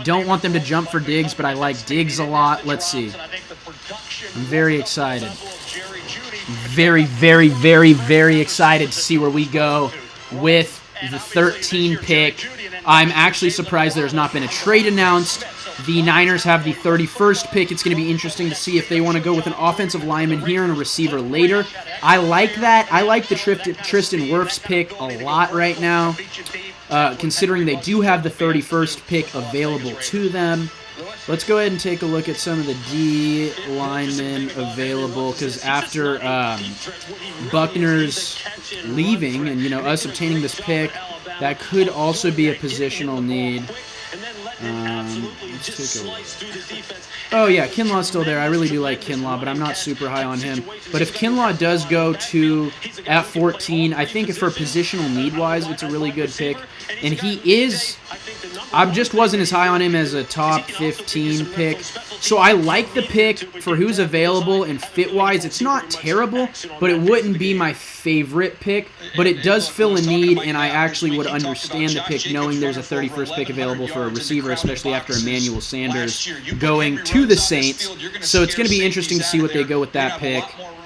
don't want them to jump for Diggs, but I like Diggs a lot. Let's see. I'm very excited. Very, very, very, very excited to see where we go with the 13 pick. I'm actually surprised there's not been a trade announced. The Niners have the 31st pick. It's going to be interesting to see if they want to go with an offensive lineman here and a receiver later. I like that. I like the Tristan Wirfs pick a lot right now, considering they do have the 31st pick available to them. Let's go ahead and take a look at some of the D linemen available, because after Buckner's leaving and, us obtaining this pick, that could also be a positional need. Let's take a look. Oh, yeah, Kinlaw's still there. I really do like Kinlaw, but I'm not super high on him. But if Kinlaw does go to at 14, I think for positional need-wise, it's a really good pick. And he is... I just wasn't as high on him as a top 15 pick. So I like the pick for who's available, and fit-wise, it's not terrible, but it wouldn't be my favorite pick. But it does fill a need, and I actually would understand the pick knowing there's a 31st pick available for a receiver, especially after Emmanuel Sanders going to the Saints. So it's going to be interesting to see what they go with that pick.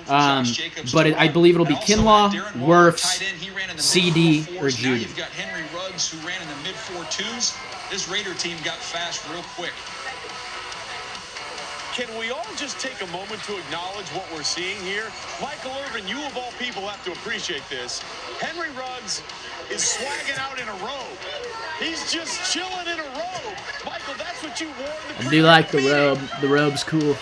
But I believe it'll be Kinlaw, Wirfs, CD, or Judy. You've got Henry Ruggs, who ran in the mid-4.2s. This Raider team got fast real quick. Can we all just take a moment to acknowledge what we're seeing here? Michael Irvin, you of all people have to appreciate this. Henry Ruggs is swagging out in a robe. He's just chilling in a robe. Michael, that's what you wore in the I do like the robe. The robe's cool.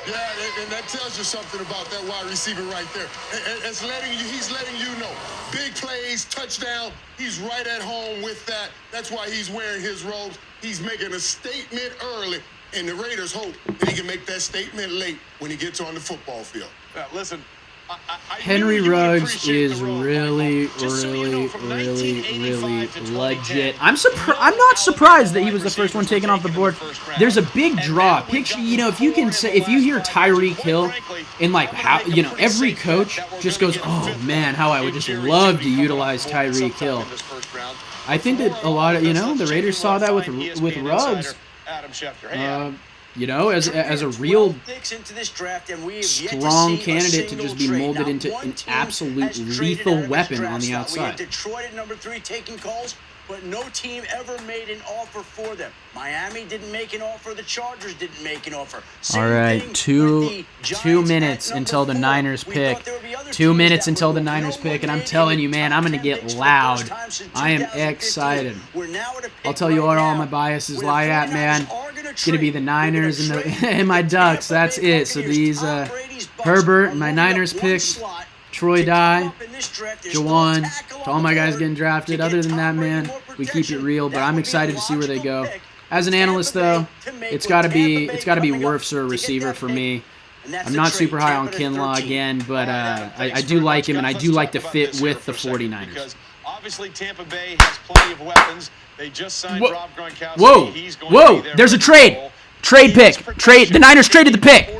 Yeah, and that tells you something about that wide receiver right there. He's letting you know. Big plays, touchdown. He's right at home with that. That's why he's wearing his robes. He's making a statement early, and the Raiders hope that he can make that statement late when he gets on the football field. Listen, Henry Ruggs is really legit. I'm not surprised that he was the first one taken off the board. There's a big draw. Picture, if you hear Tyreek Hill, and like how, every coach just goes, oh man, how I would just love to utilize Tyreek Hill. I think that a lot of, the Raiders saw that with Ruggs. As a real strong candidate to just be molded into an absolute lethal weapon on the outside. Detroit at number 3 taking calls, but no team ever made an offer for them. Miami didn't make an offer. The Chargers didn't make an offer. All right, two minutes until the Niners pick. 2 minutes until the Niners pick, and I'm telling you, man, I'm going to get loud. I am excited. I'll tell you what all my biases lie at, man. It's going to be the Niners and my Ducks. That's it. So these Herbert, my Niners picks, Troy Dye, Jawan, to all my guys getting drafted. Other than that, man, we keep it real, but I'm excited to see where they go. As an analyst, though, it's got to be Wirfs or a receiver for me. I'm not super high on Kinlaw again, but I do like him, and I do like the fit with the 49ers. Because obviously Tampa Bay has plenty of weapons. They just signed Rob Gronkowski. Whoa! There's a trade. Trade pick. The Niners traded the pick.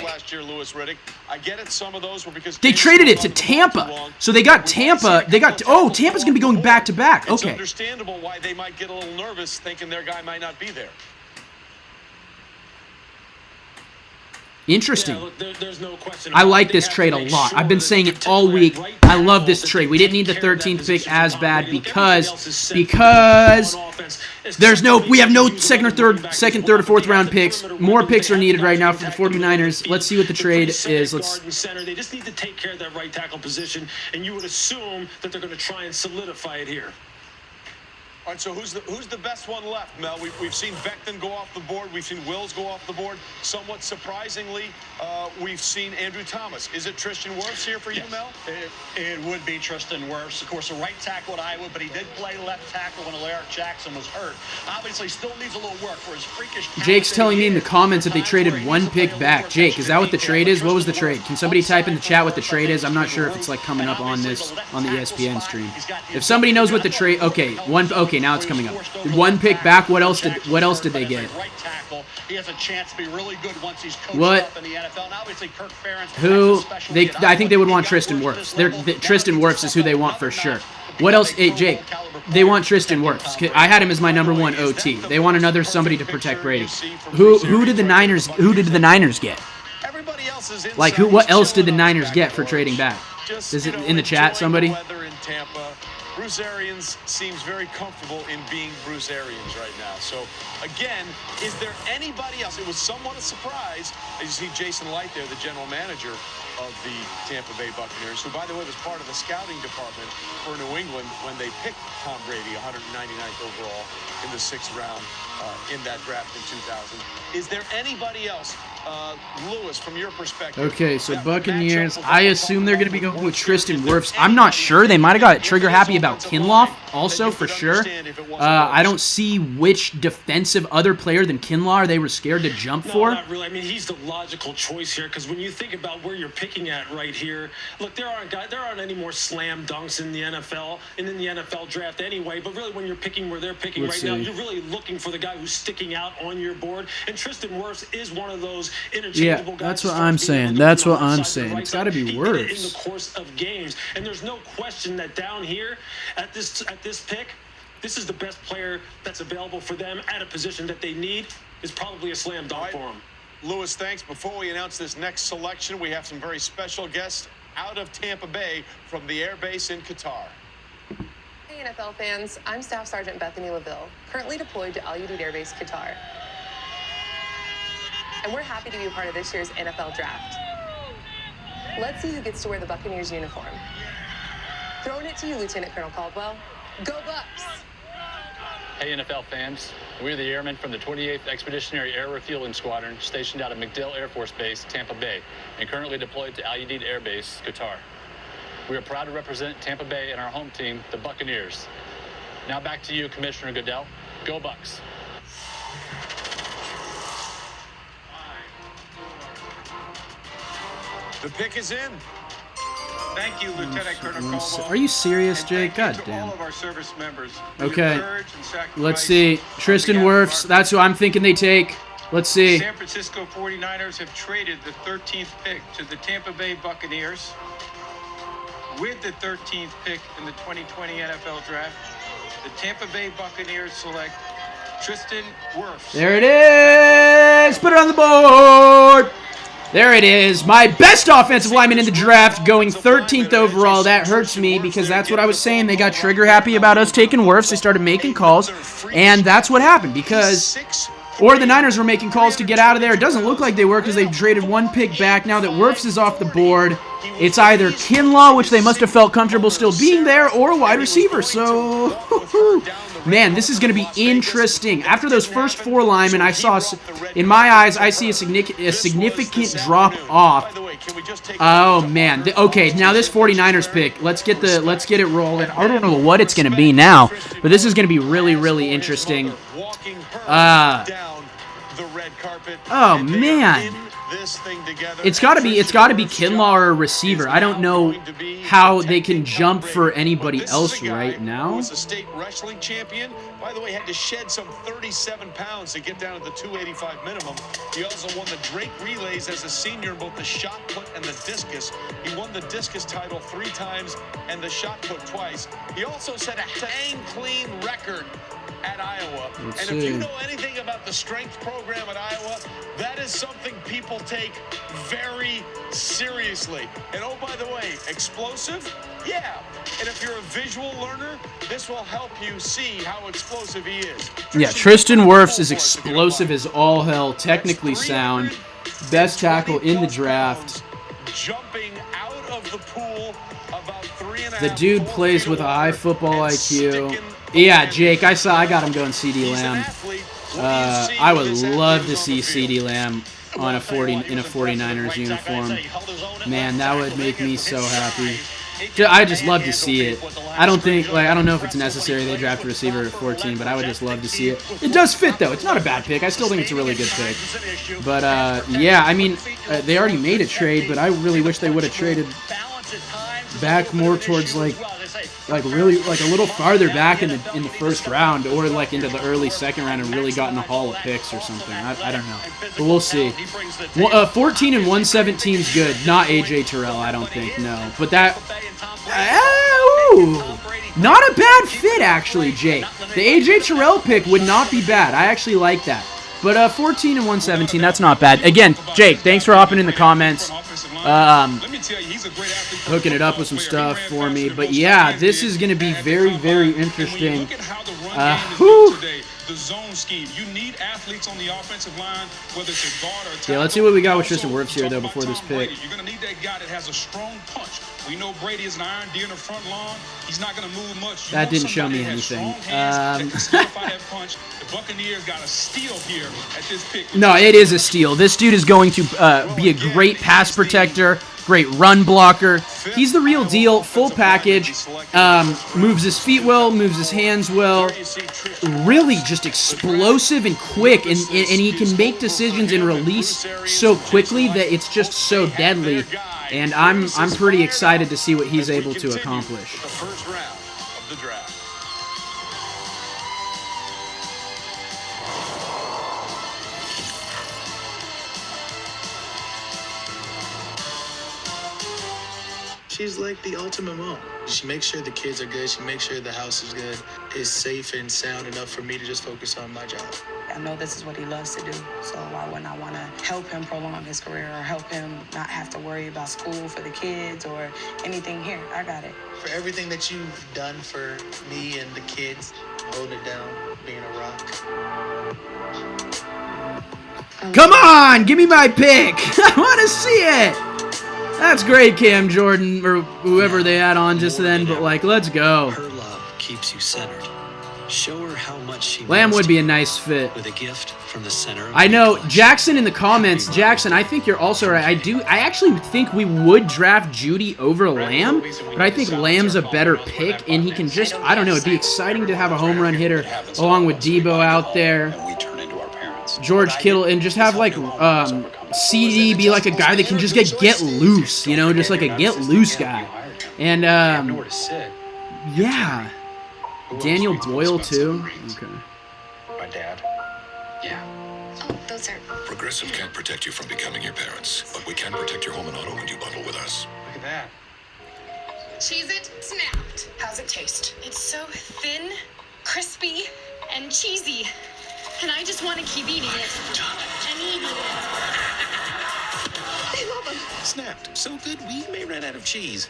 Last year, Louis Riddick. I get it. Some of those were because they traded it to Tampa. So they got Tampa. Tampa's gonna be going back to back. Okay. It's understandable why they might get a little nervous, thinking their guy might not be there. Interesting. Yeah, look, there's no question. I like this trade a lot. I've been saying it all week. I love this trade. We didn't need the 13th pick as bad because we have no second, third, or fourth round picks. More picks are needed right now for the 49ers. Let's see what the trade is. They just need to take care of that right tackle position, and you would assume that they're going to try and solidify it here. All right, so who's the best one left, Mel? We've seen Becton go off the board. We've seen Wills go off the board. Somewhat surprisingly, we've seen Andrew Thomas. Is it Tristan Wirfs here for you, Mel? It would be Tristan Wirfs. Of course, a right tackle at Iowa, but he did play left tackle when Alaric Jackson was hurt. Obviously, still needs a little work for his freakish talent. Jake's telling me in the comments that they traded one pick back. Jake, is that what the trade is? What was the trade? Can somebody type in the chat what the trade is? I'm not sure if it's like coming up on the ESPN stream. If somebody knows what the trade, okay, now it's coming up. One pick back. What else did they get? He has a chance to be really good once he's coached up in the NFL. And obviously, Kirk Ferentz. I think they would want Tristan Wirfs. Tristan Wirfs is who they want for sure. What else? Hey, Jake, they want Tristan Wirfs. I had him as my number 1 OT. They want another somebody to protect Brady. Who did the Niners get? Like what else did the Niners get for trading back? Is it in the chat, somebody? Bruce Arians seems very comfortable in being Bruce Arians right now. So, again, is there anybody else? It was somewhat a surprise. As you see Jason Light there, the general manager. of the Tampa Bay Buccaneers, who, by the way, was part of the scouting department for New England when they picked Tom Brady, 199th overall in the 6th round in that draft in 2000. Is there anybody else, Lewis, from your perspective? Okay, so Buccaneers, I assume they're going to be going with Tristan Wirfs. I'm not sure. They might have got trigger happy about Kinlaw also, for sure. I don't see which defensive other player than Kinlaw they were scared to jump for. Not really. I mean, he's the logical choice here, because when you think about where you're picking at right here, look, there aren't any more slam dunks in the NFL and in the NFL draft anyway. But really, when you're picking where they're picking now, you're really looking for the guy who's sticking out on your board. And Tristan Wirfs is one of those interchangeable guys. That's what I'm saying. That's what I'm saying. It's got to be Wirfs. In the course of games, and there's no question that down here at this pick, this is the best player that's available for them at a position that they need. Is probably a slam dunk for him. Lewis, thanks. Before we announce this next selection, we have some very special guests out of Tampa Bay from the air base in Qatar. Hey, NFL fans. I'm Staff Sergeant Bethany LaVille, currently deployed to Al Udeid Air Base, Qatar. And we're happy to be a part of this year's NFL Draft. Let's see who gets to wear the Buccaneers uniform. Throwing it to you, Lieutenant Colonel Caldwell. Go Bucs! Hey, NFL fans. We're the airmen from the 28th Expeditionary Air Refueling Squadron, stationed out of MacDill Air Force Base, Tampa Bay, and currently deployed to Al Udeid Air Base, Qatar. We are proud to represent Tampa Bay and our home team, the Buccaneers. Now back to you, Commissioner Goodell. Go Bucs! The pick is in. Thank you, Lieutenant Colonel Caldwell. Are you serious, Jake? God damn. All of our service members. Okay. Let's see. Tristan Wirfs. That's who I'm thinking they take. Let's see. San Francisco 49ers have traded the 13th pick to the Tampa Bay Buccaneers. With the 13th pick in the 2020 NFL Draft, the Tampa Bay Buccaneers select Tristan Wirfs. There it is. Put it on the board. There it is. My best offensive lineman in the draft, going 13th overall. That hurts me because that's what I was saying. They got trigger happy about us taking Wirfs. They started making calls, and that's what happened because... Or the Niners were making calls to get out of there. It doesn't look like they were because they traded one pick back. Now that Wirfs is off the board, it's either Kinlaw, which they must have felt comfortable still being there, or wide receiver. So, man, this is going to be interesting. After those first 4 linemen, I saw, in my eyes, I see a significant drop off. Oh, man. Okay, now this 49ers pick, let's get it rolling. I don't know what it's going to be now, but this is going to be really, really interesting. Oh man, it's got to be Kinlaw or a receiver. I don't know how they can jump for anybody else right now. Was a state wrestling champion. By the way, had to shed some 37 pounds to get down to the 285 minimum. He also won the Drake relays as a senior in both the shot put and the discus. He won the discus title 3 times and the shot put twice. He also set a hang clean record at Iowa. If you know anything about the strength program at Iowa, that is something people take very seriously. And oh, by the way, explosive? Yeah. And if you're a visual learner, this will help you see how explosive he is. Yeah, Tristan Wirfs is explosive as all hell, technically sound, best tackle in the draft. Jumping out of the pool about 3.5. The dude plays with a high football IQ. Yeah, Jake, I got him going CeeDee Lamb. I would love to see CeeDee Lamb on in a 49ers uniform. Man, that would make me so happy. I just love to see it. I don't know if it's necessary they draft a receiver at 14, but I would just love to see it. It does fit though. It's not a bad pick. I still think it's a really good pick. But yeah, I mean, they already made a trade, but I really wish they would have traded back more towards like really a little farther back in the first round, or like into the early second round, and really gotten a haul of picks or something. I don't know, but we'll see. 14 and 117 is good. Not AJ Terrell, I don't think. No, but that. Not a bad fit actually, Jake. The AJ Terrell pick would not be bad. I actually like that. But 14 and 117, that's not bad. Again, Jake, thanks for hopping in the comments. Hooking it up with some stuff for me. But yeah, this is going to be very, very interesting. the zone scheme. You need athletes on the offensive line, whether it's a guard or a tackle. Yeah, let's see what we got with Tristan Wirfs here, though, before this pick. You're going to need that guy that has a strong punch. We know Brady is an iron deer in the front lawn. He's not going to move much. That didn't show me anything. Punch. The Buccaneers got a steal here at this pick. No, it is a steal. This dude is going to be a great pass protector, great run blocker. He's the real deal, full package. Moves his feet well, moves his hands well. Really just explosive and quick, and he can make decisions and release so quickly that it's just so deadly. And I'm pretty excited to see what he's able to accomplish. The first round of the draft. She's like the ultimate mom. She makes sure the kids are good. She makes sure the house is good. Is safe and sound enough for me to just focus on my job. I know this is what he loves to do, so why wouldn't I want to help him prolong his career or help him not have to worry about school for the kids or anything here? I got it. For everything that you've done for me and the kids, holding it down, being a rock. Come on, give me my pick. I want to see it. That's great, Cam Jordan, or whoever they had on just then, but, like, let's go. Her love keeps you centered. Show her how much she Lamb would be a nice fit. With a gift from the center. I know, Jackson in the comments. Jackson, I think you're also right. I actually think we would draft Judy over Lamb, but I think Lamb's a better pick, and he can just, I don't know, it'd be exciting to have a home run hitter along with Debo out there. George Kittle, and just have, like, CD be like a guy that can just get loose, you know, just like a get loose guy. And yeah, Daniel Boyle too. Okay. My dad. Yeah. Oh, those are. Progressive can't protect you from becoming your parents, but we can protect your home and auto when you bundle with us. Look at that. Cheese it, snapped. How's it taste? It's so thin, crispy, and cheesy. And I just want to keep eating it. And eating it. I love them. Snapped. So good we may run out of cheese.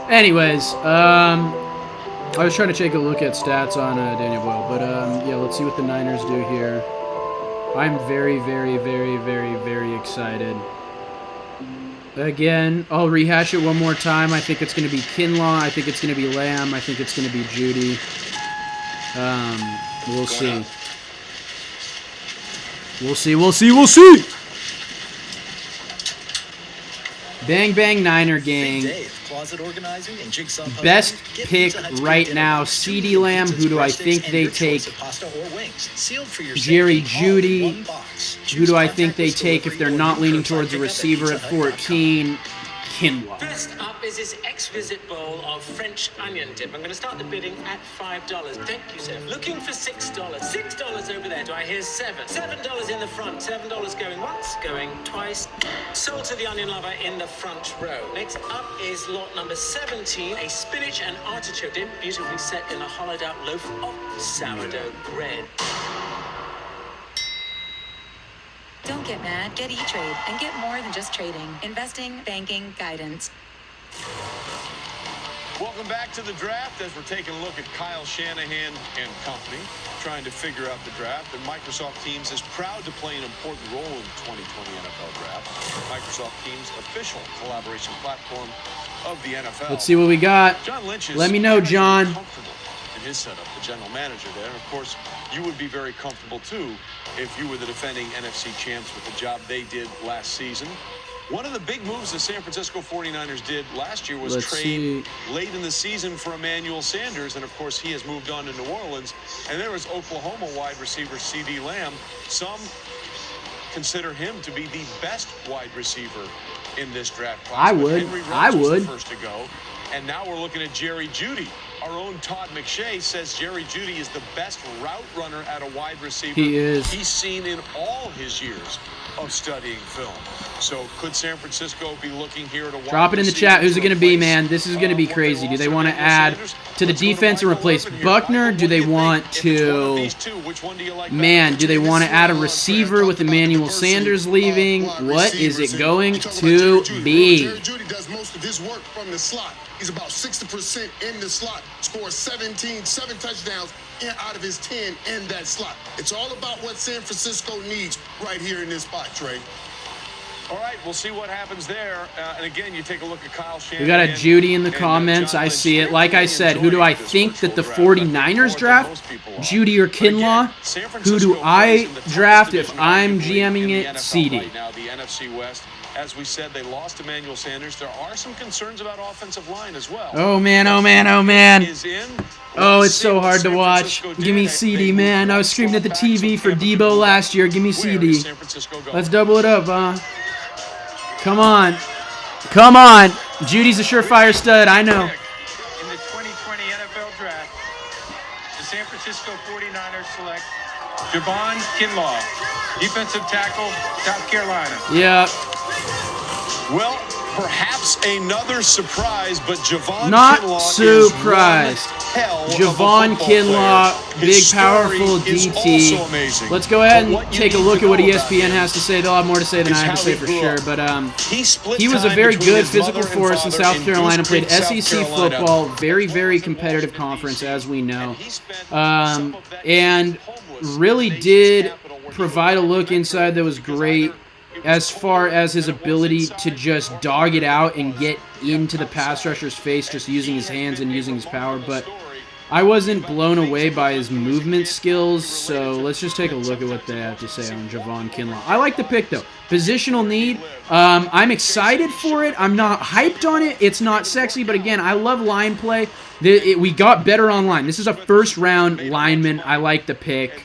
Anyways, I was trying to take a look at stats on Daniel Boyle, but yeah, let's see what the Niners do here. I'm very, very, very, very, very excited. Again, I'll rehash it one more time. I think it's going to be Kinlaw. I think it's going to be Lamb. I think it's going to be Judy. We'll see. We'll see, we'll see, we'll see! Bang, bang, Niner gang. Best pick right now, CeeDee Lamb. Who do I think they take? Jerry Jeudy. Who do I think they take if they're not leaning towards a receiver at 14? Kinlaw. First up is this exquisite bowl of French onion dip. I'm going to start the bidding at $5. Thank you, sir. Looking for $6. $6 over there. Do I hear $7? $7 in the front. $7 going once, going twice. Sold to the onion lover in the front row. Next up is lot number 17, a spinach and artichoke dip, beautifully set in a hollowed out loaf of sourdough bread. Don't get mad, get E-Trade and get more than just trading. Investing, banking, guidance. Welcome back to the draft as we're taking a look at Kyle Shanahan and company, trying to figure out the draft. And Microsoft Teams is proud to play an important role in the 2020 NFL Draft. Microsoft Teams' official collaboration platform of the NFL. Let's see what we got. John Lynch is Let me know, John. Comfortable in his setup, the general manager there. And of course, you would be very comfortable too if you were the defending NFC champs with the job they did last season. One of the big moves the San Francisco 49ers did last year was trade late in the season for Emmanuel Sanders, and of course he has moved on to New Orleans. And there was Oklahoma wide receiver CeeDee Lamb. Some consider him to be the best wide receiver in this draft class. I would. I would. The first to go. And now we're looking at Jerry Jeudy. Our own Todd McShay says Jerry Jeudy is the best route runner at a wide receiver he is. he's seen in all his years of studying film. So could San Francisco be looking here at a wide Drop it in the receiver chat. Who's it to going to be, replace, man? This is going to be what they crazy. Do lost they to want to Emmanuel add Sanders? to the Let's go to defense and Michael replace Irvin here. Buckner? Michael, Do they what do you want think? If it's one of to... these two, which one do you like Man, better? do they want to add a receiver with Emmanuel Sanders leaving? What is it going to be? Jerry Jeudy does most of his work from the slot. He's about 60% in the slot. Scores 7 touchdowns out of his 10 in that slot. It's all about what San Francisco needs right here in this spot, Trey. All right, we'll see what happens there. And again, you take a look at Kyle Shanahan. We got a Judy in the comments. I see it. Like I said, who do I think that the 49ers draft? Judy or Kinlaw? Who do I draft if I'm GMing it? CD. Now the NFC West, as we said, they lost Emmanuel Sanders. There are some concerns about offensive line as well. Oh, man, oh, man, oh, man. Oh, it's so hard to watch. Give me CD, man. I was screaming at the TV for Debo last year. Give me CD. Let's double it up, huh? Come on. Come on. Judy's a surefire stud, I know. In the 2020 NFL Draft, the San Francisco 49ers select Javon Kinlaw, defensive tackle, South Carolina. Yeah. Well, perhaps another surprise, but Javon Not Kinlaw surprised. is one hell of a Javon football Kinlaw, player. big, His powerful story is DT. also amazing. Let's go ahead But and what you take a need look to at what know about ESPN him has to say. They'll have more to say than is I have to how say he for grew sure. up. But He split he was a time very between good his physical mother and force in father South in Carolina. Goose Played Creek, SEC South Carolina. football. Very, very competitive conference, as we know. And really did provide a look inside that was great as far as his ability to just dog it out and get into the pass rusher's face just using his hands and using his power. But I wasn't blown away by his movement skills, so let's just take a look at what they have to say on Javon Kinlaw. I like the pick, though. Positional need. I'm excited for it. I'm not hyped on it. It's not sexy, but again, I love line play. We got better on line. This is a first-round lineman. I like the pick.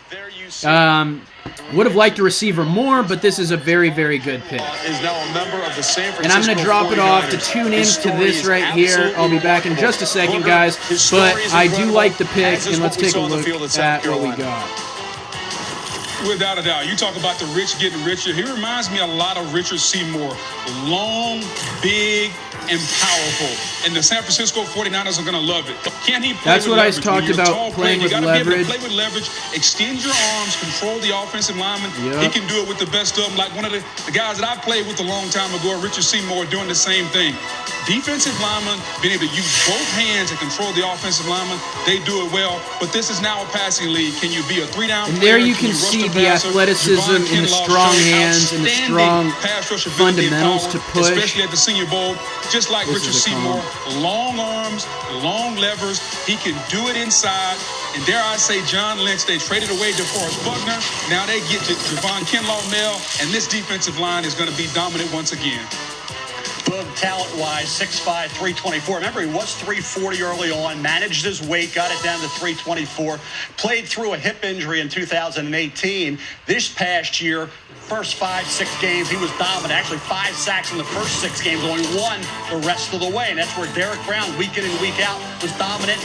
Would have liked a receiver more, but this is a very, very good pick. Is now a member of the San Francisco And I'm going to drop it off to tune in to this right here. I'll be back in just a second, guys. But I do like the pick, and let's take a look at what we got. Without a doubt. You talk about the rich getting richer. He reminds me a lot of Richard Seymour. Long, big, and powerful. And the San Francisco 49ers are going to love it. Can he play That's with what I leverage? talked When you're a about, tall playing player, with you gotta be able leverage. to play with leverage, extend your arms, control the offensive lineman. Yep. He can do it with the best of them. Like one of the guys that I played with a long time ago, Richard Seymour, doing the same thing. Defensive linemen being able to use both hands and control the offensive lineman, they do it well. But this is now a passing league. Can you be a three-down And player? there you Can can rush see the the passer? athleticism Javon and the Kinlaw strong showed hands and the outstanding strong pass rush ability and fundamentals power, to push. especially at the Senior Bowl. Just like This Richard is a Seymour, long arms, long levers. He can do it inside. And dare I say, John Lynch, they traded away DeForest Buckner. Now they get to Javon Kinlaw, Mel, and this defensive line is going to be dominant once again. Boom, talent-wise, 6'5", 324. Remember, he was 340 early on, managed his weight, got it down to 324, played through a hip injury in 2018. This past year, first 5-6 games, he was dominant. Actually, 5 sacks in the first 6 games, only 1 the rest of the way. And that's where Derek Brown, week in and week out, was dominant.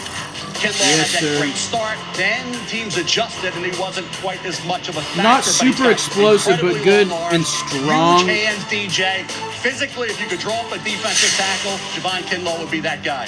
Kinlaw had that great start. Then teams adjusted, and he wasn't quite as much of a factor. Not but he's super got explosive, but incredibly good long arms, and strong. Huge hands, DJ. Physically, if you could draw up a defensive tackle, Javon Kinlaw would be that guy.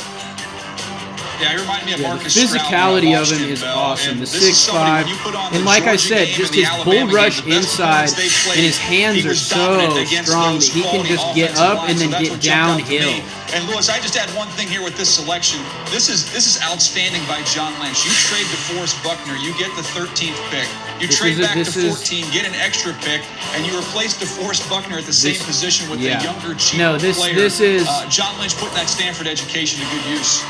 Yeah, he reminded me of Yeah, the Marcus Stroud physicality when I of watched him is Bell. awesome. And The this is somebody, 6'5", when you put on and the like I Georgia said, game just and the his Alabama bull game, rush the best inside, opponents they played, and his hands he are was so dominant against strong those that he can quality just get offensive up and lines, then so that's get what jumped out to downhill. me. And Louis, I just add one thing here with this selection. This is outstanding by John Lynch. You trade DeForest Buckner, you get the 13th pick. You trade back to 14, get an extra pick, and you replace DeForest Buckner at the same position with a younger, cheaper player. This is John Lynch putting that Stanford education to good use.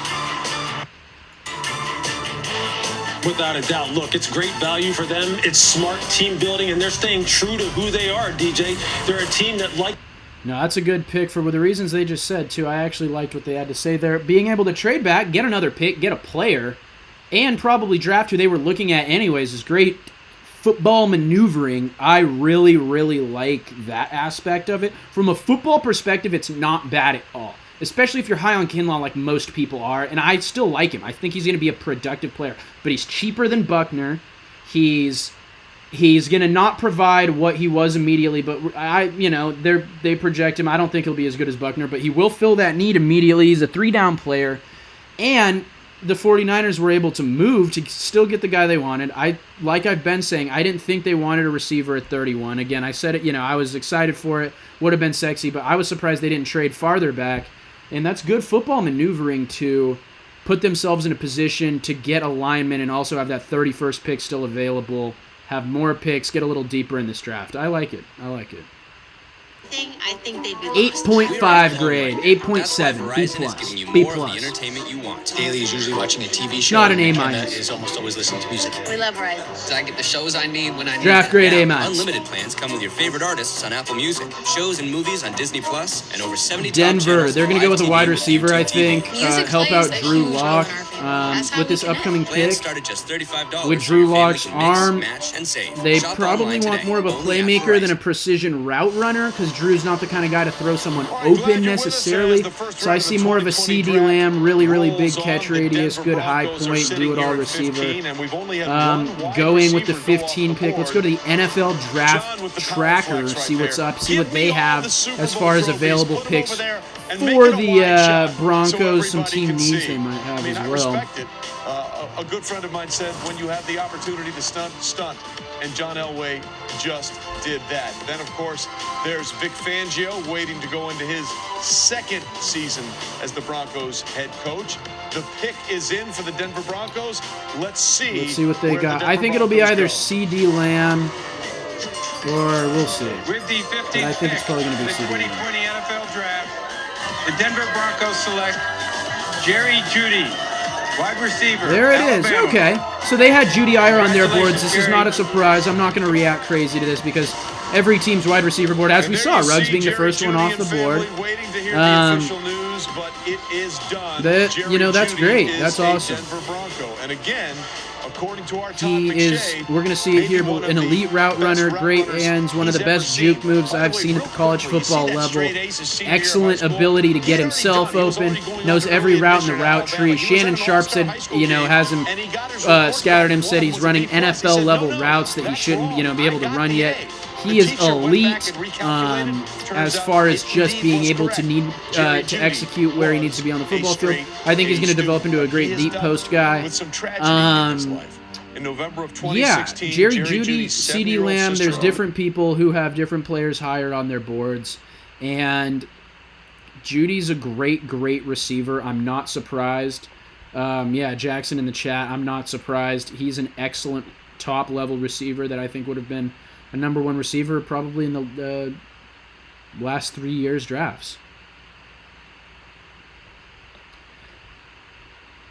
Without a doubt. Look, it's great value for them. It's smart team building, and they're staying true to who they are, DJ. They're a team that No, that's a good pick for the reasons they just said, too. I actually liked what they had to say there. Being able to trade back, get another pick, get a player, and probably draft who they were looking at anyways is great football maneuvering. I really, really like that aspect of it. From a football perspective, it's not bad at all, especially if you're high on Kinlaw like most people are, and I still like him. I think he's going to be a productive player, but he's cheaper than Buckner. He's He's going to not provide what he was immediately, but they project him. I don't think he'll be as good as Buckner, but he will fill that need immediately. He's a 3-down player, and the 49ers were able to move to still get the guy they wanted. Like I've been saying, I didn't think they wanted a receiver at 31. Again, I said it, I was excited for it. Would have been sexy, but I was surprised they didn't trade farther back, and that's good football maneuvering to put themselves in a position to get a lineman and also have that 31st pick still available. Have more picks, get a little deeper in this draft. I like it. I think they'd be 8.5 grade, 8.7, B plus, B plus. Entertainment you want. Daily is usually watching a TV show. Not an A minus. Is almost always listening to music. We love Verizon. So I get the shows I need when I need Draft them. grade Now, A minus. Unlimited plans come with your favorite artists on Apple Music, shows and movies on Disney Plus, and over 70 top Denver, channels they're going to go with a live wide TV receiver, I think. Music Help out plays a Drew huge role Lock in our family. with this upcoming Plans pick. start at just $35 With so Drew your family Lock's can mix, arm, match, and save. they Shop probably online want today, more of a only at playmaker than a Verizon. precision route runner because Drew's not the kind of guy to throw someone open necessarily. So I see more of a CD Lamb, really big catch radius, good high point, do-it-all receiver. Going with the 15 pick, let's go to the NFL Draft Tracker, see what's up, see what they have as far as available picks for the Broncos, some team needs they might have as well. A good friend of mine said, when you have the opportunity to stunt, and John Elway just did that. Then, of course, there's Vic Fangio waiting to go into his second season as the Broncos head coach. The pick is in for the Denver Broncos. Let's see what they got. I think it'll be either CD Lamb or we'll see. With the 15th But I think it's probably going to be the CD 2020 Lamb. NFL Draft, the Denver Broncos select Jerry Jeudy, wide receiver. There it is. Alabama. Okay. So they had Judy Iyer on their boards. This is not a surprise. I'm not going to react crazy to this because every team's wide receiver board, as we saw, Ruggs being the first one off the board. But it is done. That's great. That's awesome. Denver Bronco. And again, according to our We're going to see it here, but an elite route runner, great hands, one of the best juke moves I've seen at the college football level. Excellent ability to get himself open, knows every route in the route tree. Shannon Sharp said, has him scouted him, said he's running NFL level routes that he shouldn't, be able to run yet. He is elite as far as just being able to to execute where he needs to be on the football field. I think he's going to develop into a great deep post guy. In November of 2016, yeah, Jerry Jeudy, CD Lamb, there's different people who have different players hired on their boards. And Judy's a great receiver. I'm not surprised. Jackson in the chat, I'm not surprised. He's an excellent top-level receiver that I think would have been a number one receiver probably in the last 3 years' drafts.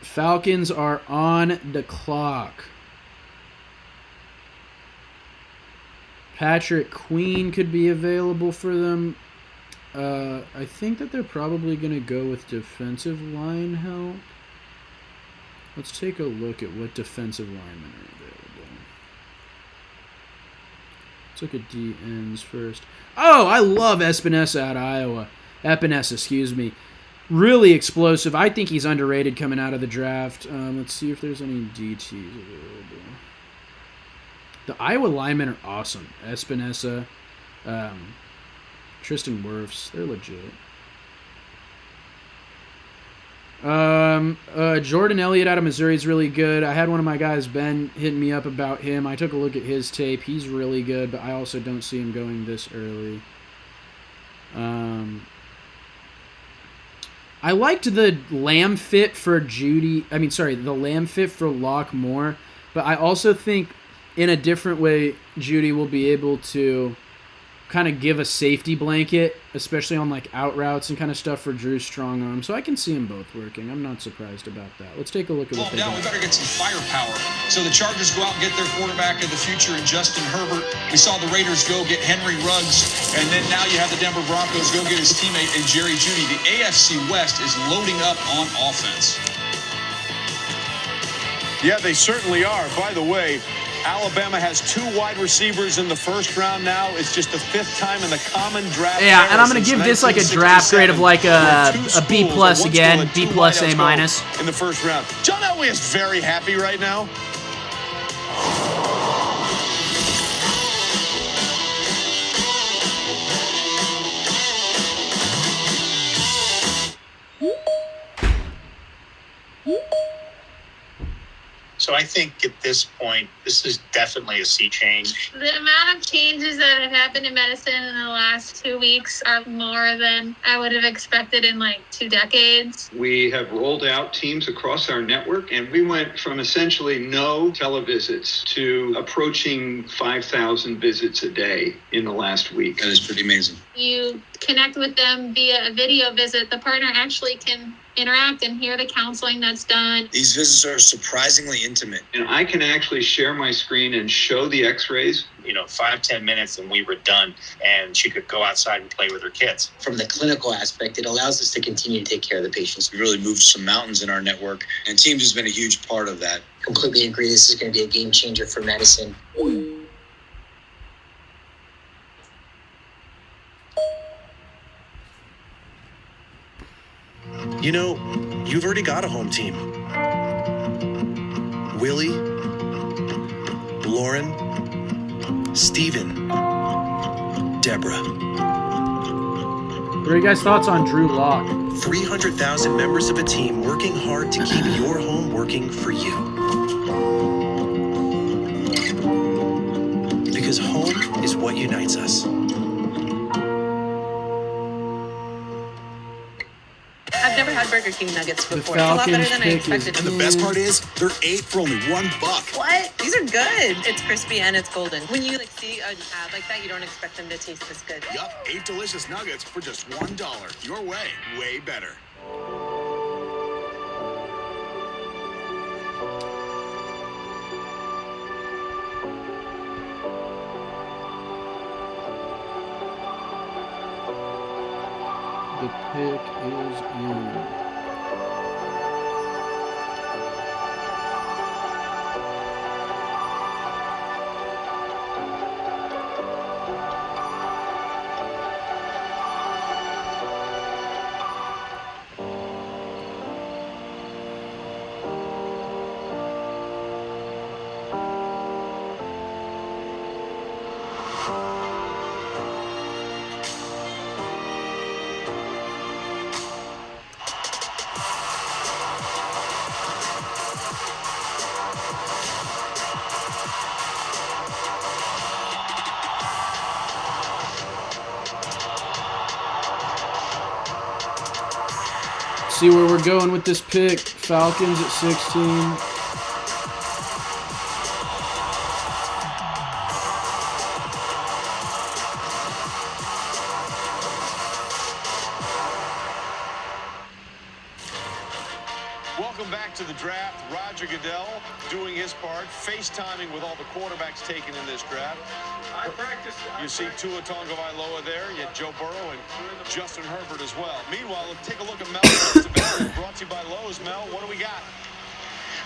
Falcons are on the clock. Patrick Queen could be available for them. I think that they're probably going to go with defensive line help. Let's take a look at what defensive linemen are available. Let's look at DNs first. Oh, I love Espinosa out of Iowa. Epinesa, excuse me. Really explosive. I think he's underrated coming out of the draft. Let's see if there's any DTs available. The Iowa linemen are awesome. Espinosa, Tristan Wirfs, they're legit. Jordan Elliott out of Missouri is really good. I had one of my guys, Ben, hitting me up about him. I took a look at his tape. He's really good, but I also don't see him going this early. I liked the Lamb fit for the Lamb fit for Locke more, but I also think in a different way, Jeudy will be able to kind of give a safety blanket, especially on like out routes and kind of stuff for Drew's strong arm. So I can see them both working. I'm not surprised about that. Let's take a look at what they got. We better get some firepower. So the Chargers go out and get their quarterback of the future in Justin Herbert. We saw the Raiders go get Henry Ruggs, and then now you have the Denver Broncos go get his teammate in Jerry Jeudy. The AFC West is loading up on offense. Yeah, they certainly are. By the way, Alabama has 2 wide receivers in the first round now. It's just the 5th time in the common draft. Yeah, and I'm going to give this like a draft grade of like a B plus again, B plus A minus. In the first round. John Elway is very happy right now. I think at this point, this is definitely a sea change. The amount of changes that have happened in medicine in the last 2 weeks are more than I would have expected in like 2 decades. We have rolled out teams across our network, and we went from essentially no televisits to approaching 5,000 visits a day in the last week. That is pretty amazing. You connect with them via a video visit. The partner actually can interact and hear the counseling that's done. These visits are surprisingly intimate. And I can actually share my screen and show the x-rays. 5-10 minutes and we were done, and she could go outside and play with her kids. From the clinical aspect, it allows us to continue to take care of the patients. We really moved some mountains in our network, and Teams has been a huge part of that. Completely agree. This is going to be a game changer for medicine. You've already got a home team. Willie, Lauren, Steven, Deborah. What are you guys' thoughts on Drew Lock? 300,000 members of a team working hard to keep your home working for you. Because home is what unites us. I've never had Burger King nuggets The before. It's a lot better Falcons than I pick expected. is And in. the best Part is, they're 8 for only $1. What? These are good. It's crispy and it's golden. When you see an ad like that, you don't expect them to taste this good. Yup, 8 delicious nuggets for just $1. Your way better. The pick is in. See where we're going with this pick. Falcons at 16. Welcome back to the draft. Roger Goodell doing his part, FaceTiming with all the quarterbacks taken in this draft. You see Tua Tagovailoa there. You had Joe Burrow and Justin Herbert as well. Meanwhile, let's take a look at Mel. Brought to you by Lowe's. Mel, what do we got?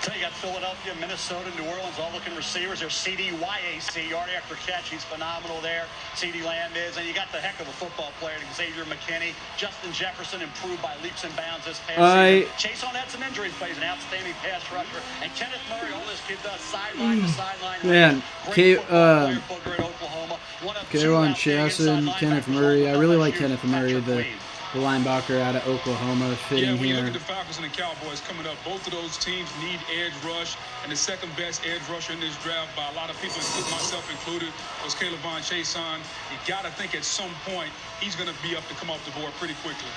So you got Philadelphia, Minnesota, New Orleans, all looking receivers. There's C.D. YAC, yard after catch. He's phenomenal there. C.D. Lamb is. And you got the heck of a football player, Xavier McKinney. Justin Jefferson improved by leaps and bounds this past season. Chase on had some injuries, but he's an outstanding pass rusher. And Kenneth Murray, all this kid does sideline to sideline. Man, Oklahoma. Kayvon Chasen, Kenneth Murray. I really like Kenneth Murray, the linebacker out of Oklahoma, fitting when you here. look at the Falcons and the Cowboys coming up, both of those teams need edge rush, and the second best edge rusher in this draft by a lot of people, myself included, was Kayvon Chasen. You got to think at some point he's going to be up to come off the board pretty quickly.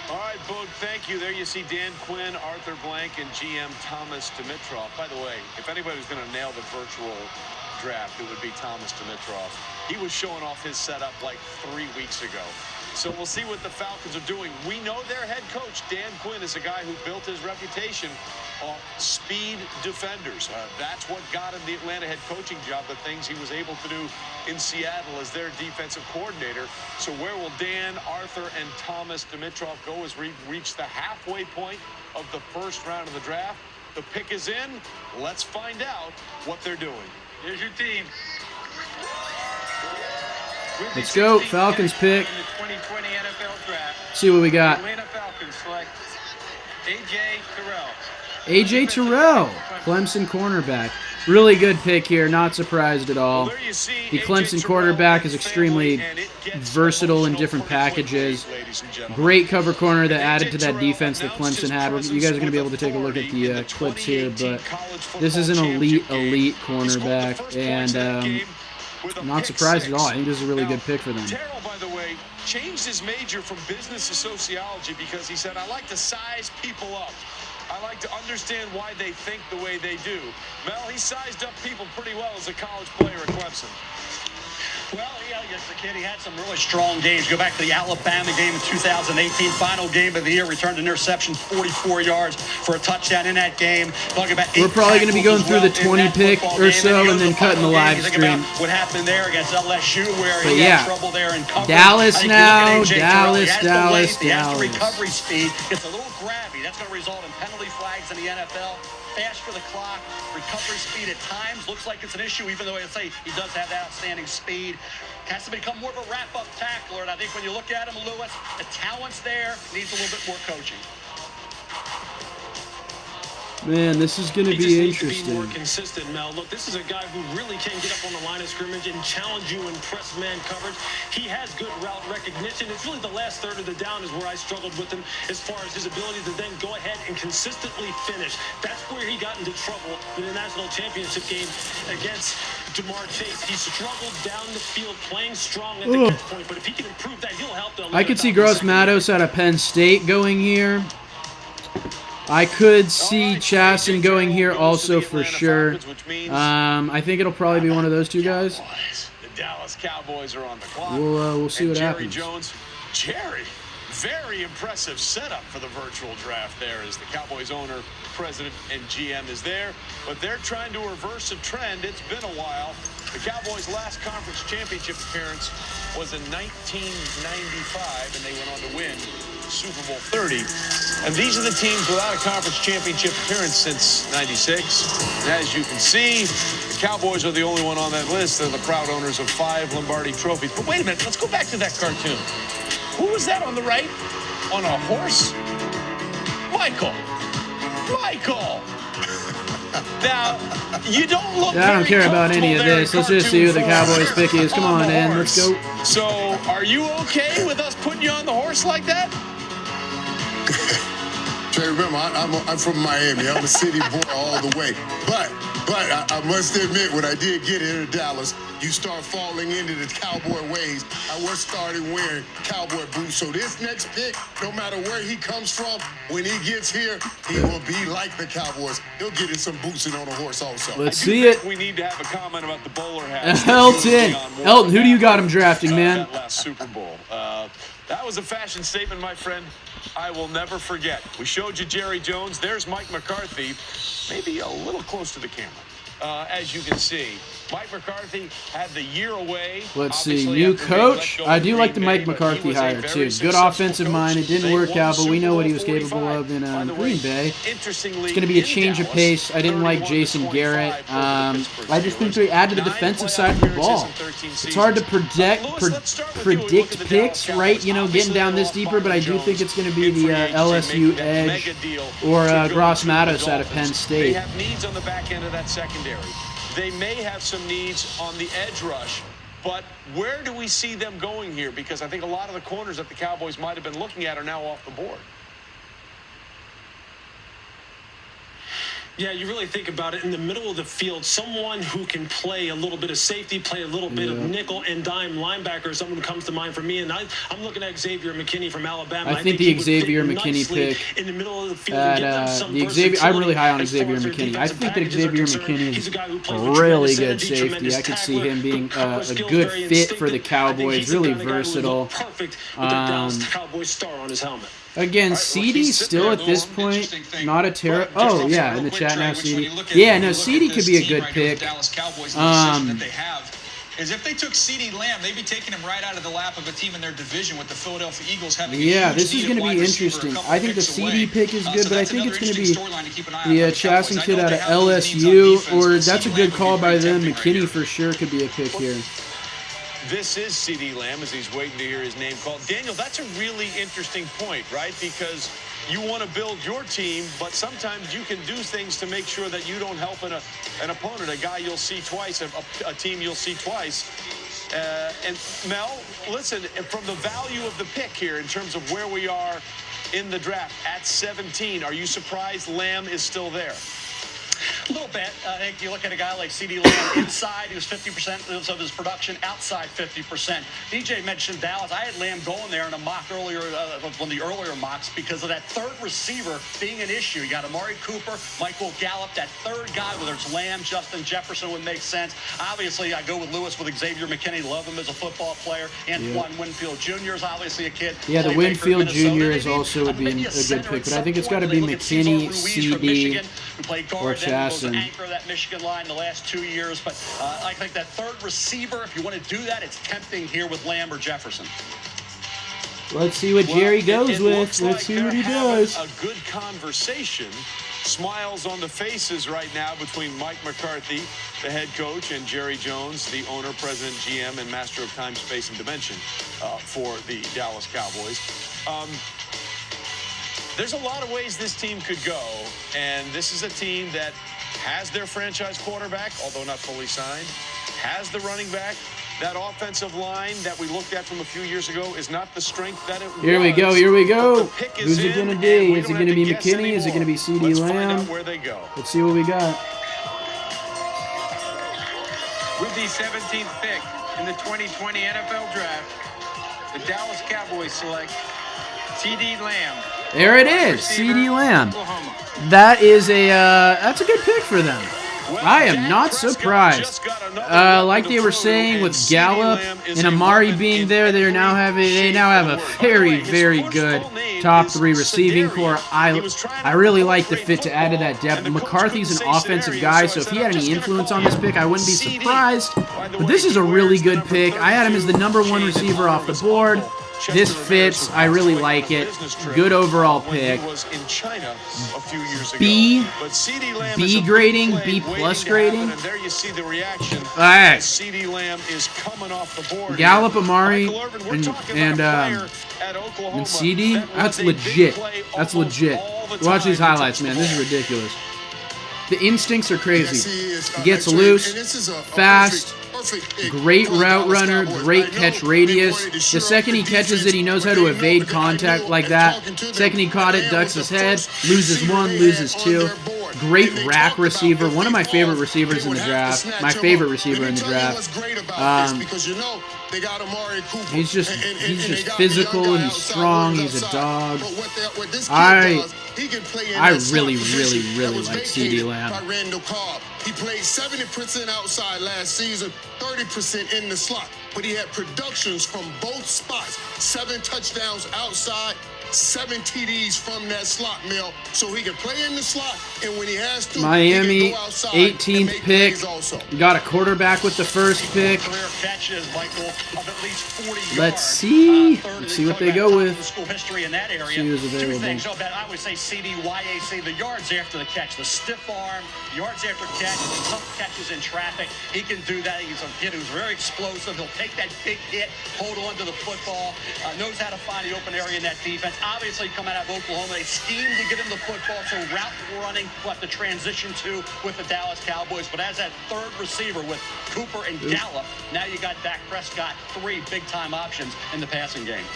All right, Boog, thank you. There you see Dan Quinn, Arthur Blank, and GM Thomas Dimitroff. By the way, if anybody was going to nail the virtual draft, it would be Thomas Dimitroff. He was showing off his setup like 3 weeks ago. So we'll see what the Falcons are doing. We know their head coach, Dan Quinn, is a guy who built his reputation on speed defenders. That's what got him the Atlanta head coaching job, the things he was able to do in Seattle as their defensive coordinator. So where will Dan, Arthur, and Thomas Dimitroff go as we reach the halfway point of the first round of the draft? The pick is in. Let's find out what they're doing. Here's your team. Let's go, Falcons pick. In the 2020 NFL Draft. See what we got. The Atlanta Falcons select A.J. Terrell, A.J. Terrell, Clemson cornerback. Really good pick here. Not surprised at all. The Clemson quarterback is extremely versatile in different packages. Great cover corner that added to that defense that Clemson had. You guys are going to be able to take a look at the clips here, but this is an elite cornerback, and not surprised at all. I think this is a really good pick for them. Terrell, by the way, changed his major from business to sociology because he said, I like to size people up. I like to understand why they think the way they do. Mel, he sized up people pretty well as a college player at Clemson. Well, yeah, I guess the kid, he had some really strong games. Go back to the Alabama game in 2018, final game of the year, returned an interception, 44 yards for a touchdown in that game. We're probably going to be going through the 20 pick or so and then cutting the live stream. What happened there against LSU where but he yeah, had trouble there in coverage. Dallas now, Dallas. He has the recovery speed. It's a little grabby. That's going to result in penalty flags in the NFL. Fast for the clock, recovery speed at times looks like it's an issue, even though I say he does have that outstanding speed. Has to become more of a wrap-up tackler, and I think when you look at him, Lewis, the talent's there, needs a little bit more coaching. Man, this is going to be interesting. Needs to be more consistent, Mel. Look, this is a guy who really can get up on the line of scrimmage and challenge you in press man coverage. He has good route recognition. It's really the last third of the down is where I struggled with him as far as his ability to then go ahead and consistently finish. That's where he got into trouble in the national championship game against Jamar Chase. He struggled down the field playing strong at the catch point, but if he can improve that, he'll help them. I could see Gross Matos out of Penn State going here. I could see Chasen going here also for sure. I think it'll probably be one of those two guys. The Dallas Cowboys are on the clock. We'll see what happens. Jerry, very impressive setup for the virtual draft there as the Cowboys owner, president, and GM is there. But they're trying to reverse a trend. It's been a while. The Cowboys' last conference championship appearance was in 1995, and they went on to win Super Bowl 30. And these are the teams without a conference championship appearance since 96. And as you can see, the Cowboys are the only one on that list. They're the proud owners of 5 Lombardi trophies. But wait a minute, let's go back to that cartoon. Who was that on the right? On a horse? Michael. Now, you don't look I don't care about any of this. Let's just see who the Cowboys pick is. Come on, in. Let's go. So, are you okay with us putting you on the horse like that? Trey, remember, I'm from Miami. I'm a city boy all the way. But I must admit, when I did get here to Dallas, you start falling into the Cowboy ways. I was starting wearing Cowboy boots. So this next pick, no matter where he comes from, when he gets here, he will be like the Cowboys. He'll get in some boots and on a horse also. Let's see it. We need to have a comment about the bowler hat. Elton, who do you got him drafting, man? That last Super Bowl. That was a fashion statement, my friend. I will never forget. We showed you Jerry Jones. There's Mike McCarthy, maybe a little close to the camera. As you can see, Mike McCarthy had the year away. Let's see, new coach. I do like the Mike McCarthy hire, too. Good offensive mind. It didn't work out, but we know what he was capable of in Green Bay. It's going to be a change of pace. I didn't like Jason Garrett. I just think they add to the defensive side of the ball. It's hard to predict picks, right? You know, getting down this deeper, but I do think it's going to be the LSU edge or Gross Matos out of Penn State. They have needs on the back end of that secondary. They may have some needs on the edge rush, but where do we see them going here? Because I think a lot of the corners that the Cowboys might have been looking at are now off the board. Yeah, you really think about it, in the middle of the field, someone who can play a little bit of safety, play a little bit of nickel and dime linebacker, someone who comes to mind for me. And I'm looking at Xavier McKinney from Alabama. I think the Xavier McKinney pick in the middle of the field I'm really high on Xavier McKinney. I think that Xavier McKinney is a really good safety. I could see him being a good fit for the Cowboys, really versatile. Cowboys star on his helmet. Again, CD still at this point, not a terror. Oh, yeah, in the chat now, CD. Yeah, no, CD could be a good pick. Is if they took CeeDee Lamb, they'd be taking him right out of the lap of a team in their division with the Philadelphia Eagles having this is going to be interesting. I think the CD pick is good, but I think it's going to be the Chasen kid out of LSU, or that's a good call by them. McKinney for sure could be a pick here. This is CeeDee Lamb as he's waiting to hear his name called. Daniel, that's a really interesting point, right? Because you want to build your team, but sometimes you can do things to make sure that you don't help an opponent, a guy you'll see twice, a team you'll see twice. And Mel, listen, from the value of the pick here in terms of where we are in the draft at 17, are you surprised Lamb is still there? A little bit. I think you look at a guy like C.D. Lamb inside, he was 50% of his production, outside 50%. DJ mentioned Dallas. I had Lamb going there in a mock earlier, one of the earlier mocks, because of that third receiver being an issue. You got Amari Cooper, Michael Gallup, that third guy, whether it's Lamb, Justin Jefferson would make sense. Obviously, I go with Lewis with Xavier McKinney. Love him as a football player. Antoine Winfield Jr. is obviously a kid. Yeah, the Winfield Jr. is also would be a good pick, but I think it's got to be McKinney, CD, or Chasson. Anchor that Michigan line the last 2 years, but I think that third receiver, if you want to do that, it's tempting here with Lamb or Jefferson. Let's see what Jerry goes with. Let's see what he does. A good conversation. Smiles on the faces right now between Mike McCarthy, the head coach, and Jerry Jones, the owner, president, GM, and master of time, space, and dimension for the Dallas Cowboys. There's a lot of ways this team could go, and this is a team that has their franchise quarterback, although not fully signed, has the running back. That offensive line that we looked at from a few years ago is not the strength that it was. Here we go, here we go. Who's it going to be? Is it going to be McKinney? Is it going to be C.D. Lamb? Let's see what we got. With the 17th pick in the 2020 NFL Draft, the Dallas Cowboys select C.D. Lamb. There it is, C.D. Lamb. That is that's a good pick for them. I am not surprised. Like they were saying, with Gallup and Amari being there, they now have a very, very good top 3 receiving core. I really like the fit to add to that depth. McCarthy's an offensive guy, so if he had any influence on this pick, I wouldn't be surprised. But this is a really good pick. I had him as the #1 receiver off the board. This fits. I really like it. Good overall pick. B grading, B plus grading. All right. Gallup, Amari, and CD. That's legit. That's legit. Watch these highlights, man. This is ridiculous. The instincts are crazy. He gets loose, fast. Great route runner, great catch radius. The second he catches it, he knows how to evade contact like that. Second he caught it, ducks his head, loses 1, loses 2. Great rack receiver, one of my favorite receivers in the draft. My favorite receiver in the draft. He's just physical, he's strong, he's a dog. I really like C.D. Lamb. He played 70% outside last season, 30% in the slot. But he had productions from both spots. 7 touchdowns outside, 7 TDs from that slot, Mel. So he can play in the slot, and when he has to, Miami, he can go outside 18th pick. Got a quarterback with the first pick. Let's see. Let's see what they go with. School history in that area. See who's available. 2 things. I would say CD, YAC, the yards after the catch, the stiff arm, yards after catch, tough catches in traffic. He can do that. He's a kid who's very explosive. He'll take that big hit, hold on to the football, knows how to find the open area in that defense. Obviously, coming out of Oklahoma, they schemed to get him the football, so route running, we'll have to transition to with the Dallas Cowboys. But as that third receiver with Cooper and Gallup, now you got Dak Prescott, 3 big-time options in the passing game.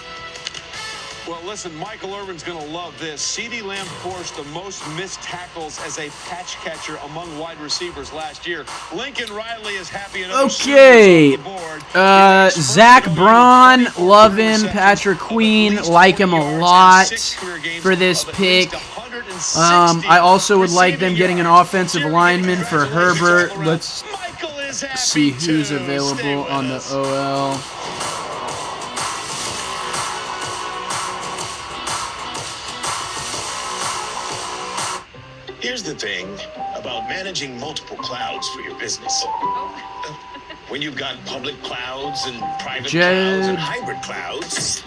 Well, listen, Michael Irvin's going to love this. C.D. Lamb forced the most missed tackles as a patch catcher among wide receivers last year. Lincoln Riley is happy enough. Okay. Zach Braun, love him. Patrick Queen, like him a lot for this pick. I also would like them getting an offensive lineman for Herbert. Let's see who's available on the OL. Here's the thing about managing multiple clouds for your business. When you've got public clouds and private clouds and hybrid clouds,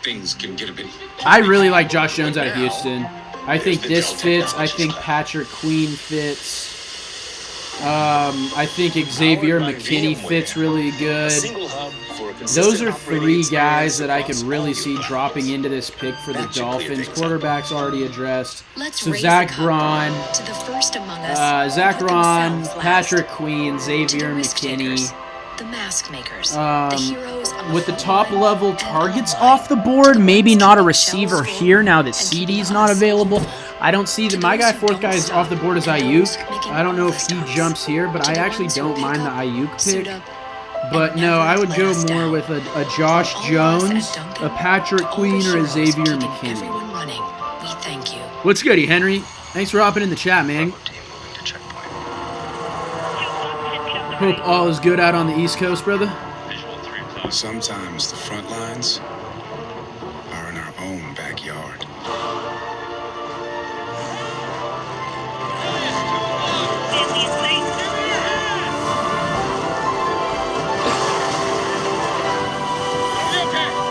things can get a bit... I really like Josh Jones out of Houston. I think this fits. I think Patrick Queen fits. I think Xavier McKinney fits really good. Those are three guys that I could really see dropping into this pick for the Dolphins. Quarterback's already addressed. So Zach Braun, Patrick Queen, Xavier McKinney. The mask makers, with the top level targets off the board, maybe not a receiver here now that CD's not available. I don't see that. My guy, fourth guy is off the board is Ayuk. I don't know if he jumps here, but I actually don't mind the Ayuk pick. But no, I would go more with a Josh Jones, a Patrick Queen, or a Xavier McKinney. What's good, Henry? Thanks for hopping in the chat, man. Hope all is good out on the East Coast, brother. Sometimes the front lines are in our own backyard.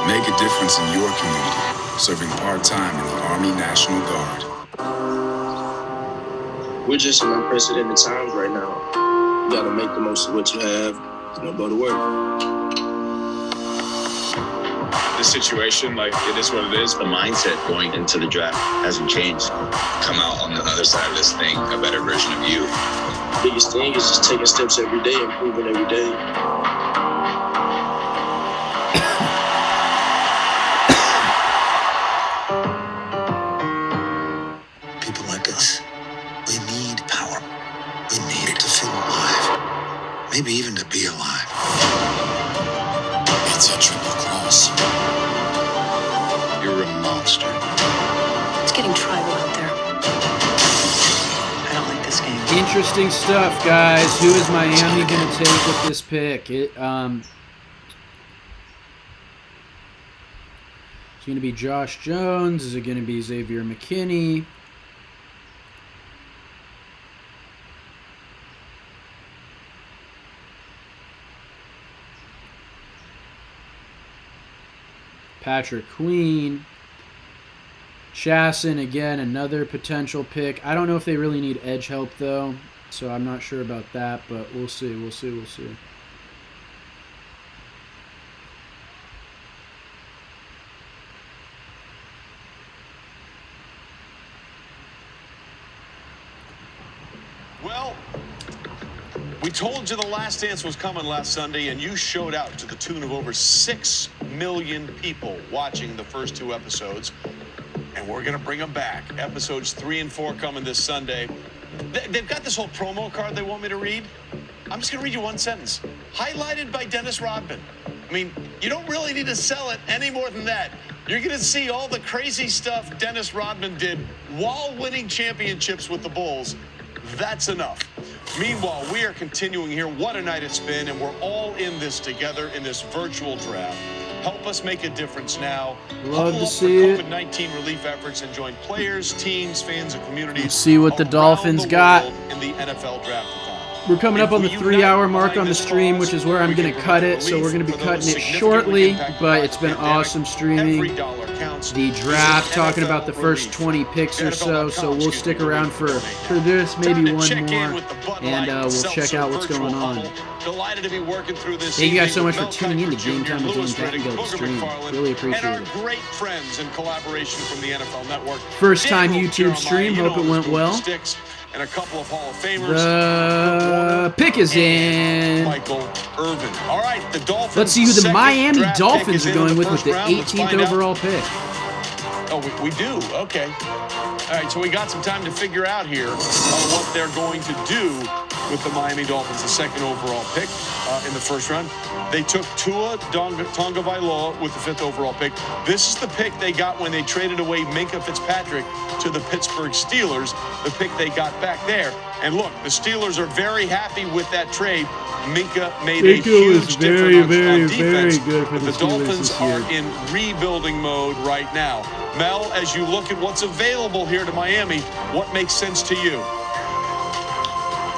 Make a difference in your community, serving part-time in the Army National Guard. We're just in unprecedented times right now. You gotta make the most of what you have, go to work. This situation, like, it is what it is. The mindset going into the draft hasn't changed. Come out on the other side of this thing, a better version of you. The biggest thing is just taking steps every day, improving every day. People like us, we need power. We need it to feel alive. Maybe even to be alive. It's a triple cross. You're a monster. It's getting tribal out there. I don't like this game. Interesting stuff, guys. Who is Miami going to take with this pick? It's going to be Josh Jones. Is it going to be Xavier McKinney? Patrick Queen. Chasson, again, another potential pick. I don't know if they really need edge help, though, so I'm not sure about that, but we'll see, we'll see, we'll see. Well, we told you the Last Dance was coming last Sunday, and you showed out to the tune of over 6 million people watching the first 2 episodes. And we're going to bring them back. Episodes 3 and 4 coming this Sunday. They've got this whole promo card they want me to read. I'm just going to read you one sentence. Highlighted by Dennis Rodman. I mean, you don't really need to sell it any more than that. You're going to see all the crazy stuff Dennis Rodman did while winning championships with the Bulls. That's enough. Meanwhile, we are continuing here. What a night it's been, and we're all in this together in this virtual draft. Help us make a difference now. Love to see it. COVID-19 relief efforts and join players, teams, fans, and communities. Let's see what the Dolphins got. In the NFL draft. We're coming up on the 3-hour mark on the stream, which is where I'm going to cut it. So we're going to be cutting it shortly, but it's been awesome streaming the draft, talking about the first 20 picks or so. So we'll stick around for this, maybe one more, and we'll check out what's going on. Delighted to be working through this. Thank you guys so much for tuning in to Game Time with Kattengell stream. Really appreciate it. And our great friends in collaboration from the NFL Network. First time YouTube stream. Hope it went well. And a couple of Hall of Famers. The pick is in. Michael Irvin. All right, the Dolphins. Let's see who the Miami Dolphins are going with the 18th overall pick. Oh, we do? Okay. All right, so we got some time to figure out here what they're going to do with the Miami Dolphins, the 2nd overall pick in the first round. They took Tua Tagovailoa with the 5th overall pick. This is the pick they got when they traded away Minkah Fitzpatrick to the Pittsburgh Steelers, the pick they got back there. And look, the Steelers are very happy with that trade. Minkah made a huge difference on defense. Very good for the Dolphins are in rebuilding mode right now. Mel, as you look at what's available here to Miami, what makes sense to you?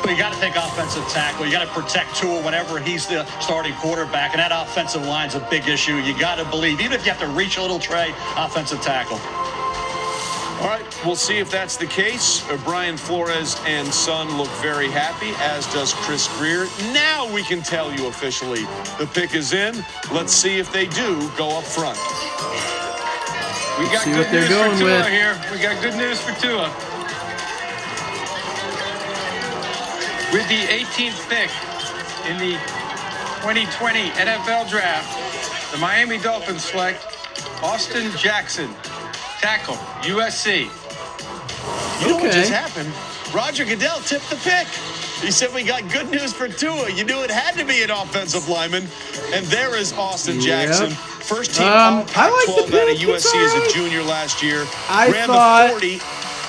Well, you got to take offensive tackle. You got to protect Tua whenever he's the starting quarterback, and that offensive line's a big issue. You got to believe, even if you have to reach a little, Trey, offensive tackle. All right, we'll see if that's the case. Brian Flores and son look very happy, as does Chris Greer. Now we can tell you officially the pick is in. Let's see if they do go up front. We got see good what they're news going for Tua with. here. We got good news for Tua. With the 18th pick in the 2020 NFL Draft, the Miami Dolphins select Austin Jackson, tackle, USC. You know what just happened? Roger Goodell tipped the pick. He said we got good news for Tua. You knew it had to be an offensive lineman. And there is Austin Jackson. First team All-Pac-12 out of USC as a junior last year. Ran the 40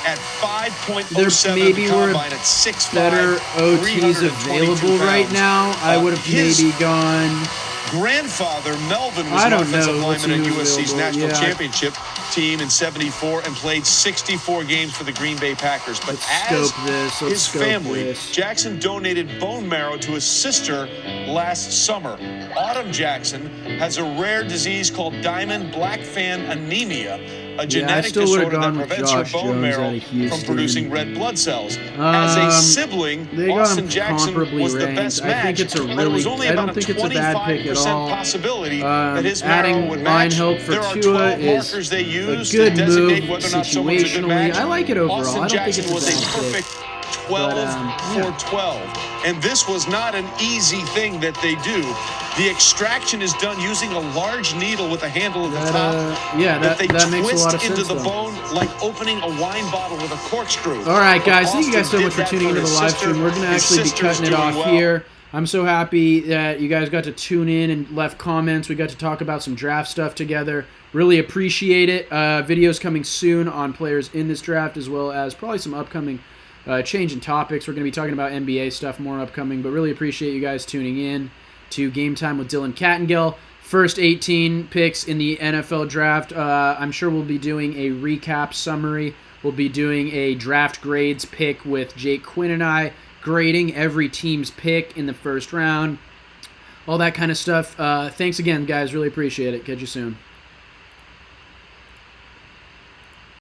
at 5.07 maybe at the were combine at 6'5", better OTs available right now. I would have maybe gone. Grandfather Melvin was an offensive lineman at USC's national championship team in '74 and played 64 games for the Green Bay Packers. But as his family, Jackson donated bone marrow to his sister last summer. Autumn Jackson has a rare disease called diamond black fan anemia, a genetic disorder that prevents her bone marrow from producing red blood cells. As a sibling, Austin Jackson was the best match, but it was only about a 25% possibility that his marrow would match. There are 12 markers they use to designate whether or not someone's a good match. I like it overall. Austin Jackson was a perfect 12 for 12. And this was not an easy thing that they do. The extraction is done using a large needle with a handle at the top that they makes a lot of twist into sense, the though. bone like opening a wine bottle with a corkscrew. All right, guys. Thank you guys Austin so much did for that tuning into for the his live sister. stream. We're going to His actually be sister's cutting it doing off well. here. I'm so happy that you guys got to tune in and left comments. We got to talk about some draft stuff together. Really appreciate it. Videos coming soon on players in this draft, as well as probably some upcoming change in topics. We're going to be talking about NBA stuff more upcoming, but really appreciate you guys tuning in to Game Time with Dylan Kattengell. First 18 picks in the NFL draft. I'm sure we'll be doing a recap summary. We'll be doing a draft grades pick with Jake Quinn and I, grading every team's pick in the first round. All that kind of stuff. Thanks again, guys. Really appreciate it. Catch you soon.